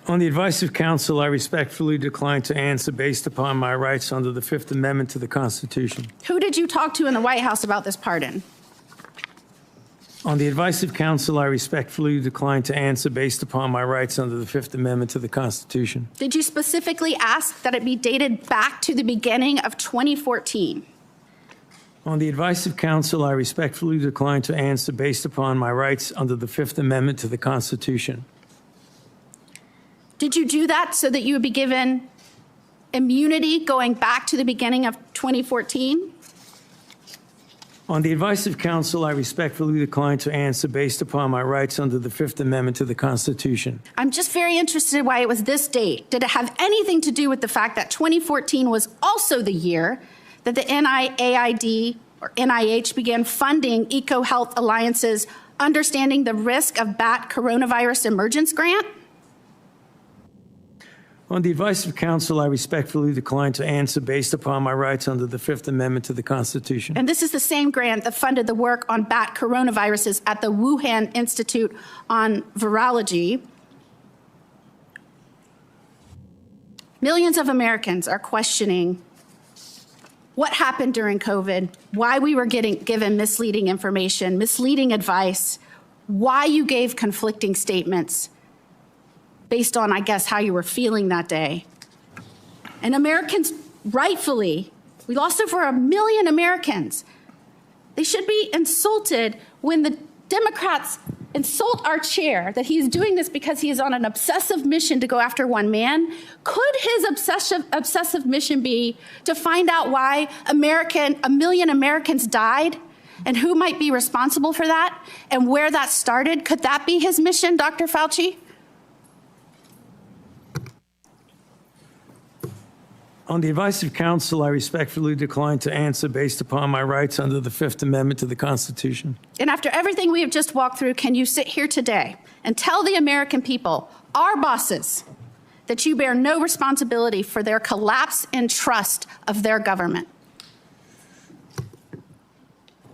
On the advice of counsel, I respectfully decline to answer based upon my rights under the Fifth Amendment to the Constitution. Who did you talk to in the White House about this pardon? On the advice of counsel, I respectfully decline to answer based upon my rights under the Fifth Amendment to the Constitution. Did you specifically ask that it be dated back to the beginning of 2014? On the advice of counsel, I respectfully decline to answer based upon my rights under the Fifth Amendment to the Constitution. Did you do that so that you would be given immunity going back to the beginning of 2014? On the advice of counsel, I respectfully decline to answer based upon my rights under the Fifth Amendment to the Constitution. I'm just very interested in why it was this date. Did it have anything to do with the fact that 2014 was also the year that the NIAID or NIH began funding EcoHealth Alliance's Understanding the Risk of Bat Coronavirus Emergence grant? On the advice of counsel, I respectfully decline to answer based upon my rights under the Fifth Amendment to the Constitution. And this is the same grant that funded the work on bat coronaviruses at the Wuhan Institute on Virology. Millions of Americans are questioning what happened during COVID, why we were given misleading information, misleading advice, why you gave conflicting statements based on, I guess, how you were feeling that day. And Americans, rightfully, we lost over 1 million Americans. They should be insulted when the Democrats insult our chair that he is doing this because he is on an obsessive mission to go after one man. Could his obsessive mission be to find out why 1 million Americans died and who might be responsible for that and where that started? Could that be his mission, Dr. Fauci? On the advice of counsel, I respectfully decline to answer based upon my rights under the Fifth Amendment to the Constitution. And after everything we have just walked through, can you sit here today and tell the American people, our bosses, that you bear no responsibility for their collapse in trust of their government?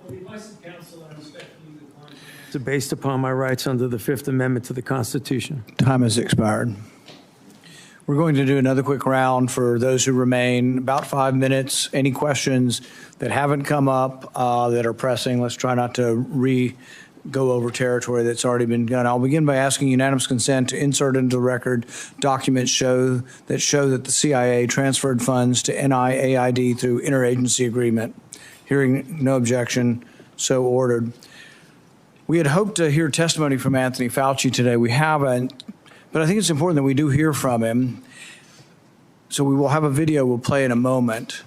On the advice of counsel, I respectfully decline to answer based upon my rights under the Fifth Amendment to the Constitution. Time has expired. We're going to do another quick round for those who remain, about 5 minutes. Any questions that haven't come up that are pressing? Let's try not to go over territory that's already been done. I'll begin by asking unanimous consent to insert into the record documents show that the CIA transferred funds to NIAID through interagency agreement. Hearing no objection, so ordered. We had hoped to hear testimony from Anthony Fauci today. We haven't. But I think it's important that we do hear from him. So we will have a video we'll play in a moment.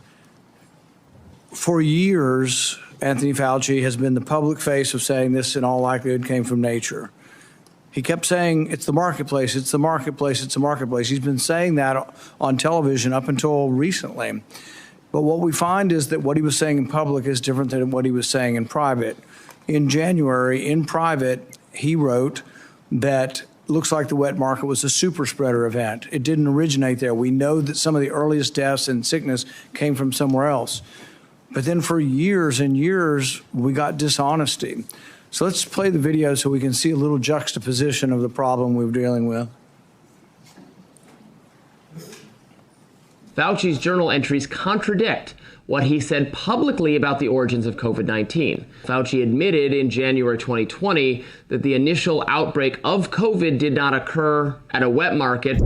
For years, Anthony Fauci has been the public face of saying this in all likelihood came from nature. He kept saying, it's the marketplace, it's the marketplace, it's the marketplace. He's been saying that on television up until recently. But what we find is that what he was saying in public is different than what he was saying in private. In January, in private, he wrote that looks like the wet market was a super spreader event. It didn't originate there. We know that some of the earliest deaths and sickness came from somewhere else. But then for years and years, we got dishonesty. So let's play the video so we can see a little juxtaposition of the problem we're dealing with. Fauci's journal entries contradict what he said publicly about the origins of COVID-19. Fauci admitted in January 2020 that the initial outbreak of COVID did not occur at a wet market.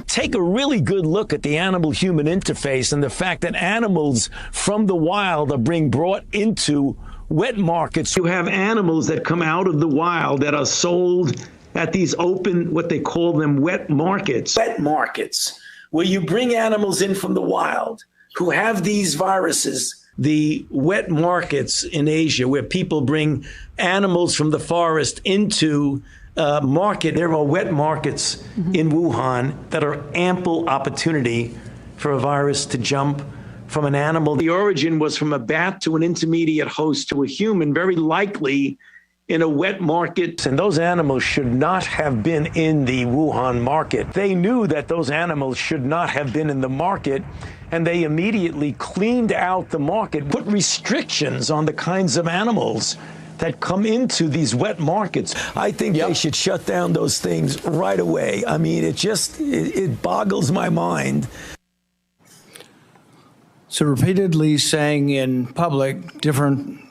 Take a really good look at the animal-human interface and the fact that animals from the wild are being brought into wet markets. You have animals that come out of the wild that are sold at these open, what they call them, wet markets. Wet markets, where you bring animals in from the wild who have these viruses. The wet markets in Asia, where people bring animals from the forest into market. There are wet markets in Wuhan that are ample opportunity for a virus to jump from an animal. The origin was from a bat to an intermediate host to a human, very likely in a wet market. And those animals should not have been in the Wuhan market. They knew that those animals should not have been in the market, and they immediately cleaned out the market, put restrictions on the kinds of animals that come into these wet markets. I think they should shut down those things right away. I mean, it boggles my mind. So repeatedly saying in public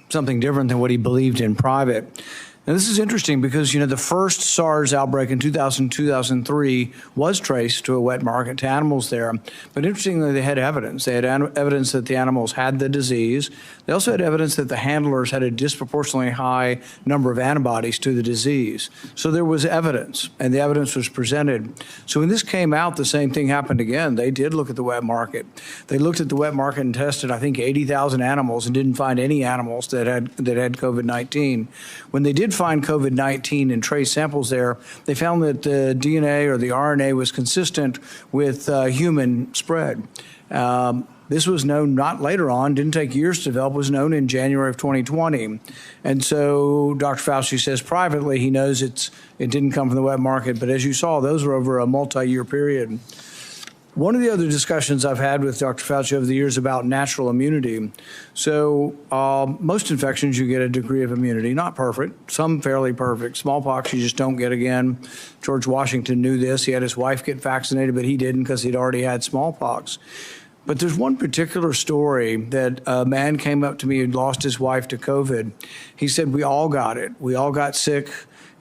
something different than what he believed in private. And this is interesting because, the first SARS outbreak in 2003 was traced to a wet market, to animals there. But interestingly, they had evidence. They had evidence that the animals had the disease. They also had evidence that the handlers had a disproportionately high number of antibodies to the disease. So there was evidence, and the evidence was presented. So when this came out, the same thing happened again. They did look at the wet market. They looked at the wet market and tested, I think, 80,000 animals and didn't find any animals that had COVID-19. When they did find COVID-19 in trace samples there, they found that the DNA or the RNA was consistent with human spread. This was known not later on, didn't take years to develop, was known in January of 2020. And so Dr. Fauci says privately he knows it didn't come from the wet market, but as you saw, those were over a multi-year period. One of the other discussions I've had with Dr. Fauci over the years about natural immunity. So most infections, you get a degree of immunity, not perfect, some fairly perfect. Smallpox, you just don't get again. George Washington knew this. He had his wife get vaccinated, but he didn't because he'd already had smallpox. But there's one particular story that a man came up to me who'd lost his wife to COVID. He said, we all got it. We all got sick,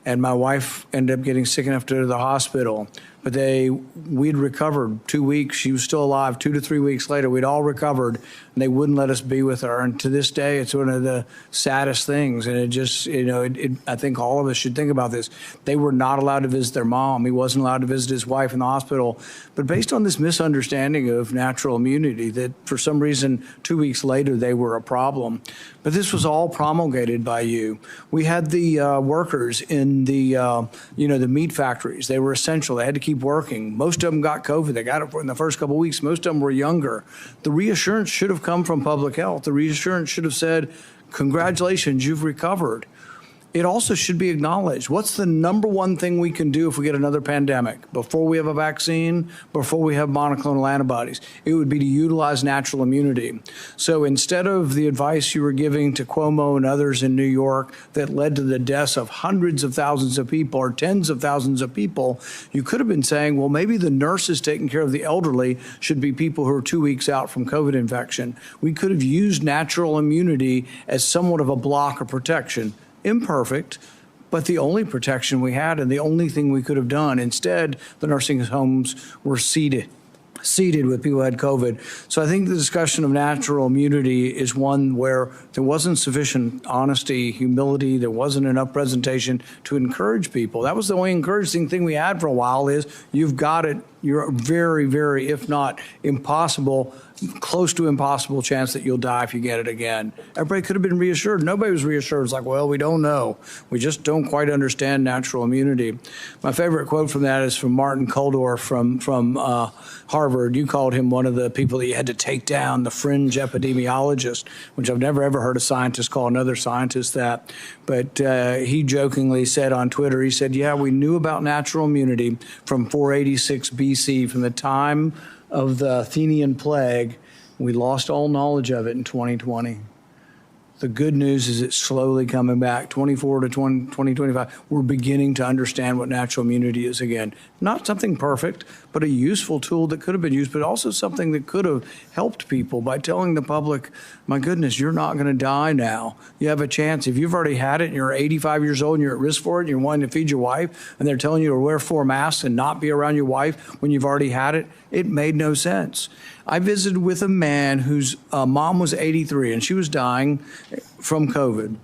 and my wife ended up getting sick enough to go to the hospital. But we'd recovered 2 weeks. She was still alive. 2 to 3 weeks later, we'd all recovered, and they wouldn't let us be with her. And to this day, it's one of the saddest things. And it just, I think all of us should think about this. They were not allowed to visit their mom. He wasn't allowed to visit his wife in the hospital. But based on this misunderstanding of natural immunity, that for some reason, 2 weeks later, they were a problem. But this was all promulgated by you. We had the workers in the, the meat factories. They were essential. They had to keep working. Most of them got COVID. They got it in the first couple of weeks. Most of them were younger. The reassurance should have come from public health. The reassurance should have said, congratulations, you've recovered. It also should be acknowledged. What's the number one thing we can do if we get another pandemic? Before we have a vaccine, before we have monoclonal antibodies, it would be to utilize natural immunity. So instead of the advice you were giving to Cuomo and others in New York that led to the deaths of hundreds of thousands of people or tens of thousands of people, you could have been saying, well, maybe the nurses taking care of the elderly should be people who are 2 weeks out from COVID infection. We could have used natural immunity as somewhat of a block of protection. Imperfect, but the only protection we had and the only thing we could have done. Instead, the nursing homes were seated with people who had COVID. So I think the discussion of natural immunity is one where there wasn't sufficient honesty, humility, there wasn't enough presentation to encourage people. That was the only encouraging thing we had for a while is you've got it. You're very, very, if not impossible, close to impossible chance that you'll die if you get it again. Everybody could have been reassured. Nobody was reassured. It's like, well, we don't know. We just don't quite understand natural immunity. My favorite quote from that is from Martin Kulldorff from Harvard. You called him one of the people that you had to take down, the fringe epidemiologist, which I've never ever heard a scientist call another scientist that. But he jokingly said on Twitter, he said, yeah, we knew about natural immunity from 486 BC, from the time of the Athenian plague. We lost all knowledge of it in 2020. The good news is it's slowly coming back. 24 to 2025, we're beginning to understand what natural immunity is again. Not something perfect, but a useful tool that could have been used, but also something that could have helped people by telling the public, my goodness, you're not going to die now. You have a chance. If you've already had it and you're 85 years old and you're at risk for it and you're wanting to feed your wife and they're telling you to wear 4 masks and not be around your wife when you've already had it, it made no sense. I visited with a man whose mom was 83 and she was dying from COVID.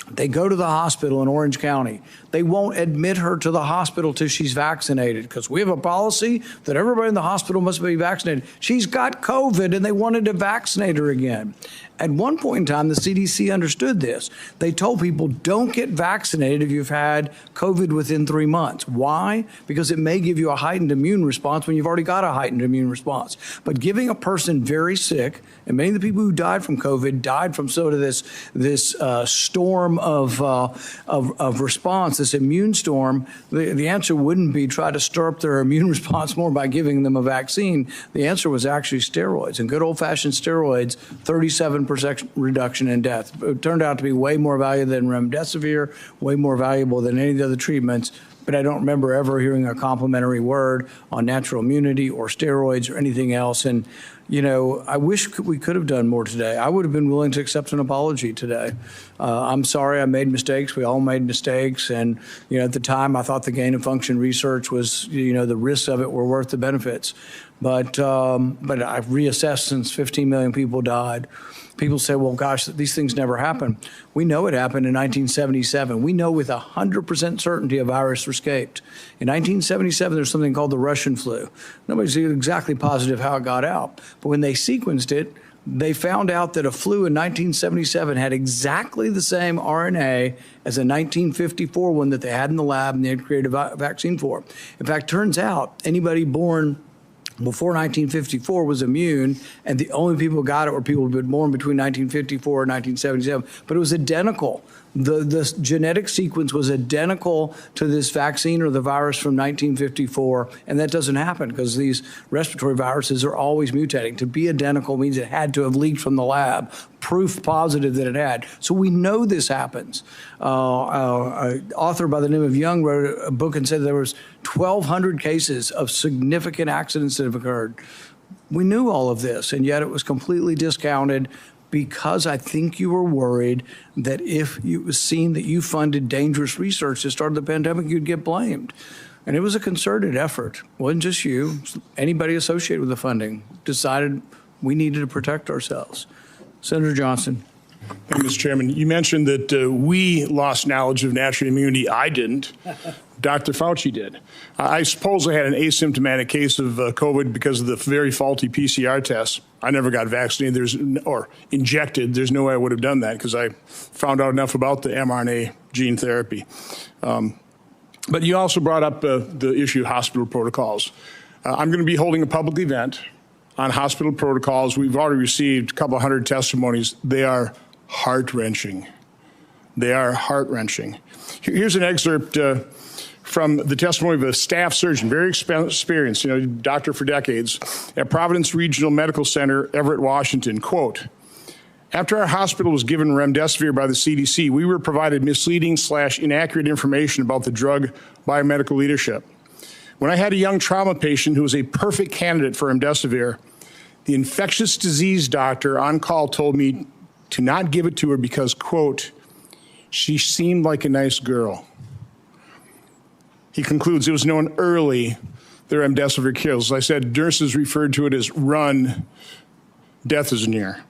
They go to the hospital in Orange County. They won't admit her to the hospital till she's vaccinated because we have a policy that everybody in the hospital must be vaccinated. She's got COVID and they wanted to vaccinate her again. At one point in time, the CDC understood this. They told people, don't get vaccinated if you've had COVID within 3 months. Why? Because it may give you a heightened immune response when you've already got a heightened immune response. But giving a person very sick, and many of the people who died from COVID died from sort of this storm of response, this immune storm, the answer wouldn't be try to stir up their immune response more by giving them a vaccine. The answer was actually steroids. And good old-fashioned steroids, 37% reduction in death. It turned out to be way more valuable than remdesivir, way more valuable than any of the other treatments. but I don't remember ever hearing a complimentary word on natural immunity or steroids or anything else. And, you know, I wish we could have done more today. I would have been willing to accept an apology today. I'm sorry I made mistakes. We all made mistakes. And, you know, at the time, I thought the gain of function research was, you know, the risks of it were worth the benefits. But I've reassessed since 15 million people died. People say, well, gosh, these things never happen. We know it happened in 1977. We know with 100% certainty a virus escaped. In 1977, there's something called the Russian flu. Nobody's exactly positive how it got out. But when they sequenced it, they found out that a flu in 1977 had exactly the same RNA as a 1954 one that they had in the lab and they had created a vaccine for. In fact, turns out anybody born before 1954 was immune, and the only people who got it were people who had been born between 1954 and 1977. But it was identical. The genetic sequence was identical to this vaccine or the virus from 1954, and that doesn't happen because these respiratory viruses are always mutating. To be identical means it had to have leaked from the lab, proof positive that it had. So we know this happens. An author by the name of Young wrote a book and said there was 1,200 cases of significant accidents that have occurred. We knew all of this, and yet it was completely discounted because I think you were worried that if it was seen that you funded dangerous research that started the pandemic, you'd get blamed. And it was a concerted effort. It wasn't just you. Anybody associated with the funding decided we needed to protect ourselves. Senator Johnson. Thank you, Mr. Chairman. You mentioned that we lost knowledge of natural immunity. I didn't. Dr. Fauci did. I suppose I had an asymptomatic case of COVID because of the very faulty PCR tests. I never got vaccinated or injected. There's no way I would have done that because I found out enough about the mRNA gene therapy. But you also brought up the issue of hospital protocols. I'm going to be holding a public event on hospital protocols. We've already received a couple hundred testimonies. They are heart-wrenching. They are heart-wrenching. Here's an excerpt from the testimony of a staff surgeon, very experienced, doctor for decades, at Providence Regional Medical Center, Everett, Washington. Quote, after our hospital was given remdesivir by the CDC, we were provided misleading/inaccurate information about the drug by medical leadership. When I had a young trauma patient who was a perfect candidate for remdesivir, the infectious disease doctor on call told me to not give it to her because, quote, she seemed like a nice girl. He concludes it was known early the remdesivir kills. As I said, nurses referred to it as run, death is near.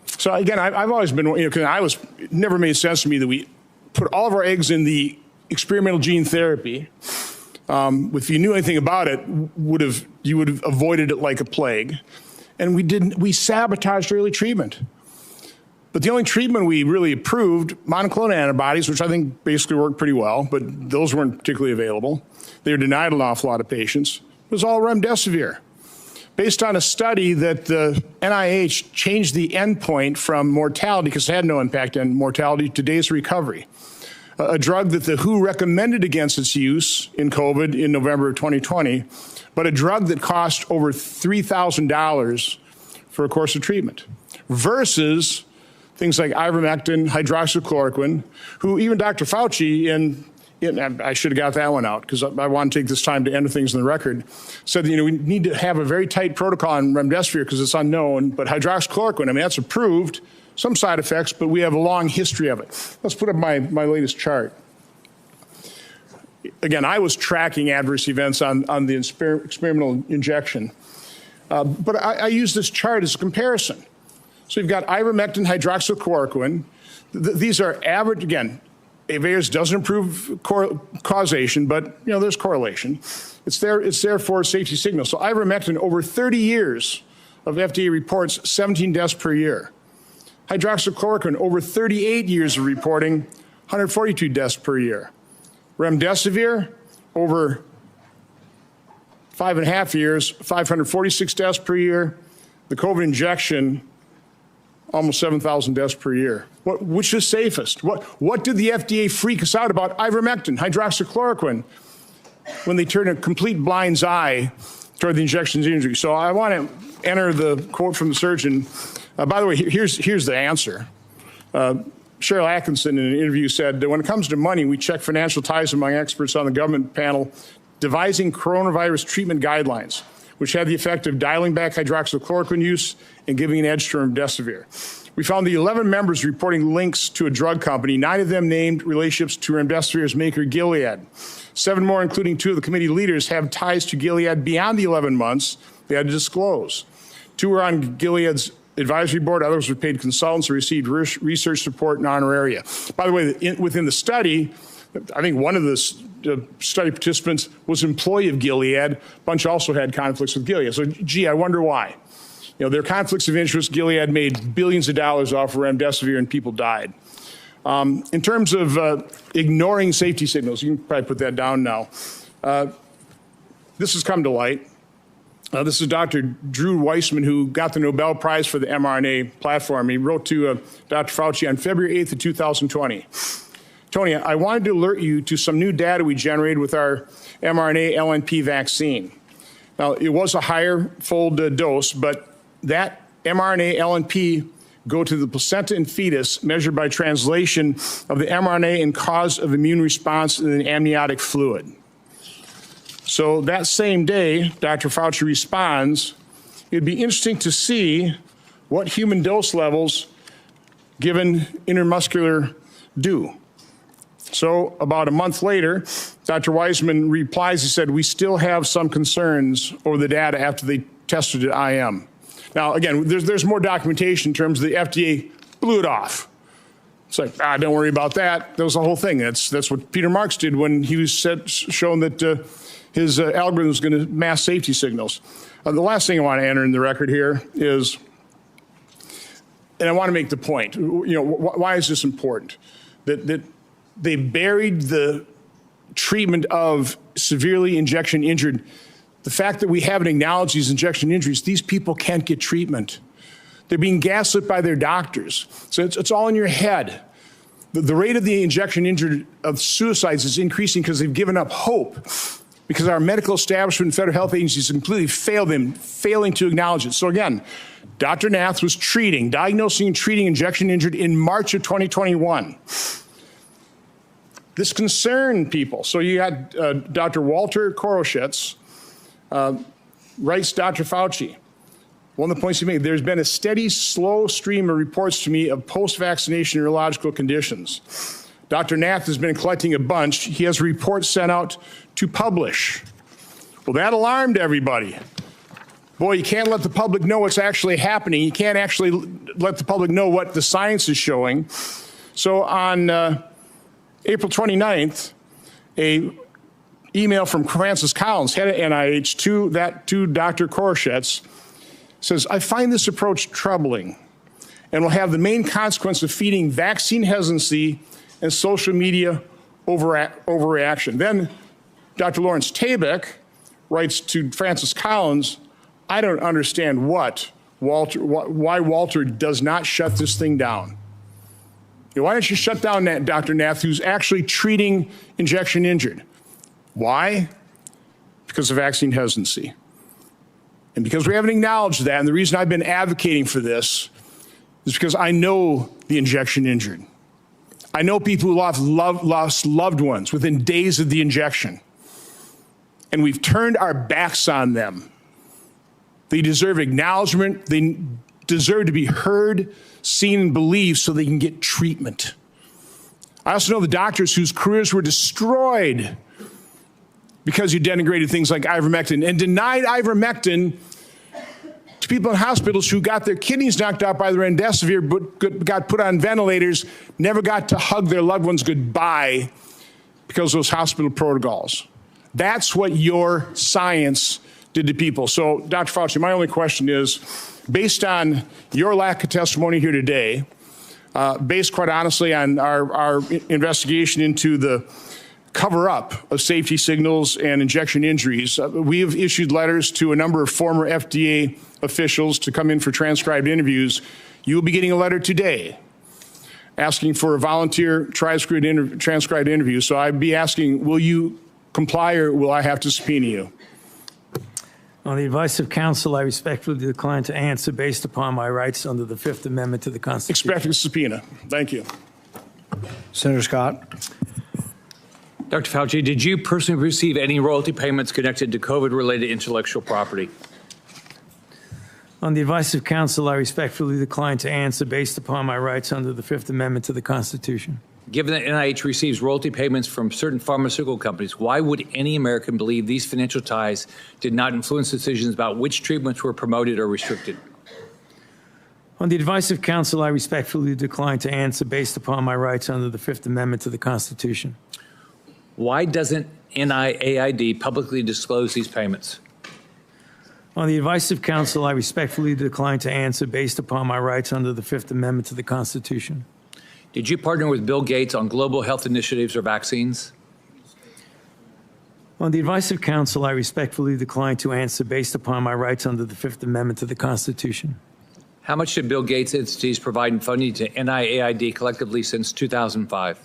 So again, I've always been, it never made sense to me that we put all of our eggs in the experimental gene therapy. If you knew anything about it, you would have avoided it like a plague. And we sabotaged early treatment. But the only treatment we really approved, monoclonal antibodies, which I think basically worked pretty well, but those weren't particularly available. They were denied an awful lot of patients. It was all remdesivir. Based on a study that the NIH changed the endpoint from mortality, because it had no impact on mortality, to days of recovery. A drug that the WHO recommended against its use in COVID in November of 2020, but a drug that cost over $3,000 for a course of treatment, versus things like ivermectin, hydroxychloroquine, who even Dr. Fauci, and I should have got that one out because I want to take this time to enter things in the record, said that, we need to have a very tight protocol on remdesivir because it's unknown, but hydroxychloroquine, that's approved, some side effects, but we have a long history of it. Let's put up my latest chart. Again, I was tracking adverse events on the experimental injection, but I use this chart as a comparison. So you've got ivermectin, hydroxychloroquine. These are average, again, Avayers doesn't improve causation, but there's correlation. It's there for a safety signal. So ivermectin, over 30 years of FDA reports, 17 deaths per year. Hydroxychloroquine, over 38 years of reporting, 142 deaths per year. Remdesivir, over 5.5 years, 546 deaths per year. The COVID injection, almost 7,000 deaths per year. Which is safest? What did the FDA freak us out about ivermectin, hydroxychloroquine, when they turned a complete blind's eye toward the injection's injury? So I want to enter the quote from the surgeon. By the way, here's the answer. Cheryl Atkinson, in an interview, said that when it comes to money, we check financial ties among experts on the government panel devising coronavirus treatment guidelines, which had the effect of dialing back hydroxychloroquine use and giving an edge to remdesivir. We found the 11 members reporting links to a drug company, 9 of them named relationships to remdesivir's maker, Gilead. 7 more, including 2 of the committee leaders, have ties to Gilead beyond the 11 months they had to disclose. 2 were on Gilead's advisory board, others were paid consultants or received research support and honoraria. By the way, within the study, I think one of the study participants was an employee of Gilead. A bunch also had conflicts with Gilead. So, gee, I wonder why. You know, there are conflicts of interest. Gilead made billions of dollars off of remdesivir and people died. In terms of ignoring safety signals, you can probably put that down now. This has come to light. This is Dr. Drew Weissman, who got the Nobel Prize for the mRNA platform. He wrote to Dr. Fauci on February 8th of 2020. Tony, I wanted to alert you to some new data we generated with our mRNA LNP vaccine. Now, it was a higher fold dose, but that mRNA LNP go to the placenta and fetus measured by translation of the mRNA and cause of immune response in the amniotic fluid. So that same day, Dr. Fauci responds, it'd be interesting to see what human dose levels given intramuscular do. So about a month later, Dr. Weissman replies, he said, we still have some concerns over the data after they tested at IM. Now, again, there's more documentation in terms of the FDA blew it off. It's like, don't worry about that. That was the whole thing. That's what Peter Marks did when he was shown that his algorithm was going to mask safety signals. The last thing I want to enter in the record here is, and I want to make the point, you know, why is this important? That they buried the treatment of severely injection injured. The fact that we haven't acknowledged these injection injuries, these people can't get treatment. They're being gaslit by their doctors. So it's all in your head. The rate of the injection injured of suicides is increasing because they've given up hope, because our medical establishment and federal health agencies completely failed them, failing to acknowledge it. So again, Dr. Nath was diagnosing and treating injection injured in March of 2021. This concerned people. So you had Dr. Walter Koroshitz writes Dr. Fauci. One of the points he made, there's been a steady, slow stream of reports to me of post-vaccination neurological conditions. Dr. Nath has been collecting a bunch. He has reports sent out to publish. Well, that alarmed everybody. Boy, you can't let the public know what's actually happening. You can't actually let the public know what the science is showing. So on April 29th, a email from Francis Collins, head of NIH, to Dr. Koroshitz, says, I find this approach troubling and will have the main consequence of feeding vaccine hesitancy and social media overreaction. Then Dr. Lawrence Tabak writes to Francis Collins, I don't understand why Walter does not shut this thing down. Why don't you shut down Dr. Nath, who's actually treating injection injured? Why? Because of vaccine hesitancy. And because we haven't acknowledged that, and the reason I've been advocating for this is because I know the injection injured. I know people who lost loved ones within days of the injection. And we've turned our backs on them. They deserve acknowledgement. They deserve to be heard, seen, and believed so they can get treatment. I also know the doctors whose careers were destroyed because you denigrated things like ivermectin and denied ivermectin to people in hospitals who got their kidneys knocked out by the remdesivir but got put on ventilators, never got to hug their loved ones goodbye because of those hospital protocols. That's what your science did to people. So, Dr. Fauci, my only question is, based on your lack of testimony here today, based quite honestly on our investigation into the cover-up of safety signals and injection injuries, we have issued letters to a number of former FDA officials to come in for transcribed interviews. You will be getting a letter today asking for a volunteer transcribed interview. So I'd be asking, will you comply or will I have to subpoena you? On the advice of counsel, I respectfully decline to answer based upon my rights under the Fifth Amendment to the Constitution. Expect a subpoena. Thank you. Senator Scott. Dr. Fauci, did you personally receive any royalty payments connected to COVID-related intellectual property? On the advice of counsel, I respectfully decline to answer based upon my rights under the Fifth Amendment to the Constitution. Given that NIH receives royalty payments from certain pharmaceutical companies, why would any American believe these financial ties did not influence decisions about which treatments were promoted or restricted? On the advice of counsel, I respectfully decline to answer based upon my rights under the Fifth Amendment to the Constitution. Why doesn't NIAID publicly disclose these payments? On the advice of counsel, I respectfully decline to answer based upon my rights under the Fifth Amendment to the Constitution. Did you partner with Bill Gates on global health initiatives or vaccines? On the advice of counsel, I respectfully decline to answer based upon my rights under the Fifth Amendment to the Constitution. How much did Bill Gates entities provide in funding to NIAID collectively since 2005?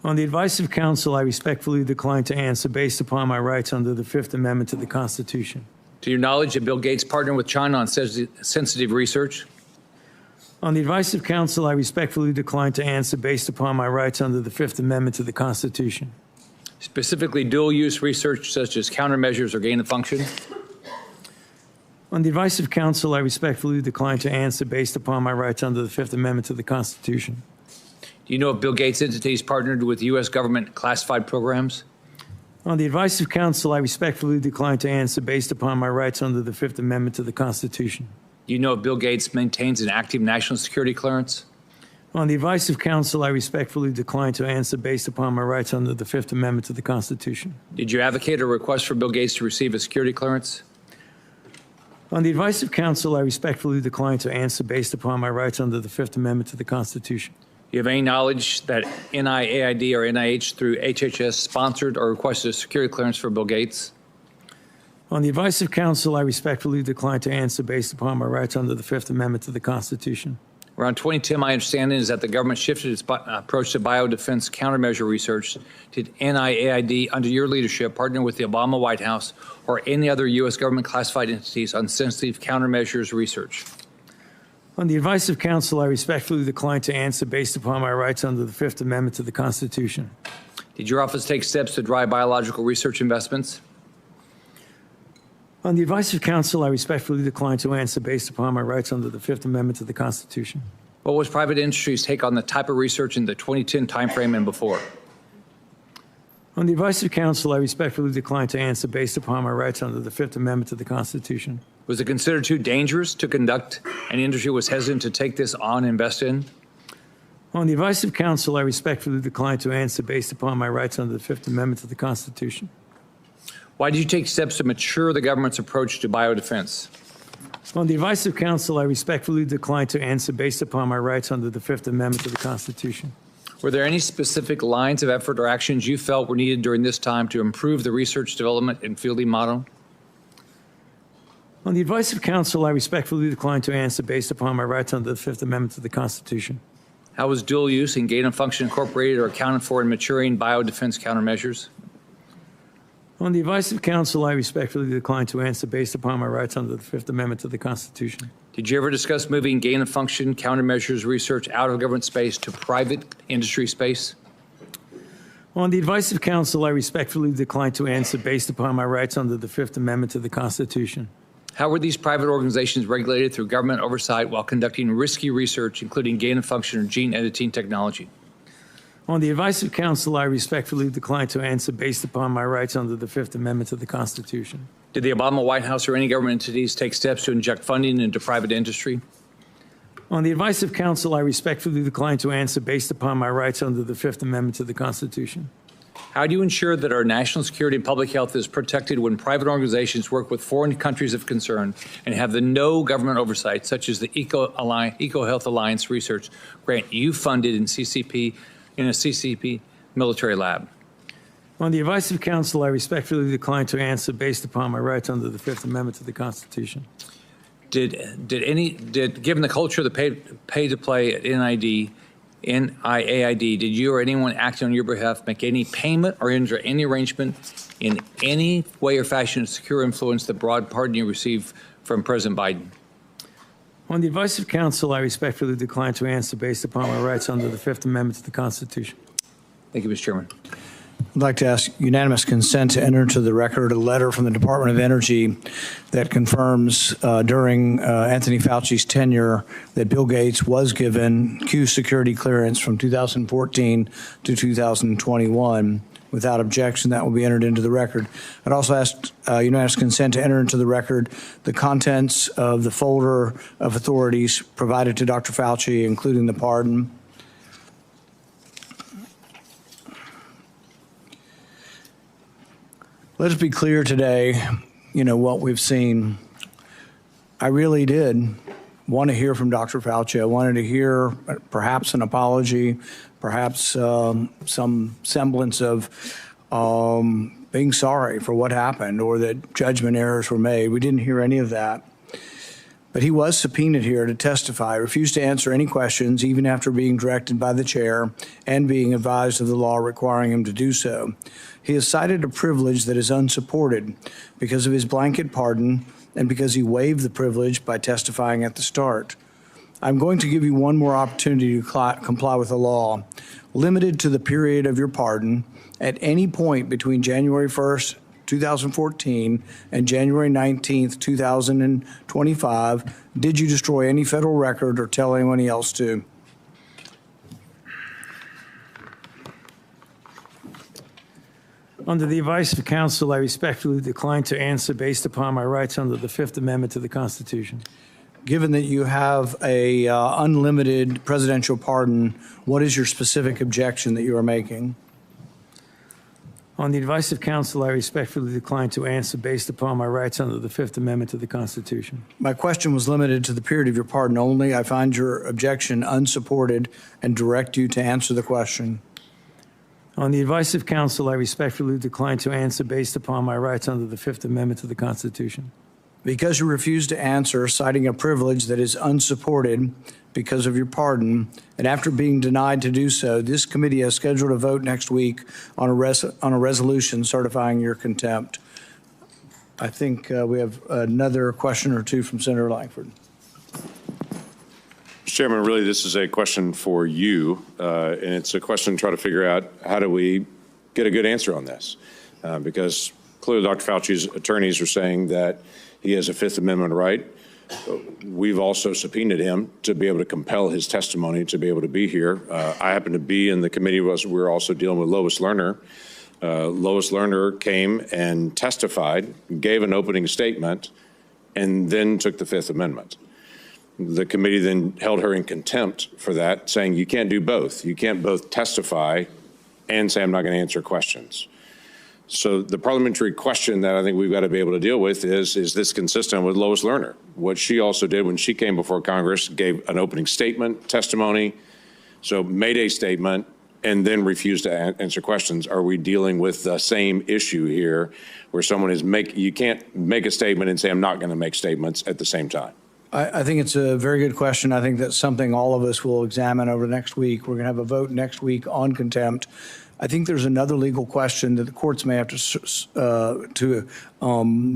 On the advice of counsel, I respectfully decline to answer based upon my rights under the Fifth Amendment to the Constitution. To your knowledge, did Bill Gates partner with China on sensitive research? On the advice of counsel, I respectfully decline to answer based upon my rights under the Fifth Amendment to the Constitution. Specifically, dual-use research such as countermeasures or gain of function? On the advice of counsel, I respectfully decline to answer based upon my rights under the Fifth Amendment to the Constitution. Do you know if Bill Gates' entities partnered with U.S. government classified programs? On the advice of counsel, I respectfully decline to answer based upon my rights under the Fifth Amendment to the Constitution. Do you know if Bill Gates maintains an active national security clearance? On the advice of counsel, I respectfully decline to answer based upon my rights under the Fifth Amendment to the Constitution. Did you advocate or request for Bill Gates to receive a security clearance? On the advice of counsel, I respectfully decline to answer based upon my rights under the Fifth Amendment to the Constitution. Do you have any knowledge that NIAID or NIH through HHS sponsored or requested a security clearance for Bill Gates? On the advice of counsel, I respectfully decline to answer based upon my rights under the Fifth Amendment to the Constitution. Around 2010, my understanding is that the government shifted its approach to biodefense countermeasure research. Did NIAID, under your leadership, partner with the Obama White House or any other U.S. government classified entities on sensitive countermeasures research? On the advice of counsel, I respectfully decline to answer based upon my rights under the Fifth Amendment to the Constitution. Did your office take steps to drive biological research investments? On the advice of counsel, I respectfully decline to answer based upon my rights under the Fifth Amendment to the Constitution. What was private industry's take on the type of research in the 2010 timeframe and before? On the advice of counsel, I respectfully decline to answer based upon my rights under the Fifth Amendment to the Constitution. Was it considered too dangerous to conduct and industry was hesitant to take this on and invest in? On the advice of counsel, I respectfully decline to answer based upon my rights under the Fifth Amendment to the Constitution. Why did you take steps to mature the government's approach to biodefense? On the advice of counsel, I respectfully decline to answer based upon my rights under the Fifth Amendment to the Constitution. Were there any specific lines of effort or actions you felt were needed during this time to improve the research, development, and fielding model? On the advice of counsel, I respectfully decline to answer based upon my rights under the Fifth Amendment to the Constitution. How was dual use and gain of function incorporated or accounted for in maturing biodefense countermeasures? On the advice of counsel, I respectfully decline to answer based upon my rights under the Fifth Amendment to the Constitution. Did you ever discuss moving gain of function countermeasures research out of government space to private industry space? On the advice of counsel, I respectfully decline to answer based upon my rights under the Fifth Amendment to the Constitution. How were these private organizations regulated through government oversight while conducting risky research, including gain of function or gene editing technology? On the advice of counsel, I respectfully decline to answer based upon my rights under the Fifth Amendment to the Constitution. Did the Obama White House or any government entities take steps to inject funding into private industry? On the advice of counsel, I respectfully decline to answer based upon my rights under the Fifth Amendment to the Constitution. How do you ensure that our national security and public health is protected when private organizations work with foreign countries of concern and have the no government oversight, such as the Eco Health Alliance research grant you funded in a CCP military lab? On the advice of counsel, I respectfully decline to answer based upon my rights under the Fifth Amendment to the Constitution. Did given the culture of the pay to play at NIAID, did you or anyone acting on your behalf make any payment or enter any arrangement in any way or fashion to secure influence the broad pardon you received from President Biden? On the advice of counsel, I respectfully decline to answer based upon my rights under the Fifth Amendment to the Constitution. Thank you, Mr. Chairman. I'd like to ask unanimous consent to enter into the record a letter from the Department of Energy that confirms during Anthony Fauci's tenure that Bill Gates was given Q security clearance from 2014 to 2021. Without objection, that will be entered into the record. I'd also ask unanimous consent to enter into the record the contents of the folder of authorities provided to Dr. Fauci, including the pardon. Let's be clear today, what we've seen. I really did want to hear from Dr. Fauci. I wanted to hear perhaps an apology, perhaps some semblance of being sorry for what happened or that judgment errors were made. We didn't hear any of that. But he was subpoenaed here to testify, refused to answer any questions, even after being directed by the chair and being advised of the law requiring him to do so. He has cited a privilege that is unsupported because of his blanket pardon and because he waived the privilege by testifying at the start. I'm going to give you one more opportunity to comply with the law, limited to the period of your pardon. At any point between January 1st, 2014 and January 19th, 2025, did you destroy any federal record or tell anyone else to? Under the advice of counsel, I respectfully decline to answer based upon my rights under the Fifth Amendment to the Constitution. Given that you have a unlimited presidential pardon, what is your specific objection that you are making? On the advice of counsel, I respectfully decline to answer based upon my rights under the Fifth Amendment to the Constitution. My question was limited to the period of your pardon only. I find your objection unsupported and direct you to answer the question. On the advice of counsel, I respectfully decline to answer based upon my rights under the Fifth Amendment to the Constitution. Because you refuse to answer, citing a privilege that is unsupported because of your pardon, and after being denied to do so, this committee has scheduled a vote next week on a resolution certifying your contempt. I think we have another question or two from Senator Langford. Mr. Chairman, really this is a question for you, and it's a question to try to figure out how do we get a good answer on this, because clearly Dr. Fauci's attorneys are saying that he has a Fifth Amendment right. We've also subpoenaed him to be able to compel his testimony to be able to be here. I happen to be in the committee. We're also dealing with Lois Lerner. Lois Lerner came and testified, gave an opening statement, and then took the Fifth Amendment. The committee then held her in contempt for that, saying you can't do both. You can't both testify and say I'm not going to answer questions. So the parliamentary question that I think we've got to be able to deal with is this consistent with Lois Lerner? What she also did when she came before Congress, gave an opening statement, testimony, so made a statement, and then refused to answer questions. Are we dealing with the same issue here where someone is you can't make a statement and say I'm not going to make statements at the same time? I think it's a very good question. I think that's something all of us will examine over next week. We're going to have a vote next week on contempt. I think there's another legal question that the courts may have to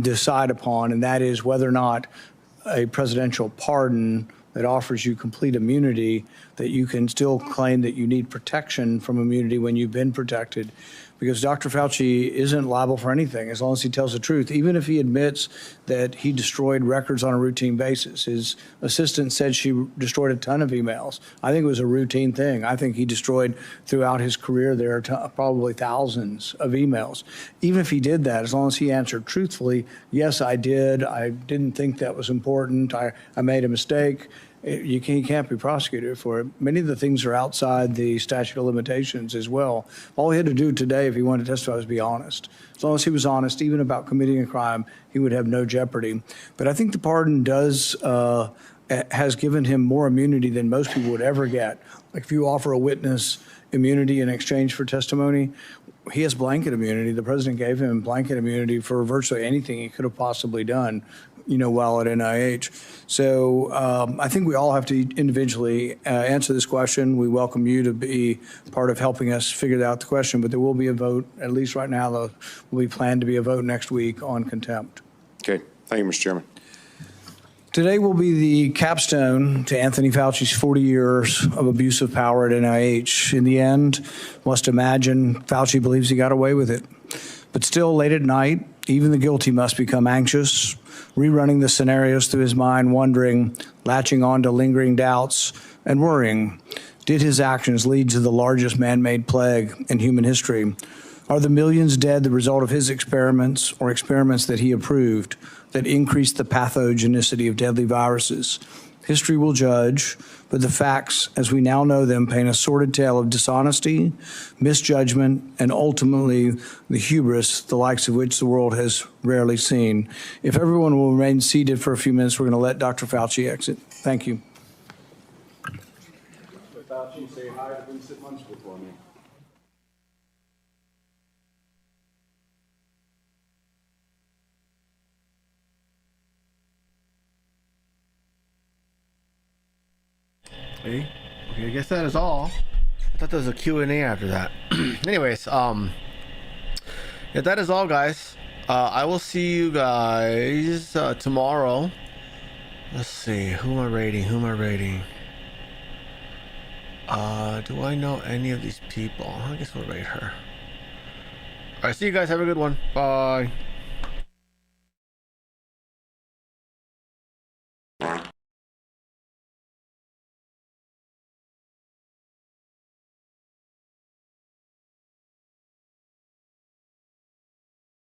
decide upon, and that is whether or not a presidential pardon that offers you complete immunity, that you can still claim that you need protection from immunity when you've been protected. Because Dr. Fauci isn't liable for anything as long as he tells the truth, even if he admits that he destroyed records on a routine basis. His assistant said she destroyed a ton of emails. I think it was a routine thing. I think he destroyed throughout his career there probably thousands of emails. Even if he did that, as long as he answered truthfully, yes, I did. I didn't think that was important. I made a mistake. He can't be prosecuted for it. Many of the things are outside the statute of limitations as well. All he had to do today, if he wanted to testify, was be honest. As long as he was honest, even about committing a crime, he would have no jeopardy. But I think the pardon has given him more immunity than most people would ever get. Like if you offer a witness immunity in exchange for testimony, he has blanket immunity. The president gave him blanket immunity for virtually anything he could have possibly done, while at NIH. So I think we all have to individually answer this question. We welcome you to be part of helping us figure out the question, but there will be a vote, at least right now, there will be planned to be a vote next week on contempt. Okay. Thank you, Mr. Chairman. Today will be the capstone to Anthony Fauci's 40 years of abuse of power at NIH. In the end, must imagine Fauci believes he got away with it. But still, late at night, even the guilty must become anxious, rerunning the scenarios through his mind, wondering, latching on to lingering doubts, and worrying. Did his actions lead to the largest man-made plague in human history? Are the millions dead the result of his experiments or experiments that he approved that increased the pathogenicity of deadly viruses? History will judge, but the facts, as we now know them, paint a sordid tale of dishonesty, misjudgment, and ultimately the hubris, the likes of which the world has rarely seen. If everyone will remain seated for a few minutes, we're going to let Dr. Fauci exit. Thank you. Fauci, say hi to Vincent Munster for me. Okay, I guess that is all. I thought there was a Q&A after that. Anyways, yeah, that is all, guys. I will see you guys tomorrow. Let's see, who am I rating? Do I know any of these people? I guess we'll rate her. All right, see you guys. Have a good one. Bye.